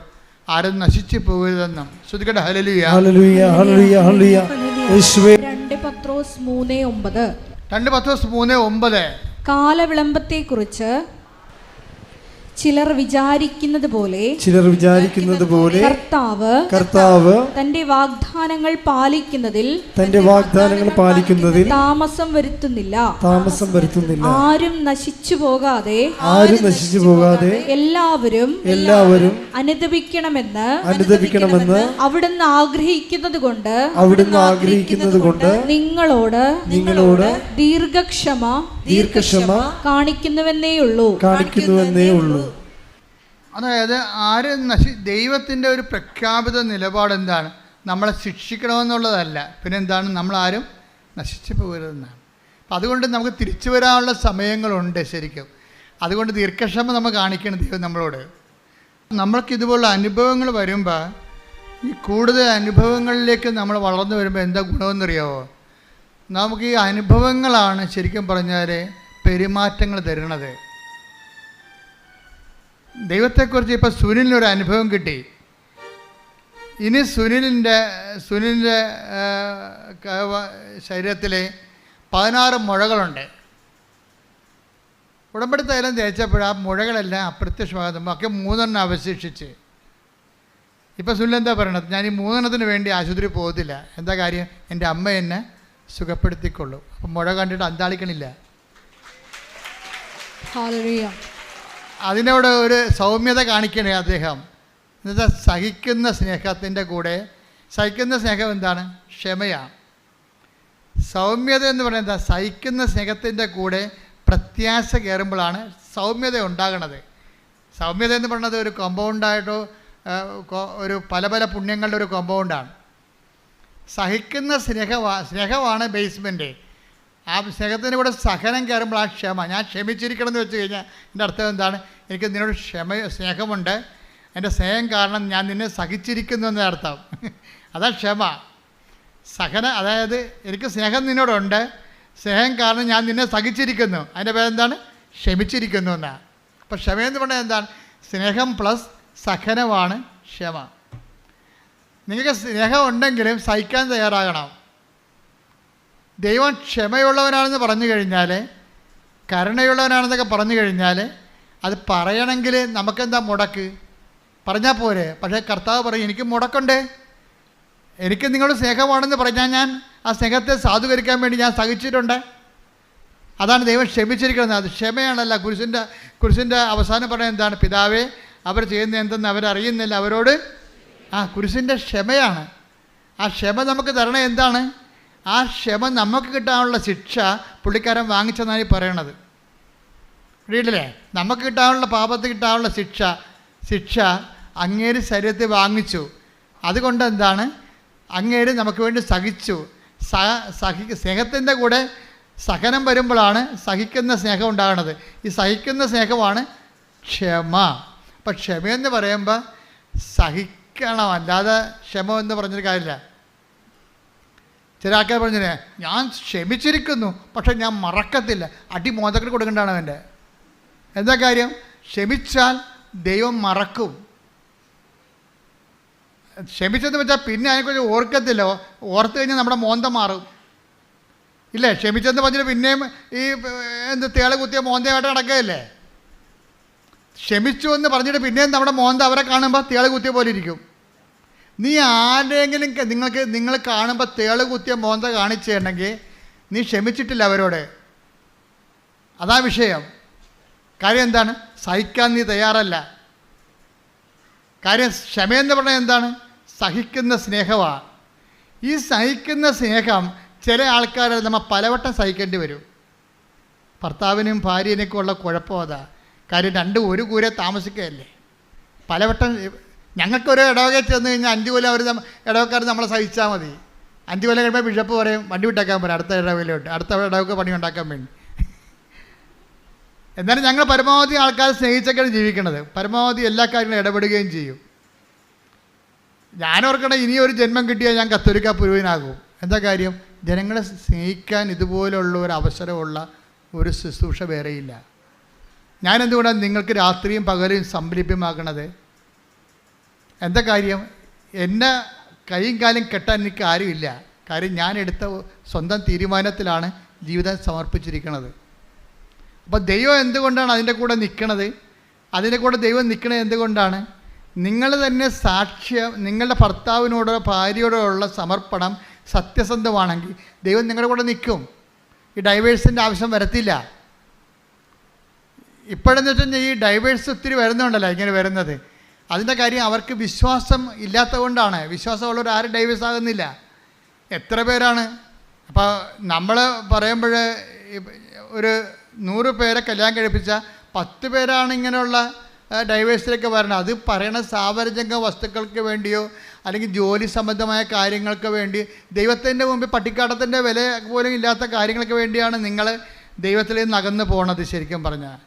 ആരും നശിച്ചു പോകരുതെന്നും ശ്രദ്ധിക്കട്ടെ. ഹല്ലേലൂയ, ഹല്ലേലൂയ, ഹല്ലേലൂയ, ഹല്ലേലൂയ. യേശുവേ. 2 പത്രോസ് 3:9 കാലവിളംബത്തെക്കുറിച്ച് ചിലർ വിചാരിക്കുന്നത് പോലെ കർത്താവ് തന്റെ വാഗ്ദാനങ്ങൾ പാലിക്കുന്നതിൽ താമസം വരുത്തുന്നില്ല. ആരും നശിച്ചു പോകാതെ എല്ലാവരും അനുദപിക്കണമെന്ന് അവിടുന്ന് ആഗ്രഹിക്കുന്നത് കൊണ്ട് നിങ്ങളോട് ദീർഘക്ഷമ കാണിക്കുന്നുവെന്നേ ഉള്ളൂ. അതായത് ദൈവത്തിൻ്റെ ഒരു പ്രഖ്യാപിത നിലപാട് എന്താണ്? നമ്മളെ ശിക്ഷിക്കണമെന്നുള്ളതല്ല, പിന്നെന്താണ്? നമ്മളാരും നശിച്ചു പോകരുതെന്നാണ്. അപ്പം അതുകൊണ്ട് നമുക്ക് തിരിച്ചു വരാനുള്ള സമയങ്ങളുണ്ട് ശരിക്കും. അതുകൊണ്ട് ദീർഘക്ഷമ നമ്മൾ കാണിക്കണം ദൈവം നമ്മളോട്. നമ്മൾക്കിതുപോലുള്ള അനുഭവങ്ങൾ വരുമ്പോൾ, ഈ കൂടുതൽ അനുഭവങ്ങളിലേക്ക് നമ്മൾ വളർന്നു വരുമ്പോൾ എന്താ ഗുണമെന്നറിയാമോ? നമുക്ക് ഈ അനുഭവങ്ങളാണ് ശരിക്കും പറഞ്ഞാൽ പെരുമാറ്റങ്ങൾ തരുന്നത്. ദൈവത്തെക്കുറിച്ച് ഇപ്പോൾ സുനിലിനൊരു അനുഭവം കിട്ടി. ഇനി സുനിലിൻ്റെ ശരീരത്തിൽ 16 മുഴകളുണ്ട്. ഉടമ്പടി തൈലം തേച്ചപ്പോൾ ആ മുഴകളെല്ലാം അപ്രത്യക്ഷമാകുമ്പോൾ ഒക്കെ 3 അവശേഷിച്ച്. ഇപ്പോൾ സുനിൽ എന്താ പറയണത്? ഞാൻ ഈ 3 വേണ്ടി ആശുപത്രി പോകത്തില്ല. എന്താ കാര്യം? എൻ്റെ അമ്മ എന്നെ സുഖപ്പെടുത്തിക്കൊള്ളു. അപ്പം മുഴ കണ്ടിട്ട് അന്താളിക്കണില്ല. അതിനോട് ഒരു സൗമ്യത കാണിക്കണേ അദ്ദേഹം. എന്നുവെച്ചാൽ സഹിക്കുന്ന സ്നേഹത്തിൻ്റെ കൂടെ, സഹിക്കുന്ന സ്നേഹം എന്താണ്? ക്ഷമയാണ്. സൗമ്യത എന്ന് പറയുന്നത് സഹിക്കുന്ന സ്നേഹത്തിൻ്റെ കൂടെ പ്രത്യാശ കയറുമ്പോഴാണ് സൗമ്യത ഉണ്ടാകണത്. സൗമ്യത എന്ന് പറയുന്നത് ഒരു കോമ്പൗണ്ടായിട്ടോ ഒരു പല പുണ്യങ്ങളുടെ ഒരു കോമ്പൗണ്ടാണ്. സഹിക്കുന്ന സ്നേഹമാണ് ബേസ്മെൻറ്റ്. ആ സ്നേഹത്തിൻ്റെ കൂടെ സഹനം കയറുമ്പോൾ ആ ക്ഷമ. ഞാൻ ക്ഷമിച്ചിരിക്കണം എന്ന് വെച്ച് കഴിഞ്ഞാൽ എൻ്റെ അർത്ഥം എന്താണ്? എനിക്ക് നിന്നോട് സ്നേഹമുണ്ട്, എൻ്റെ സ്നേഹം കാരണം ഞാൻ നിന്നെ സഹിച്ചിരിക്കുന്നു എന്നതിൻ്റെ അർത്ഥം. അതാ ക്ഷമ. അതായത് എനിക്ക് സ്നേഹം നിന്നോടുണ്ട്, സ്നേഹം കാരണം ഞാൻ നിന്നെ സഹിച്ചിരിക്കുന്നു. അതിൻ്റെ പേരെന്താണ്? ക്ഷമിച്ചിരിക്കുന്നു എന്നാണ്. അപ്പോൾ ക്ഷമയെന്ന് പറഞ്ഞാൽ എന്താണ്? സ്നേഹം പ്ലസ് സഹനമാണ് ക്ഷമ. നിങ്ങൾക്ക് സ്നേഹം ഉണ്ടെങ്കിലും സഹിക്കാൻ തയ്യാറാകണം. ദൈവം ക്ഷമയുള്ളവനാണെന്ന് പറഞ്ഞു കഴിഞ്ഞാൽ, കരുണയുള്ളവനാണെന്നൊക്കെ പറഞ്ഞു കഴിഞ്ഞാൽ, അത് പറയണമെങ്കിൽ നമുക്കെന്താ മുടക്ക്? പറഞ്ഞാൽ പോരെ. പക്ഷേ കർത്താവ് പറയും, എനിക്ക് മുടക്കുണ്ട്. എനിക്ക് നിങ്ങളുടെ സ്നേഹമാണെന്ന് പറഞ്ഞാൽ ഞാൻ ആ സ്നേഹത്തെ സാധൂകരിക്കാൻ വേണ്ടി ഞാൻ സഹിച്ചിട്ടുണ്ട്. അതാണ് ദൈവം ക്ഷമിച്ചിരിക്കുന്നത്. അത് ക്ഷമയാണല്ല. കുരിശിൻ്റെ അവസാനം പറയുന്നത് എന്താണ്? പിതാവേ, അവർ ചെയ്യുന്ന എന്തെന്ന് അവരറിയുന്നില്ല, അവരോട്. കുരിശിൻ്റെ ക്ഷമയാണ്. ആ ക്ഷമ നമുക്ക് തരണേ എന്താണ്? ആ ക്ഷമ നമുക്ക് കിട്ടാനുള്ള ശിക്ഷ പുള്ളിക്കാരൻ വാങ്ങിച്ചെന്നാണ് ഈ പറയണത്. വീട്ടിലെ നമുക്ക് കിട്ടാനുള്ള പാപത്തിൽ കിട്ടാനുള്ള ശിക്ഷ അങ്ങേര് ശരീരത്തിൽ വാങ്ങിച്ചു. അതുകൊണ്ട് എന്താണ്? അങ്ങേര് നമുക്ക് വേണ്ടി സഹിച്ചു. സ്നേഹത്തിൻ്റെ കൂടെ സഹനം വരുമ്പോഴാണ് സഹിക്കുന്ന സ്നേഹം ഉണ്ടാകുന്നത്. ഈ സഹിക്കുന്ന സ്നേഹമാണ് ക്ഷമ. അപ്പം ക്ഷമയെന്ന് പറയുമ്പോൾ സഹിക്കണം, അല്ലാതെ ക്ഷമ എന്ന് പറഞ്ഞൊരു കാര്യമില്ല. ചില ആൾക്കാർ പറഞ്ഞില്ലേ, ഞാൻ ക്ഷമിച്ചിരിക്കുന്നു പക്ഷെ ഞാൻ മറക്കത്തില്ല. അടി മോദത്തിൽ കൊടുക്കേണ്ടതാണ് അവൻ്റെ. എന്താ കാര്യം? ക്ഷമിച്ചാൽ ദൈവം മറക്കും. ക്ഷമിച്ചെന്ന് വെച്ചാൽ പിന്നെ അതിനെക്കുറിച്ച് ഓർക്കത്തില്ല. ഓർത്ത് കഴിഞ്ഞാൽ നമ്മുടെ മോന്ത മാറും. ഇല്ലേ? ക്ഷമിച്ചെന്ന് പറഞ്ഞിട്ട് പിന്നെയും ഈ തേള് കുത്തിയ മോന്തയായിട്ട് നടക്കുകയല്ലേ. ക്ഷമിച്ചു എന്ന് പറഞ്ഞിട്ട് പിന്നെയും നമ്മുടെ മോന്ത അവരെ കാണുമ്പോൾ തേള് കുത്തിയ പോലെ ഇരിക്കും. നീ ആരെങ്കിലും നിങ്ങൾ കാണുമ്പോൾ തേള് കുത്തിയ മോന്ത കാണിച്ചിട്ടുണ്ടെങ്കിൽ നീ ക്ഷമിച്ചിട്ടില്ല അവരോട്. അതാ വിഷയം. കാര്യം എന്താണ്? സഹിക്കാൻ നീ തയ്യാറല്ല. കാര്യം ക്ഷമയെന്ന് പറഞ്ഞാൽ എന്താണ്? സഹിക്കുന്ന സ്നേഹമാണ്. ഈ സഹിക്കുന്ന സ്നേഹം ചില ആൾക്കാർ നമ്മൾ പലവട്ടം സഹിക്കേണ്ടി വരും. ഭർത്താവിനും ഭാര്യനൊക്കെ ഉള്ള കുഴപ്പം അതാ. കാര്യം രണ്ടും ഒരു കൂരെ താമസിക്കുകയല്ലേ. പലവട്ടം ഞങ്ങൾക്കൊരു ഇടവകയിൽ ചെന്ന് കഴിഞ്ഞാൽ 5 കൊല്ലം ഇടവക്കാർ നമ്മളെ സഹിച്ചാൽ മതി. 5 കൊല്ലം കഴിയുമ്പോൾ ബിഷപ്പ് പറയും വണ്ടി വിട്ടേക്കാൻ പറയും അടുത്ത ഇടവകയിലോട്ട്, അടുത്ത ഇടവക്ക് പണി ഉണ്ടാക്കാൻ വേണ്ടി. എന്നാലും ഞങ്ങൾ പരമാവധി ആൾക്കാർ സ്നേഹിച്ചൊക്കെയാണ് ജീവിക്കുന്നത്. പരമാവധി എല്ലാ കാര്യങ്ങളും ഇടപെടുകയും ചെയ്യും. ഞാനോർക്കണേ ഇനി ഒരു ജന്മം കിട്ടിയാൽ ഞാൻ കത്തോലിക്ക പുരോഹിതനാകും. എന്താ കാര്യം? ജനങ്ങളെ സ്നേഹിക്കാൻ ഇതുപോലുള്ള ഒരു അവസരമുള്ള ഒരു ശുശ്രൂഷ വേറെയില്ല. ഞാനെന്തുകൊണ്ടാണ് നിങ്ങൾക്ക് രാത്രിയും പകലും സംരംഭ്യമാക്കണത്? എന്താ കാര്യം? എന്നെ കൈയും കാലും കെട്ടാൻ എനിക്ക് ആരുമില്ല. കാര്യം ഞാൻ എടുത്ത സ്വന്തം തീരുമാനത്തിലാണ് ജീവിതം സമർപ്പിച്ചിരിക്കുന്നത്. അപ്പോൾ ദൈവം എന്തുകൊണ്ടാണ് അതിൻ്റെ കൂടെ നിൽക്കണത്? അതിനെ കൂടെ ദൈവം നിൽക്കണത് എന്തുകൊണ്ടാണ്? നിങ്ങൾ തന്നെ സാക്ഷ്യം, നിങ്ങളുടെ ഭർത്താവിനോടോ ഭാര്യയോടോ ഉള്ള സമർപ്പണം സത്യസന്ധമാണെങ്കിൽ ദൈവം നിങ്ങളുടെ കൂടെ നിൽക്കും. ഈ ഡൈവേഴ്സിൻ്റെ ആവശ്യം വരത്തില്ല. ഇപ്പോഴെന്ന് വെച്ച് കഴിഞ്ഞാൽ ഈ ഡൈവേഴ്സ് ഒത്തിരി വരുന്നുണ്ടല്ലോ ഇങ്ങനെ വരുന്നത്. അതിൻ്റെ കാര്യം അവർക്ക് വിശ്വാസം ഇല്ലാത്തത് കൊണ്ടാണ്. വിശ്വാസമുള്ളവർ ആരും ഡൈവേഴ്സ് ആകുന്നില്ല. എത്ര പേരാണ്? അപ്പോൾ നമ്മൾ പറയുമ്പോൾ ഒരു 100 പേരെ കല്യാണം കഴിപ്പിച്ച 10 പേരാണ് ഇങ്ങനെയുള്ള ഡൈവേഴ്സിലേക്ക് വരണം. അത് പറയണ സാവരജംഗ വസ്തുക്കൾക്ക് വേണ്ടിയോ അല്ലെങ്കിൽ ജോലി സംബന്ധമായ കാര്യങ്ങൾക്ക് വേണ്ടി, ദൈവത്തിൻ്റെ മുമ്പിൽ പട്ടിക്കാട്ടത്തിൻ്റെ വില പോലും ഇല്ലാത്ത കാര്യങ്ങൾക്ക് വേണ്ടിയാണ് നിങ്ങൾ ദൈവത്തിൽ നിന്ന് അകന്ന് പോകണത്. ശരിക്കും പറഞ്ഞാൽ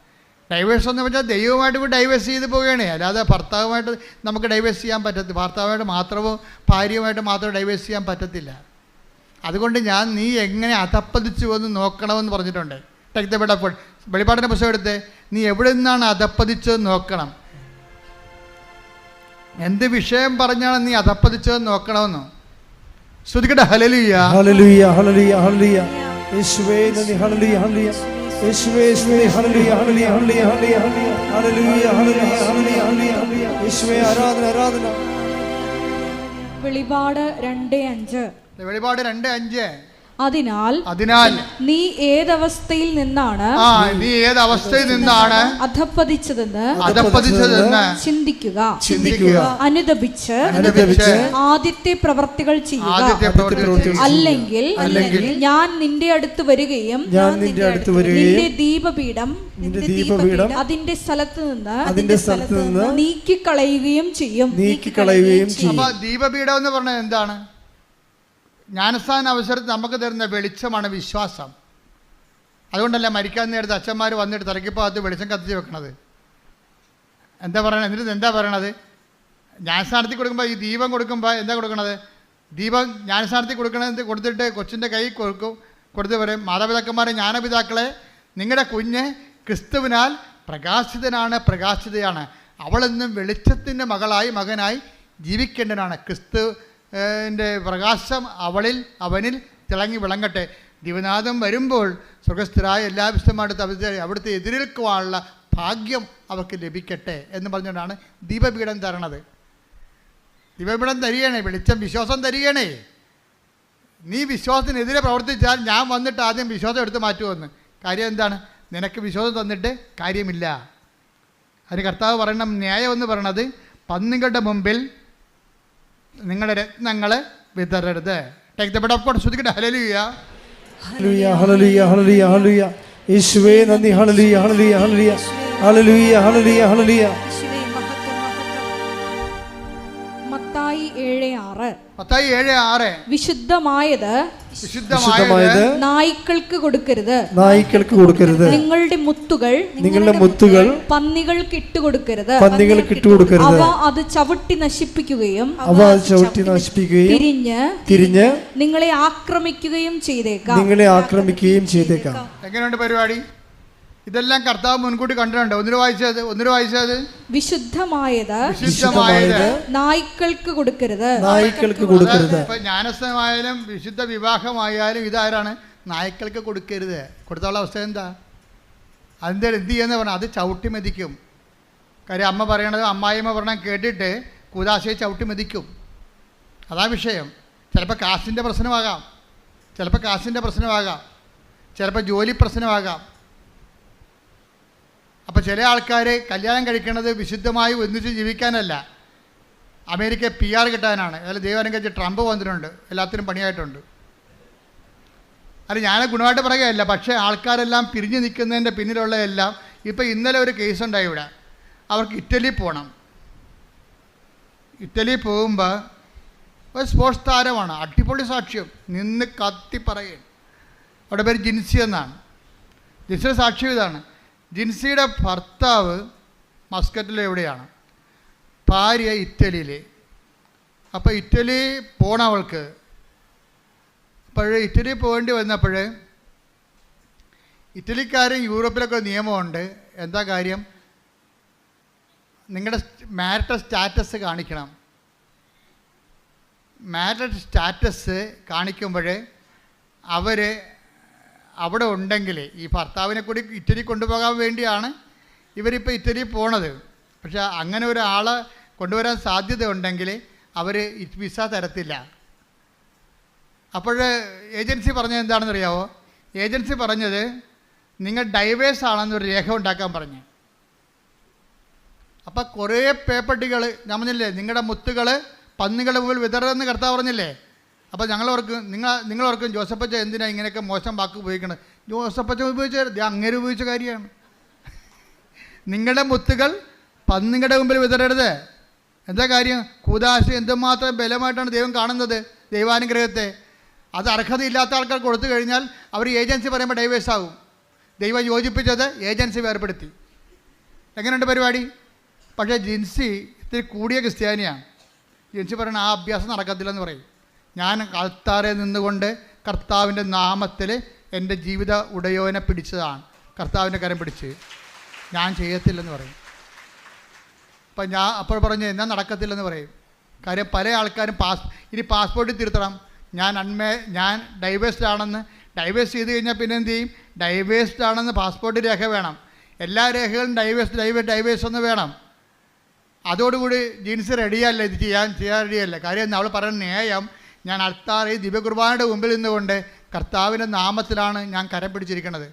ഡൈവേഴ്സ് എന്ന് വെച്ചാൽ ദൈവമായിട്ട് പോയി ഡൈവേഴ്സ് ചെയ്ത് പോവുകയാണ്. അല്ലാതെ ഭർത്താവുമായിട്ട് നമുക്ക് ഡൈവേഴ്സ് ചെയ്യാൻ പറ്റത്തില്ല. ഭർത്താവുമായിട്ട് മാത്രമോ ഭാര്യയുമായിട്ട് മാത്രമോ ഡൈവേഴ്സ് ചെയ്യാൻ പറ്റത്തില്ല. അതുകൊണ്ട് നീ എങ്ങനെ അധപ്പതിച്ചു എന്ന് നോക്കണമെന്ന് പറഞ്ഞിട്ടുണ്ട്. Take the bed of God. വെളിപ്പാടിൻ്റെ പുസ്തകം എടുത്ത് നീ എവിടെ നിന്നാണ് അധപ്പതിച്ചതെന്ന് നോക്കണം. എന്ത് വിഷയം പറഞ്ഞാണ് നീ അധപ്പതിച്ചതെന്ന് നോക്കണമെന്നോ. ശ്രുതിക്കട്ടെ. ഹല്ലേലൂയ, ഹല്ലേലൂയ, ഹല്ലേലൂയ, ഹല്ലേലൂയ. യേശുവേ നന്ദി. ഹല്ലേലൂയ, ഹല്ലേലൂയ. യേശുവേ, യേശുവേ, ഹല്ലേലൂയ, ഹല്ലേലൂയ, ഹല്ലേലൂയ, ഹല്ലേലൂയ, ഹല്ലേലൂയ, ഹല്ലേലൂയ, ഹല്ലേലൂയ, ഹല്ലേലൂയ. യേശുവേ ആരാധന, ആരാധന. വെളിപാട് 2:5. വെളിപാട് 2:5. അതിനാൽ നീ ഏതവസ്ഥയിൽ നിന്നാണ് അധപ്പതിച്ചതെന്ന് ചിന്തിക്കുക. അനുദപിച്ച് ആദ്യത്തെ പ്രവർത്തികൾ ചെയ്യുക. അല്ലെങ്കിൽ ഞാൻ നിന്റെ അടുത്ത് വരികയും നിന്റെ ദീപപീഠം അതിന്റെ സ്ഥലത്ത് നിന്ന് നീക്കിക്കളയുകയും ചെയ്യും. ദീപപീഠം എന്ന് പറഞ്ഞാൽ എന്താണ്? ജ്ഞാനസ്ഥാന അവസരത്തിൽ നമുക്ക് തരുന്ന വെളിച്ചമാണ് വിശ്വാസം. അതുകൊണ്ടല്ല മരിക്കാൻ നേരത്തെ അച്ഛന്മാർ വന്നിട്ട് തലയ്ക്കിപ്പോൾ വെളിച്ചം കത്തിച്ച് വെക്കണത്. എന്താ പറയണത്? എന്നിട്ട് എന്താ പറയണത്? ജ്ഞാനസ്ഥാനത്തിൽ കൊടുക്കുമ്പോൾ ഈ ദീപം കൊടുക്കുമ്പോൾ എന്താ കൊടുക്കണത്? ദീപം ജ്ഞാനസ്ഥാനത്തിൽ കൊടുത്തിട്ട് കൊച്ചിൻ്റെ കൈ കൊടുത്ത് പറയും, മാതാപിതാക്കന്മാരെ, ജ്ഞാനപിതാക്കളെ, നിങ്ങളുടെ കുഞ്ഞ് ക്രിസ്തുവിനാൽ പ്രകാശിതയാണ്. അവളെന്നും വെളിച്ചത്തിൻ്റെ മകനായി ജീവിക്കേണ്ടതാണ്. ക്രിസ്തുവിൻ്റെ പ്രകാശം അവനിൽ തിളങ്ങി വിളങ്ങട്ടെ. ദിവനാഥം വരുമ്പോൾ സ്വർഗസ്ഥരായ എല്ലാ വിശുദ്ധന്മാരുടെ അവിടുത്തെ എതിരേൽക്കുവാനുള്ള ഭാഗ്യം അവർക്ക് ലഭിക്കട്ടെ എന്ന് പറഞ്ഞുകൊണ്ടാണ് ദീപപീഠം തരണത്. ദീപപീഠം തരികണേ, വെളിച്ചം വിശ്വാസം തരികണേ. നീ വിശ്വാസത്തിനെതിരെ പ്രവർത്തിച്ചാൽ ഞാൻ വന്നിട്ട് ആദ്യം വിശ്വാസം എടുത്ത് മാറ്റുമെന്ന്. കാര്യം എന്താണ്? നിനക്ക് വിശ്വാസം തന്നിട്ട് കാര്യമില്ല. അതിന് കർത്താവ് പറയണം, ന്യായം എന്ന് പറയണത് പന്നികളുടെ മുമ്പിൽ നിങ്ങളുടെ രത്നങ്ങൾ വിതറരുത്. Take the bed of God. ശ്രുതിക്കട്ടെ. ഹല്ലേലൂയ, ഹല്ലേലൂയ, ഹല്ലേലൂയ, ഹല്ലേലൂയ, ഹല്ലേലൂയ. യേശുവേ നന്ദി. ഹല്ലേലൂയ, ഹല്ലേലൂയ, ഹല്ലേലൂയ, ഹല്ലേലൂയ, ഹല്ലേലൂയ, ഹല്ലേലൂയ. മത്തായി 7:6. മത്തായി 7:6. വിശുദ്ധമായത് നായ്ക്കൾക്ക് കൊടുക്കരുത്. നിങ്ങളുടെ മുത്തുകൾ പന്നികൾക്ക് ഇട്ടുകൊടുക്കരുത്. അവ അത് ചവിട്ടി നശിപ്പിക്കുകയും തിരിഞ്ഞ് നിങ്ങളെ ആക്രമിക്കുകയും ചെയ്തേക്കാം. എങ്ങനെയുണ്ട് പരിപാടി? ഇതെല്ലാം കർത്താവ് മുൻകൂട്ടി കണ്ടിട്ടുണ്ട്. ഒന്നിനു വായിച്ചത് വിശുദ്ധമായത് നായ്ക്കൾക്ക് കൊടുക്കരുത്. ജ്ഞാനസ്ഥമായാലും വിശുദ്ധ വിവാഹമായാലും ഇതാരാണ്? നായ്ക്കൾക്ക് കൊടുക്കരുത്. കൊടുത്തുള്ള അവസ്ഥ എന്താ? അതിൻ്റെ എന്ത് ചെയ്യുന്ന പറഞ്ഞാൽ അത് ചവിട്ടി മെതിക്കും. കാര്യം അമ്മ പറയണത്, അമ്മായിമ്മ പറഞ്ഞാൽ കേട്ടിട്ട് കൂദാശയെ ചവിട്ടി മെതിക്കും. അതാ വിഷയം. ചിലപ്പോൾ കാശിൻ്റെ പ്രശ്നമാകാം, ചിലപ്പോൾ ജോലി പ്രശ്നമാകാം. അപ്പോൾ ചില ആൾക്കാർ കല്യാണം കഴിക്കുന്നത് വിശുദ്ധമായി ഒന്നിച്ച് ജീവിക്കാനല്ല, അമേരിക്ക PR കിട്ടാനാണ്. അതിൽ ദൈവം കഴിച്ച് ട്രംപ് വന്നിട്ടുണ്ട്, എല്ലാത്തിനും പണിയായിട്ടുണ്ട്. അത് ഞാൻ ഗുണമായിട്ട് പറയുകയല്ല, പക്ഷേ ആൾക്കാരെല്ലാം പിരിഞ്ഞു നിൽക്കുന്നതിൻ്റെ പിന്നിലുള്ള എല്ലാം. ഇപ്പോൾ ഇന്നലെ ഒരു കേസുണ്ടായി ഇവിടെ. അവർക്ക് ഇറ്റലി പോകണം. ഇറ്റലി പോകുമ്പോൾ ഒരു സ്പോർട്സ് താരമാണ്, അടിപൊളി സാക്ഷ്യം, നിന്ന് കത്തി പറയും. അവിടെ പേര് ജിൻസി എന്നാണ്. ജിൻസിയുടെ സാക്ഷ്യം ഇതാണ്. ജിൻസിയുടെ ഭർത്താവ് മസ്കറ്റിൽ എവിടെയാണ്, ഭാര്യ ഇറ്റലിയിൽ. അപ്പോൾ ഇറ്റലി പോകണം അവൾക്ക്. ഇറ്റലി പോകേണ്ടി വന്നപ്പോൾ ഇറ്റലിക്കാരും യൂറോപ്പിലൊക്കെ നിയമമുണ്ട്. എന്താ കാര്യം? നിങ്ങളുടെ മാരിറ്റൽ സ്റ്റാറ്റസ് കാണിക്കണം. മാരിറ്റൽ സ്റ്റാറ്റസ് കാണിക്കുമ്പോൾ അവർ അവിടെ ഉണ്ടെങ്കിൽ, ഈ ഭർത്താവിനെ കൂടി ഇറ്റലി കൊണ്ടുപോകാൻ വേണ്ടിയാണ് ഇവരിപ്പോൾ ഇറ്റലി പോണത്. പക്ഷേ അങ്ങനെ ഒരാളെ കൊണ്ടുവരാൻ സാധ്യത ഉണ്ടെങ്കിൽ അവർ വിസ തരത്തില്ല. അപ്പോൾ ഏജൻസി പറഞ്ഞത് എന്താണെന്ന് അറിയാമോ? ഏജൻസി പറഞ്ഞത് നിങ്ങൾ ഡൈവേഴ്സ് ആണെന്നൊരു രേഖ ഉണ്ടാക്കാൻ പറഞ്ഞു. അപ്പം കുറേ പേപ്പട്ടികൾ, ഞാൻ പറഞ്ഞില്ലേ നിങ്ങളുടെ മുത്തുകൾ പന്നികളുടെ മുമ്പിൽ വിതറെന്ന് കർത്താവ് പറഞ്ഞില്ലേ. അപ്പോൾ നിങ്ങളോർക്കും ജോസഫച്ച എന്തിനാണ് ഇങ്ങനെയൊക്കെ മോശം വാക്ക് ഉപയോഗിക്കണത്? ജോസഫച്ച ഉപയോഗിച്ച അങ്ങനെ ഉപയോഗിച്ച കാര്യമാണ്. നിങ്ങളുടെ മുത്തുകൾ പന്നികളുടെ മുമ്പിൽ വിതറരുത്. എന്താ കാര്യം? കൂദാശ എന്തുമാത്രം ബലമായിട്ടാണ് ദൈവം കാണുന്നത് ദൈവാനുഗ്രഹത്തെ. അത് അർഹതയില്ലാത്ത ആൾക്കാർ കൊടുത്തു കഴിഞ്ഞാൽ അവർ ഏജൻസി പറയുമ്പോൾ ഡൈവേഴ്സ് ആകും. ദൈവം യോജിപ്പിച്ചത് ഏജൻസി വേർപെടുത്തി. എങ്ങനെയുണ്ട് പരിപാടി? പക്ഷേ ജിൻസി ഇത്തിരി കൂടിയ ക്രിസ്ത്യാനിയാണ്. ജിൻസി പറയണ ആ അഭ്യാസം നടക്കത്തില്ലെന്ന് പറയും. ഞാൻ ആൾത്താരെ നിന്നുകൊണ്ട് കർത്താവിൻ്റെ നാമത്തിൽ എൻ്റെ ജീവിത ഉടയോനെ പിടിച്ചതാണ്, കർത്താവിൻ്റെ കരം പിടിച്ച്. ഞാൻ ചെയ്യത്തില്ലെന്ന് പറയും. അപ്പം ഞാൻ അപ്പോൾ പറഞ്ഞ് എന്നാൽ നടക്കത്തില്ലെന്ന് പറയും. കാര്യം പല ആൾക്കാരും ഇനി പാസ്പോർട്ടിൽ തിരുത്തണം, ഞാൻ ഡൈവേഴ്സ്ഡ് ആണെന്ന്. ഡൈവേഴ്സ് ചെയ്ത് കഴിഞ്ഞാൽ പിന്നെ എന്ത് ചെയ്യും? ഡൈവേഴ്സ്ഡ് ആണെന്ന് പാസ്പോർട്ട് രേഖ വേണം. എല്ലാ രേഖകളും ഡൈവേഴ്സ് ഒന്ന് വേണം. അതോടുകൂടി ജീൻസ് റെഡിയല്ല, ഇത് ചെയ്യാൻ റെഡിയല്ല. കാര്യം അവൾ പറയുന്ന ന്യായം, ഞാൻ അൾത്താറിൽ ദിവ്യകുർബാനയുടെ മുമ്പിൽ നിന്നുകൊണ്ട് കർത്താവിൻ്റെ നാമത്തിലാണ് ഞാൻ കരം പിടിച്ചിരിക്കുന്നത്.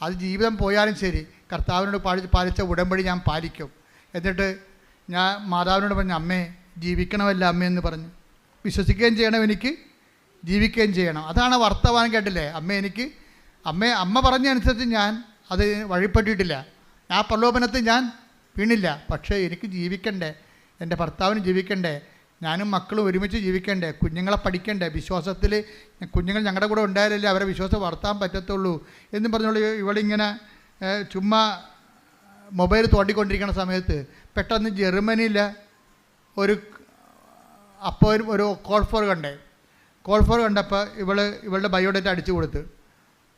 അത് ജീവിതം പോയാലും ശരി കർത്താവിനോട് പാലിച്ച ഉടമ്പടി ഞാൻ പാലിക്കും. എന്നിട്ട് ഞാൻ മാതാവിനോട് പറഞ്ഞു, അമ്മേ ജീവിക്കണമല്ല അമ്മയെന്ന് പറഞ്ഞു. വിശ്വസിക്കുകയും ചെയ്യണം, എനിക്ക് ജീവിക്കുകയും ചെയ്യണം. അതാണ് വർത്തമാനം. കേട്ടില്ലേ? അമ്മ പറഞ്ഞനുസരിച്ച് ഞാൻ അത് വഴിപ്പെട്ടിട്ടില്ല. ആ പ്രലോഭനത്തിൽ ഞാൻ വീണില്ല. പക്ഷേ എനിക്ക് ജീവിക്കണ്ടേ, എൻ്റെ ഭർത്താവിന് ജീവിക്കണ്ടേ, ഞാനും മക്കളും ഒരുമിച്ച് ജീവിക്കണ്ടേ, കുഞ്ഞുങ്ങളെ പഠിക്കണ്ടേ, വിശ്വാസത്തിൽ കുഞ്ഞുങ്ങൾ ഞങ്ങളുടെ കൂടെ ഉണ്ടായാലല്ലേ അവരെ വിശ്വാസം വളർത്താൻ പറ്റത്തുള്ളൂ എന്നും പറഞ്ഞുകൊണ്ട് ഇവളിങ്ങനെ ചുമ്മാ മൊബൈൽ തോണ്ടിക്കൊണ്ടിരിക്കുന്ന സമയത്ത് പെട്ടെന്ന് ജർമ്മനിയിൽ ഒരു കോൾ ഫോർ കണ്ടപ്പോൾ ഇവളുടെ ബയോഡേറ്റ അടിച്ചു കൊടുത്ത്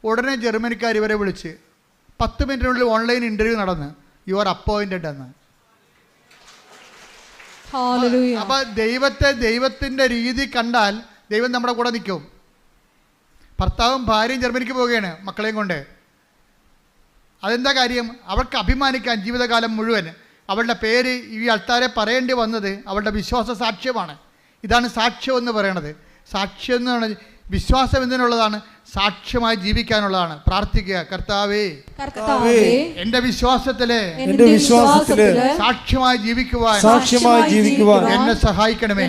ഉടനെ ജർമ്മനിക്കാർ ഇവരെ വിളിച്ച് 10 മിനിറ്റിനുള്ളിൽ ഓൺലൈൻ ഇൻ്റർവ്യൂ നടന്ന് യുവർ അപ്പോയിൻറ്റഡ് എന്ന്. അപ്പോൾ ദൈവത്തിൻ്റെ രീതി കണ്ടാൽ ദൈവം നമ്മുടെ കൂടെ നിൽക്കും. ഭർത്താവും ഭാര്യയും ജർമ്മനിക്ക് പോവുകയാണ് മക്കളെയും കൊണ്ട്. അതെന്താ കാര്യം? അവൾക്ക് അഭിമാനിക്കാൻ ജീവിതകാലം മുഴുവൻ അവളുടെ പേര് ഈ അൾത്താരെ പറയേണ്ടി വന്നത് അവളുടെ വിശ്വാസ സാക്ഷ്യമാണ്. ഇതാണ് സാക്ഷ്യം എന്ന് പറയണത്. സാക്ഷ്യം എന്ന് പറഞ്ഞാൽ വിശ്വാസം എന്തിനുള്ളതാണ്? സാക്ഷ്യമായി ജീവിക്കാനുള്ളതാണ്. പ്രാർത്ഥിക്കുക, കർത്താവേ എൻ്റെ വിശ്വാസത്തില് സാക്ഷ്യമായി ജീവിക്കുവാൻ എന്നെ സഹായിക്കണമേ.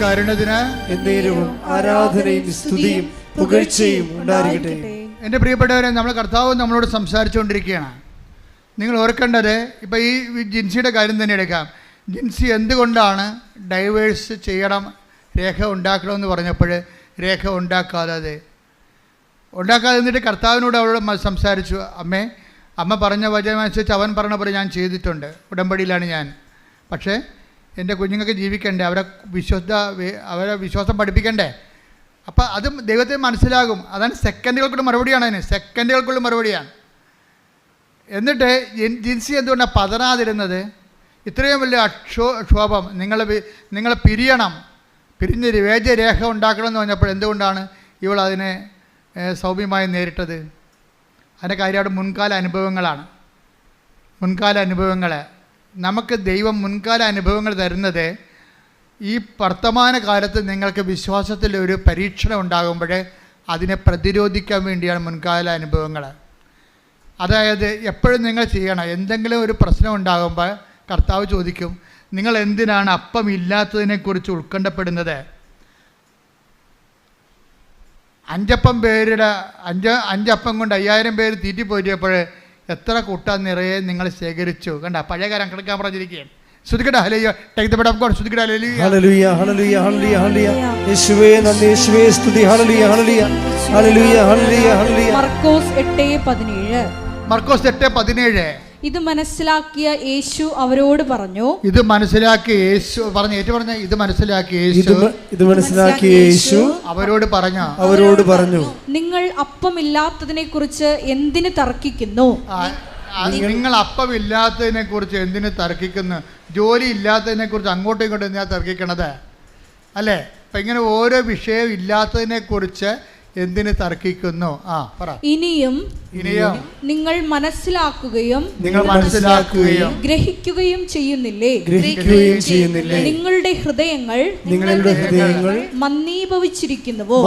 കരുണത്തിന് ആരാധനയും സ്തുതിയും പുകഴ്ചയും ഉണ്ടായിരിക്കട്ടെ. എൻ്റെ പ്രിയപ്പെട്ടവരെ, നമ്മൾ കർത്താവ് നമ്മളോട് സംസാരിച്ചുകൊണ്ടിരിക്കുകയാണ്. നിങ്ങൾ ഓർക്കേണ്ടത്, ഇപ്പം ഈ ജിൻസിയുടെ കാര്യം തന്നെ എടുക്കാം. ജിൻസി എന്തുകൊണ്ടാണ് ഡൈവേഴ്സ് ചെയ്യണം, രേഖ ഉണ്ടാക്കണമെന്ന് പറഞ്ഞപ്പോൾ രേഖ ഉണ്ടാക്കാതെ എന്നിട്ട് കർത്താവിനോട് അവളോട് സംസാരിച്ചു. അമ്മ പറഞ്ഞ വചനമനുസരിച്ച് അവൻ പറഞ്ഞ പോലെ ഞാൻ ചെയ്തിട്ടുണ്ട്, ഉടമ്പടിയിലാണ് ഞാൻ. പക്ഷേ എൻ്റെ കുഞ്ഞുങ്ങൾക്ക് ജീവിക്കണ്ടേ, അവരെ വിശ്വാസം പഠിപ്പിക്കണ്ടേ. അപ്പം അതും ദൈവത്തിന് മനസ്സിലാകും. അതാണ് സെക്കൻഡുകൾക്കുള്ള മറുപടിയാണ്. എന്നിട്ട് ജിൻസി എന്തുകൊണ്ടാണ് പതറാതിരുന്നത്? ഇത്രയും വലിയ ക്ഷോഭം, നിങ്ങൾ പിരിഞ്ഞ് രേഖ ഉണ്ടാക്കണമെന്ന് പറഞ്ഞപ്പോൾ എന്തുകൊണ്ടാണ് ഇവൾ അതിനെ സൗമ്യമായി നേരിട്ടത്? അതിൻ്റെ കാര്യമായിട്ട് മുൻകാല അനുഭവങ്ങൾ നമുക്ക് ദൈവം മുൻകാല അനുഭവങ്ങൾ തരുന്നത് ഈ വർത്തമാന കാലത്ത് നിങ്ങൾക്ക് വിശ്വാസത്തിൽ ഒരു പരീക്ഷണം ഉണ്ടാകുമ്പോൾ അതിനെ പ്രതിരോധിക്കാൻ വേണ്ടിയാണ് മുൻകാല അനുഭവങ്ങൾ. അതായത് എപ്പോഴും നിങ്ങൾ ചെയ്യണം, എന്തെങ്കിലും ഒരു പ്രശ്നം ഉണ്ടാകുമ്പോൾ കർത്താവ് ചോദിക്കും, നിങ്ങൾ എന്തിനാണ് അപ്പം ഇല്ലാത്തതിനെക്കുറിച്ച് ഉത്കണ്ഠപ്പെടുന്നത്? അഞ്ചപ്പം കൊണ്ട് 5000 പേര് തീറ്റിപ്പോറ്റിയപ്പോൾ എത്ര കൂട്ടാൻ നിറയെ നിങ്ങൾ ശേഖരിച്ചു. കണ്ട, പഴയ കാലം കിടക്കാൻ പറഞ്ഞിരിക്കുകയാണ്. ശ്രുതിക്കട്ടെ, ഹല്ലേലൂയ. Take the bed of God. ശ്രുതിക്കട്ടെ, ഹല്ലേലൂയ. ഹല്ലേലൂയ, ഹല്ലേലൂയ, ഹല്ലേലൂയ, ഹല്ലേലൂയ. യേശുവേ നന്ദി, യേശുവേ സ്തുതി. ഹല്ലേലൂയ, ഹല്ലേലൂയ, ഹല്ലേലൂയ, ഹല്ലേലൂയ, ഹല്ലേലൂയ. മർക്കോസ് 8:17. ഇത് മനസ്സിലാക്കിയ യേശു അവരോട് പറഞ്ഞു. ഇത് മനസ്സിലാക്കിയ യേശു അവരോട് പറഞ്ഞു, നിങ്ങൾ അപ്പമില്ലാത്തതിനെ കുറിച്ച് എന്തിന് തർക്കിക്കുന്നു? നിങ്ങൾ അപ്പമില്ലാത്തതിനെ കുറിച്ച് എന്തിന് തർക്കിക്കുന്നു? ജോലി ഇല്ലാത്തതിനെ കുറിച്ച് അങ്ങോട്ടും ഇങ്ങോട്ടും എന്തിനാ തർക്കിക്കണത്? അല്ലേ? അപ്പം ഇങ്ങനെ ഓരോ വിഷയം ഇല്ലാത്തതിനെ കുറിച്ച് എന്തിന് തർക്കിക്കുന്നു? ആ പറ. ഇനിയും നിങ്ങൾ മനസ്സിലാക്കുകയും ഗ്രഹിക്കുകയും ചെയ്യുന്നില്ലേ? നിങ്ങളുടെ ഹൃദയങ്ങൾ മന്ദീഭവിച്ചിരിക്കുന്നുവോ?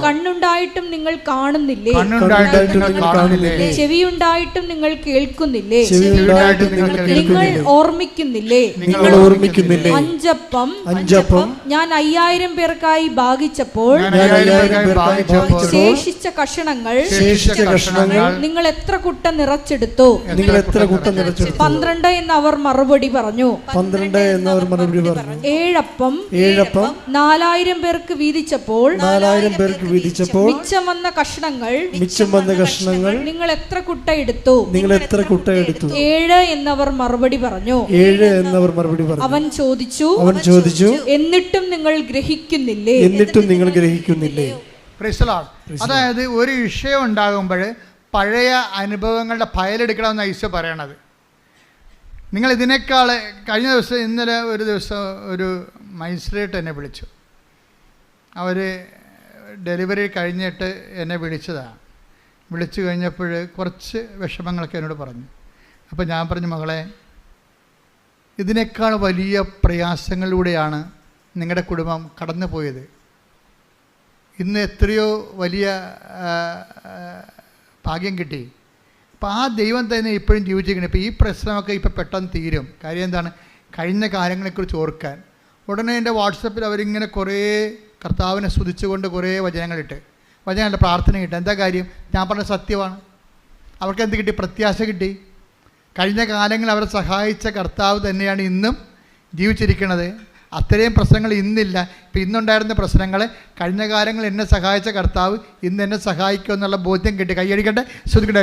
കണ്ണുണ്ടായിട്ടും നിങ്ങൾ കാണുന്നില്ലേ? ചെവിയുണ്ടായിട്ടും നിങ്ങൾ കേൾക്കുന്നില്ലേ? നിങ്ങൾ ഓർമ്മിക്കുന്നില്ലേ? അഞ്ചപ്പം ഞാൻ 5000 പേർക്കായി ഭാഗിച്ചപ്പോൾ ശേഷിച്ച കഷണങ്ങൾ നിങ്ങൾ എത്ര കുട്ട നിറച്ചെടുത്തു? 12 എന്ന് അവർ മറുപടി പറഞ്ഞു. 12 എന്ന് അവർ മറുപടി പറഞ്ഞു. ഏഴപ്പം 4000 പേർക്ക് വീതിച്ചപ്പോൾ മിച്ചം വന്ന കഷണങ്ങൾ നിങ്ങൾ എത്ര കുട്ട എടുത്തു? 7 എന്നവർ മറുപടി പറഞ്ഞു. അവൻ ചോദിച്ചു എന്നിട്ടും നിങ്ങൾ ഗ്രഹിക്കുന്നില്ലേ? അതായത് ഒരു വിഷയം ഉണ്ടാകുമ്പോൾ പഴയ അനുഭവങ്ങളുടെ ഫയലെടുക്കണമെന്ന് ഈശോ പറയണത്. നിങ്ങൾ ഇതിനേക്കാൾ കഴിഞ്ഞ ദിവസം ഇന്നലെ ഒരു ദിവസം ഒരു മജിസ്ട്രേറ്റ് എന്നെ വിളിച്ചു. അവർ ഡെലിവറി കഴിഞ്ഞിട്ട് എന്നെ വിളിച്ചതാണ്. വിളിച്ചു കഴിഞ്ഞപ്പോൾ കുറച്ച് വിഷമങ്ങളൊക്കെ എന്നോട് പറഞ്ഞു. അപ്പോൾ ഞാൻ പറഞ്ഞു, മകളെ, ഇതിനേക്കാൾ വലിയ പ്രയാസങ്ങളിലൂടെയാണ് നിങ്ങളുടെ കുടുംബം കടന്നു പോയത്. ഇന്ന് എത്രയോ വലിയ ഭാഗ്യം കിട്ടി. അപ്പോൾ ആ ദൈവം തന്നെ ഇപ്പോഴും ജീവിച്ചിരിക്കണം. ഇപ്പോൾ ഈ പ്രശ്നമൊക്കെ ഇപ്പോൾ പെട്ടെന്ന് തീരും. കാര്യം എന്താണ്? കഴിഞ്ഞ കാര്യങ്ങളെക്കുറിച്ച് ഓർക്കാൻ. ഉടനെ എൻ്റെ വാട്സപ്പിൽ അവരിങ്ങനെ കുറേ കർത്താവിനെ സ്തുതിച്ചുകൊണ്ട് കുറേ വചനങ്ങളുടെ പ്രാർത്ഥന കിട്ടി. എന്താ കാര്യം? ഞാൻ പറഞ്ഞ സത്യമാണ്. അവർക്ക് എന്ത് കിട്ടി? പ്രത്യാശ കിട്ടി. കഴിഞ്ഞ കാലങ്ങളിൽ അവരെ സഹായിച്ച കർത്താവ് തന്നെയാണ് ഇന്നും ജീവിച്ചിരിക്കുന്നത്. അത്രയും പ്രശ്നങ്ങൾ ഇന്നില്ല. ഇപ്പം ഇന്നുണ്ടായിരുന്ന പ്രശ്നങ്ങൾ കഴിഞ്ഞ കാലങ്ങളിൽ എന്നെ സഹായിച്ച കർത്താവ് ഇന്ന് എന്നെ സഹായിക്കും എന്നുള്ള ബോധ്യം കിട്ടി. കൈയടിക്കട്ടെ, ശ്രദ്ധിക്കട്ടെ.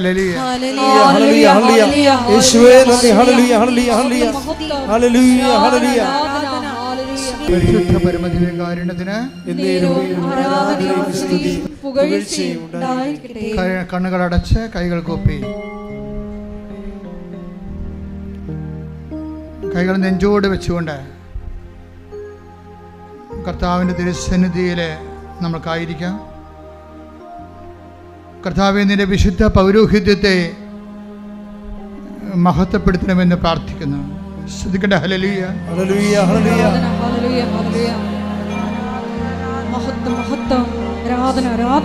പരിശുദ്ധ പരമദിവ്യകാരുണ്യത്തിന് കണ്ണുകളടച്ച് കൈകൾ കൂപ്പി കൈകൾ നെഞ്ചോട് വെച്ചുകൊണ്ട് കർത്താവിൻ്റെ തിരുസന്നിധിയിൽ നമ്മൾക്കായിരിക്കാം. കർത്താവേ, നിന്റെ വിശുദ്ധ പൗരോഹിത്യത്തെ മഹത്വപ്പെടുത്തണമെന്ന് പ്രാർത്ഥിക്കുന്നു. ശ്രദ്ധിക്കട്ടെ. ഹല്ലേലൂയ, ഹല്ലേലൂയ, ഹല്ലേലൂയ,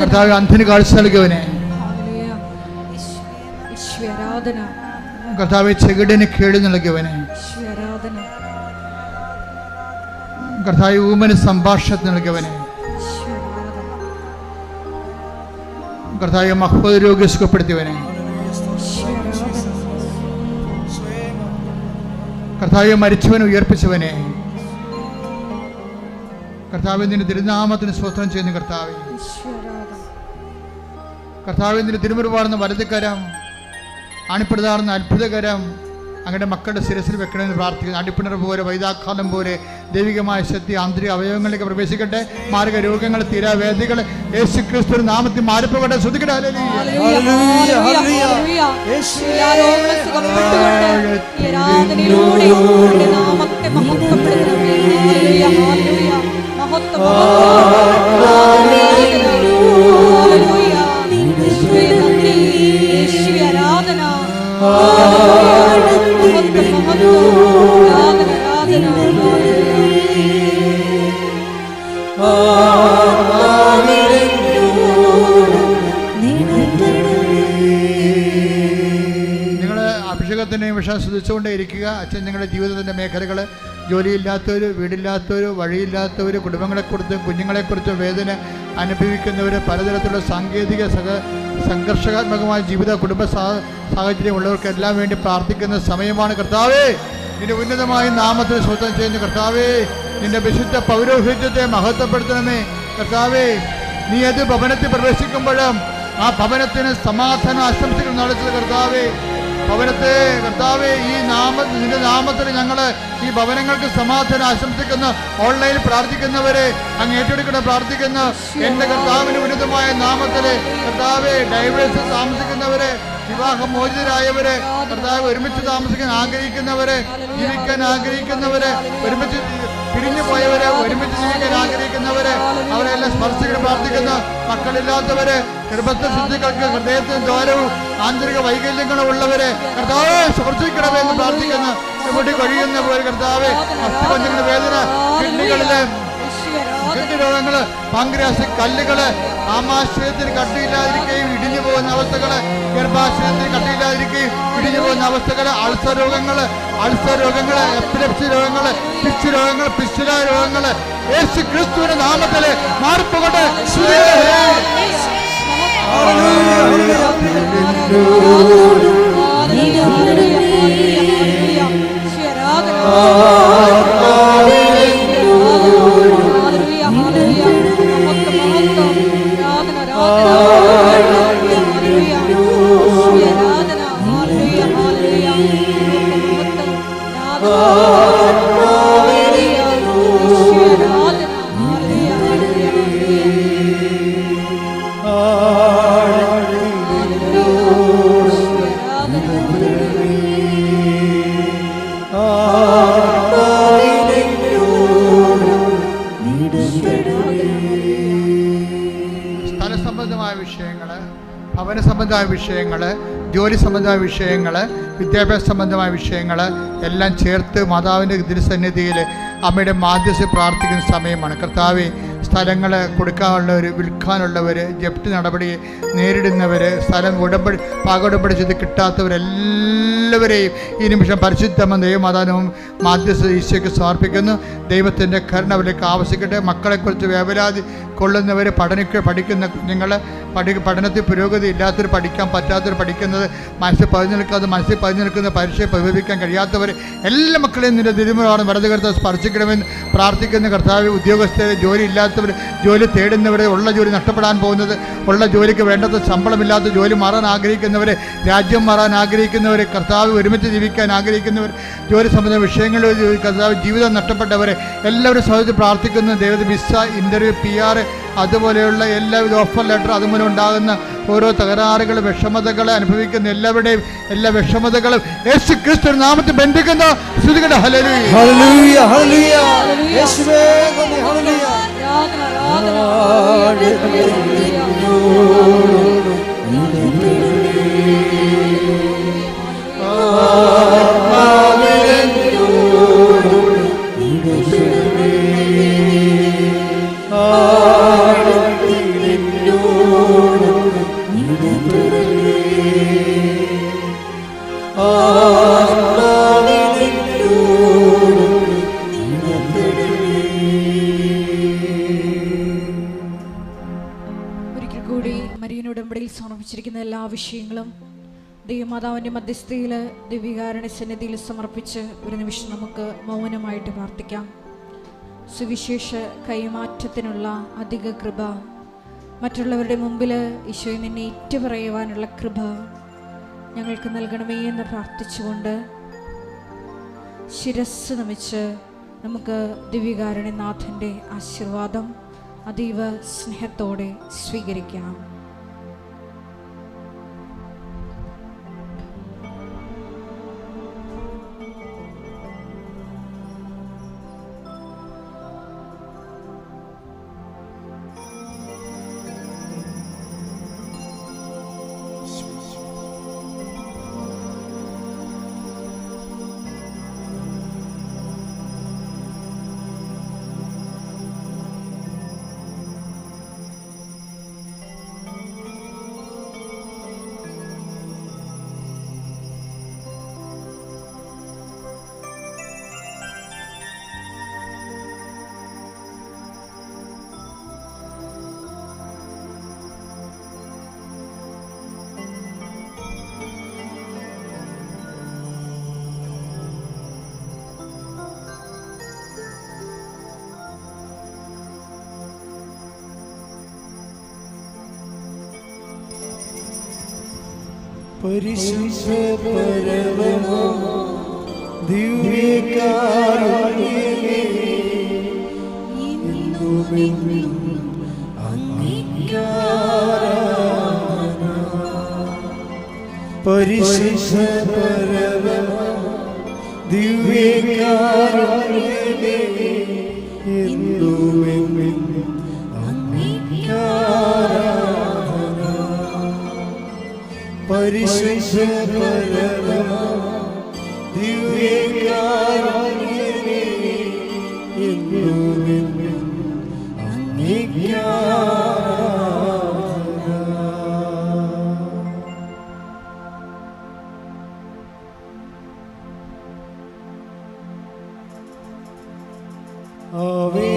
കർത്താവേ, അന്ധന് കാഴ്ച നൽകിയവനെ, കർത്താവേ, ചെകിടന് കേട് നൽകിയവനെ, കർത്താവേ, ഊമന് സംഭാഷണം നൽകിയവനെ, കർത്താവേ, മഹ്ഫൂദ് രോഗി സുഖപ്പെടുത്തിയവനെ, കർത്താവെ, മരിച്ചവനെ ഉയർപ്പിച്ചവനെ, കർത്താവെ, നിന്റെ തിരുനാമത്തിന് സ്തോത്രം ചെയ്യുന്നു. കർത്താവെ, നിന്റെ തിരുമുറിവാടുന്ന വലതുകരം, അണിപ്പിടുതാറുന്ന അത്ഭുതകരം അങ്ങയുടെ മക്കളുടെ ശിരസിൽ വെക്കണമെന്ന് പ്രാർത്ഥിക്കുന്നു. അടിപ്പിണർ പോലെ, വൈതാക്കാലം പോലെ ദൈവികമായ ശക്തി ആന്തരിക അവയവങ്ങളിലേക്ക് പ്രവേശിക്കട്ടെ. മാരക രോഗങ്ങൾ, തീരാവേദികൾ യേശു ക്രിസ്തു നാമത്തിൽ മാറിപ്പോകട്ടെ. ശ്രദ്ധിക്കട്ടെ. അഭിഷേകത്തിനെയും വിഷയം ശ്രദ്ധിച്ചുകൊണ്ടേ ഇരിക്കുക. അച്ഛൻ നിങ്ങളുടെ ജീവിതത്തിൻ്റെ മേഖലകൾ, ജോലിയില്ലാത്തവർ, വീടില്ലാത്തവർ, വഴിയില്ലാത്തവർ, കുടുംബങ്ങളെക്കുറിച്ചും കുഞ്ഞുങ്ങളെക്കുറിച്ചും വേദന അനുഭവിക്കുന്നവർ, പലതരത്തിലുള്ള സാങ്കേതിക സംഘർഷാത്മകമായ ജീവിത കുടുംബ സാഹചര്യമുള്ളവർക്കെല്ലാം വേണ്ടി പ്രാർത്ഥിക്കുന്ന സമയമാണ്. കർത്താവേ, നിന്റെ ഉന്നതമായ നാമത്തിൽ സ്വന്തം ചെയ്യുന്ന കർത്താവേ, നിന്റെ വിശുദ്ധ പൗരോഹിത്യത്തെ മഹത്വപ്പെടുത്തണമേ. കർത്താവേ, നീ ഏത് ഭവനത്തിൽ പ്രവേശിക്കുമ്പോഴും ആ ഭവനത്തിന് സമാധാനം ആശംസിക്കുന്ന നടത്തുന്ന കർത്താവേ, ഭവനത്തെ കർത്താവേ, നിന്റെ നാമത്തിൽ ഞങ്ങൾ ഈ ഭവനങ്ങൾക്ക് സമാധാനം ആശംസിക്കുന്ന ഓൺലൈനിൽ പ്രാർത്ഥിക്കുന്നവരെ അങ്ങ് ഏറ്റെടുക്കണം. പ്രാർത്ഥിക്കുന്ന എൻ്റെ കർത്താവിന് ഉന്നതമായ നാമത്തിൽ കർത്താവേ, ഡൈവേഴ്സിൽ താമസിക്കുന്നവരെ, വിവാഹം മോചിതരായവര്, കർത്താവ് ഒരുമിച്ച് താമസിക്കാൻ ആഗ്രഹിക്കുന്നവര്, ജീവിക്കാൻ ആഗ്രഹിക്കുന്നവര്, ഒരുമിച്ച് പിരിഞ്ഞു പോയവര്, ഒരുമിച്ച് ജീവിക്കാൻ ആഗ്രഹിക്കുന്നവര്, അവരെല്ലാം സ്പർശിക്കാൻ പ്രാർത്ഥിക്കുന്ന മക്കളില്ലാത്തവര്, ഗർഭസ്ഥ ശുദ്ധികൾക്ക് ഹൃദയത്തിന് ദ്വാരവും ആന്തരിക വൈകല്യങ്ങളും ഉള്ളവര് കർത്താവെ സ്പർശിക്കണമെന്ന് പ്രാർത്ഥിക്കുന്ന ഇവിടെ കഴിയുന്നവർ കർത്താവെ അസ്ഥിപഞ്ചങ്ങളുടെ വേദന, കിഡ്നികളില് രോഗങ്ങള്, പാങ്ക്രിയാസിക് കല്ലുകള്, ആമാശയത്തിന് കട്ടിയില്ലാതിരിക്കുകയും ഇടിഞ്ഞു പോകുന്ന അവസ്ഥകള്, ഗർഭാശയത്തിന് കട്ടിയില്ലാതിരിക്കുകയും ഇടിഞ്ഞു പോകുന്ന അവസ്ഥകള്, അൾസർ രോഗങ്ങള്, എപ്പിലെപ്സി രോഗങ്ങള്, പിച്ച് രോഗങ്ങൾ, പിസ്റ്റുല രോഗങ്ങള് യേശു ക്രിസ്തുവിന്റെ നാമത്തില് മാറിപ്പോകട്ടെ. സ്ഥലസംബന്ധമായ വിഷയങ്ങള്, ഭവന സംബന്ധമായ വിഷയങ്ങള്, ജോലി സംബന്ധമായ വിഷയങ്ങള്, വിദ്യാഭ്യാസ സംബന്ധമായ വിഷയങ്ങൾ എല്ലാം ചേർത്ത് മാതാവിൻ്റെ തിരുസന്നിധിയിൽ അമ്മയുടെ മാധ്യസ്ഥ പ്രാർത്ഥിക്കുന്ന സമയമാണ്. കർത്താവെ, സ്ഥലങ്ങൾ കൊടുക്കാനുള്ളവർ, വിൽക്കാനുള്ളവർ, ജപ്തി നടപടി നേരിടുന്നവർ, സ്ഥലം പാകോടമ്പടി ചെയ്ത് കിട്ടാത്തവരെല്ലാവരെയും ഈ നിമിഷം പരിശുദ്ധമായ ദൈവമാതാവും മാധ്യസ്ഥ ഈശോയ്ക്ക് സമർപ്പിക്കുന്നു. ദൈവത്തിൻ്റെ കരുണ അവരിലേക്ക് ആവശ്യിക്കട്ടെ. മക്കളെക്കുറിച്ച് വേവലാതി കൊള്ളുന്നവർ, പഠിക്കുന്ന കുഞ്ഞുങ്ങൾ, പഠനത്തിൽ പുരോഗതി ഇല്ലാത്തവർ, പഠിക്കാൻ പറ്റാത്തവർ, പഠിക്കുന്നത് മനസ്സിൽ പതിഞ്ഞു നിൽക്കുന്ന പരീക്ഷയെ പരിഹരിക്കാൻ കഴിയാത്തവർ എല്ലാ മക്കളെയും നിന്റെ തിരുമുറാണ് വലതുകരത്തെ സ്പർശിക്കണമെന്ന് പ്രാർത്ഥിക്കുന്ന കർത്താവ്. ഉദ്യോഗസ്ഥരെ, ജോലി ഇല്ലാത്തവർ, ജോലി തേടുന്നവർ, ഉള്ള ജോലി നഷ്ടപ്പെടാൻ പോകുന്നത്, ഉള്ള ജോലിക്ക് വേണ്ടത്ര ശമ്പളമില്ലാത്ത ജോലി മാറാൻ ആഗ്രഹിക്കുന്നവർ, രാജ്യം മാറാൻ ആഗ്രഹിക്കുന്നവർ, കർത്താവ് ഒരുമിച്ച് ജീവിക്കാൻ ആഗ്രഹിക്കുന്നവർ, ജോലി സംബന്ധ വിഷയങ്ങളിൽ കർത്താവ് ജീവിതം നഷ്ടപ്പെട്ടവർ എല്ലാവരും സഹിച്ച് പ്രാർത്ഥിക്കുന്ന ദൈവത്തെ വിസ, ഇൻ്റർവ്യൂ, PR അതുപോലെയുള്ള എല്ലാവിധ ഓഫർ ലെറ്റർ അതുമൂലം ഉണ്ടാകുന്ന ഓരോ തകരാറുകൾ, വിഷമതകൾ അനുഭവിക്കുന്ന എല്ലാവരുടെയും എല്ലാ വിഷമതകളും യേശു ക്രിസ്തു നാമത്തിൽ ബന്ധിക്കുന്ന സ്തുതിക്കട്ടെ. ഹല്ലേലൂയ, ഹല്ലേലൂയ, ഹല്ലേലൂയ, യേശുവേ നന്ദി, ഹല്ലേലൂയ. ഒരിക്കൽ കൂടി മരിയൻ ഉടമ്പടിയിൽ സമർപ്പിച്ചിരിക്കുന്ന എല്ലാ വിഷയങ്ങളും ദൈവമാതാവിൻ്റെ മധ്യസ്ഥയിൽ ദിവ്യകാരുണ്യ സന്നിധിയിൽ സമർപ്പിച്ച് ഒരു നിമിഷം നമുക്ക് മൗനമായിട്ട് പ്രാർത്ഥിക്കാം. സുവിശേഷ കൈമാറ്റത്തിനുള്ള അധിക കൃപ, മറ്റുള്ളവരുടെ മുമ്പിൽ ഈശോയെ നിന്നെ ഏറ്റുപറയുവാനുള്ള കൃപ ഞങ്ങൾക്ക് നൽകണമേ എന്ന് പ്രാർത്ഥിച്ചുകൊണ്ട് ശിരസ്സ് നമിച്ച് നമുക്ക് ദിവ്യകാരുണ്യനാഥൻ്റെ ആശീർവാദം അതീവ സ്നേഹത്തോടെ സ്വീകരിക്കാം. പരിശുദ്ധ പരമമാ ദിവ്യകാരുണ്യമേ, ഇന്നുമെന്നും അങ്ങേക്കാരാധന. പരിശുദ്ധ പരമ ദിവ്യകാരുണ്യമേ, എന്നുമെന്നും അങ്ങേക്ക് ആരാധന. പരിശുദ്ധ പരമ ദിവ്യകാരുണ്യമേ, എന്നുമെന്നും അങ്ങേക്ക് ആരാധന. ആവേ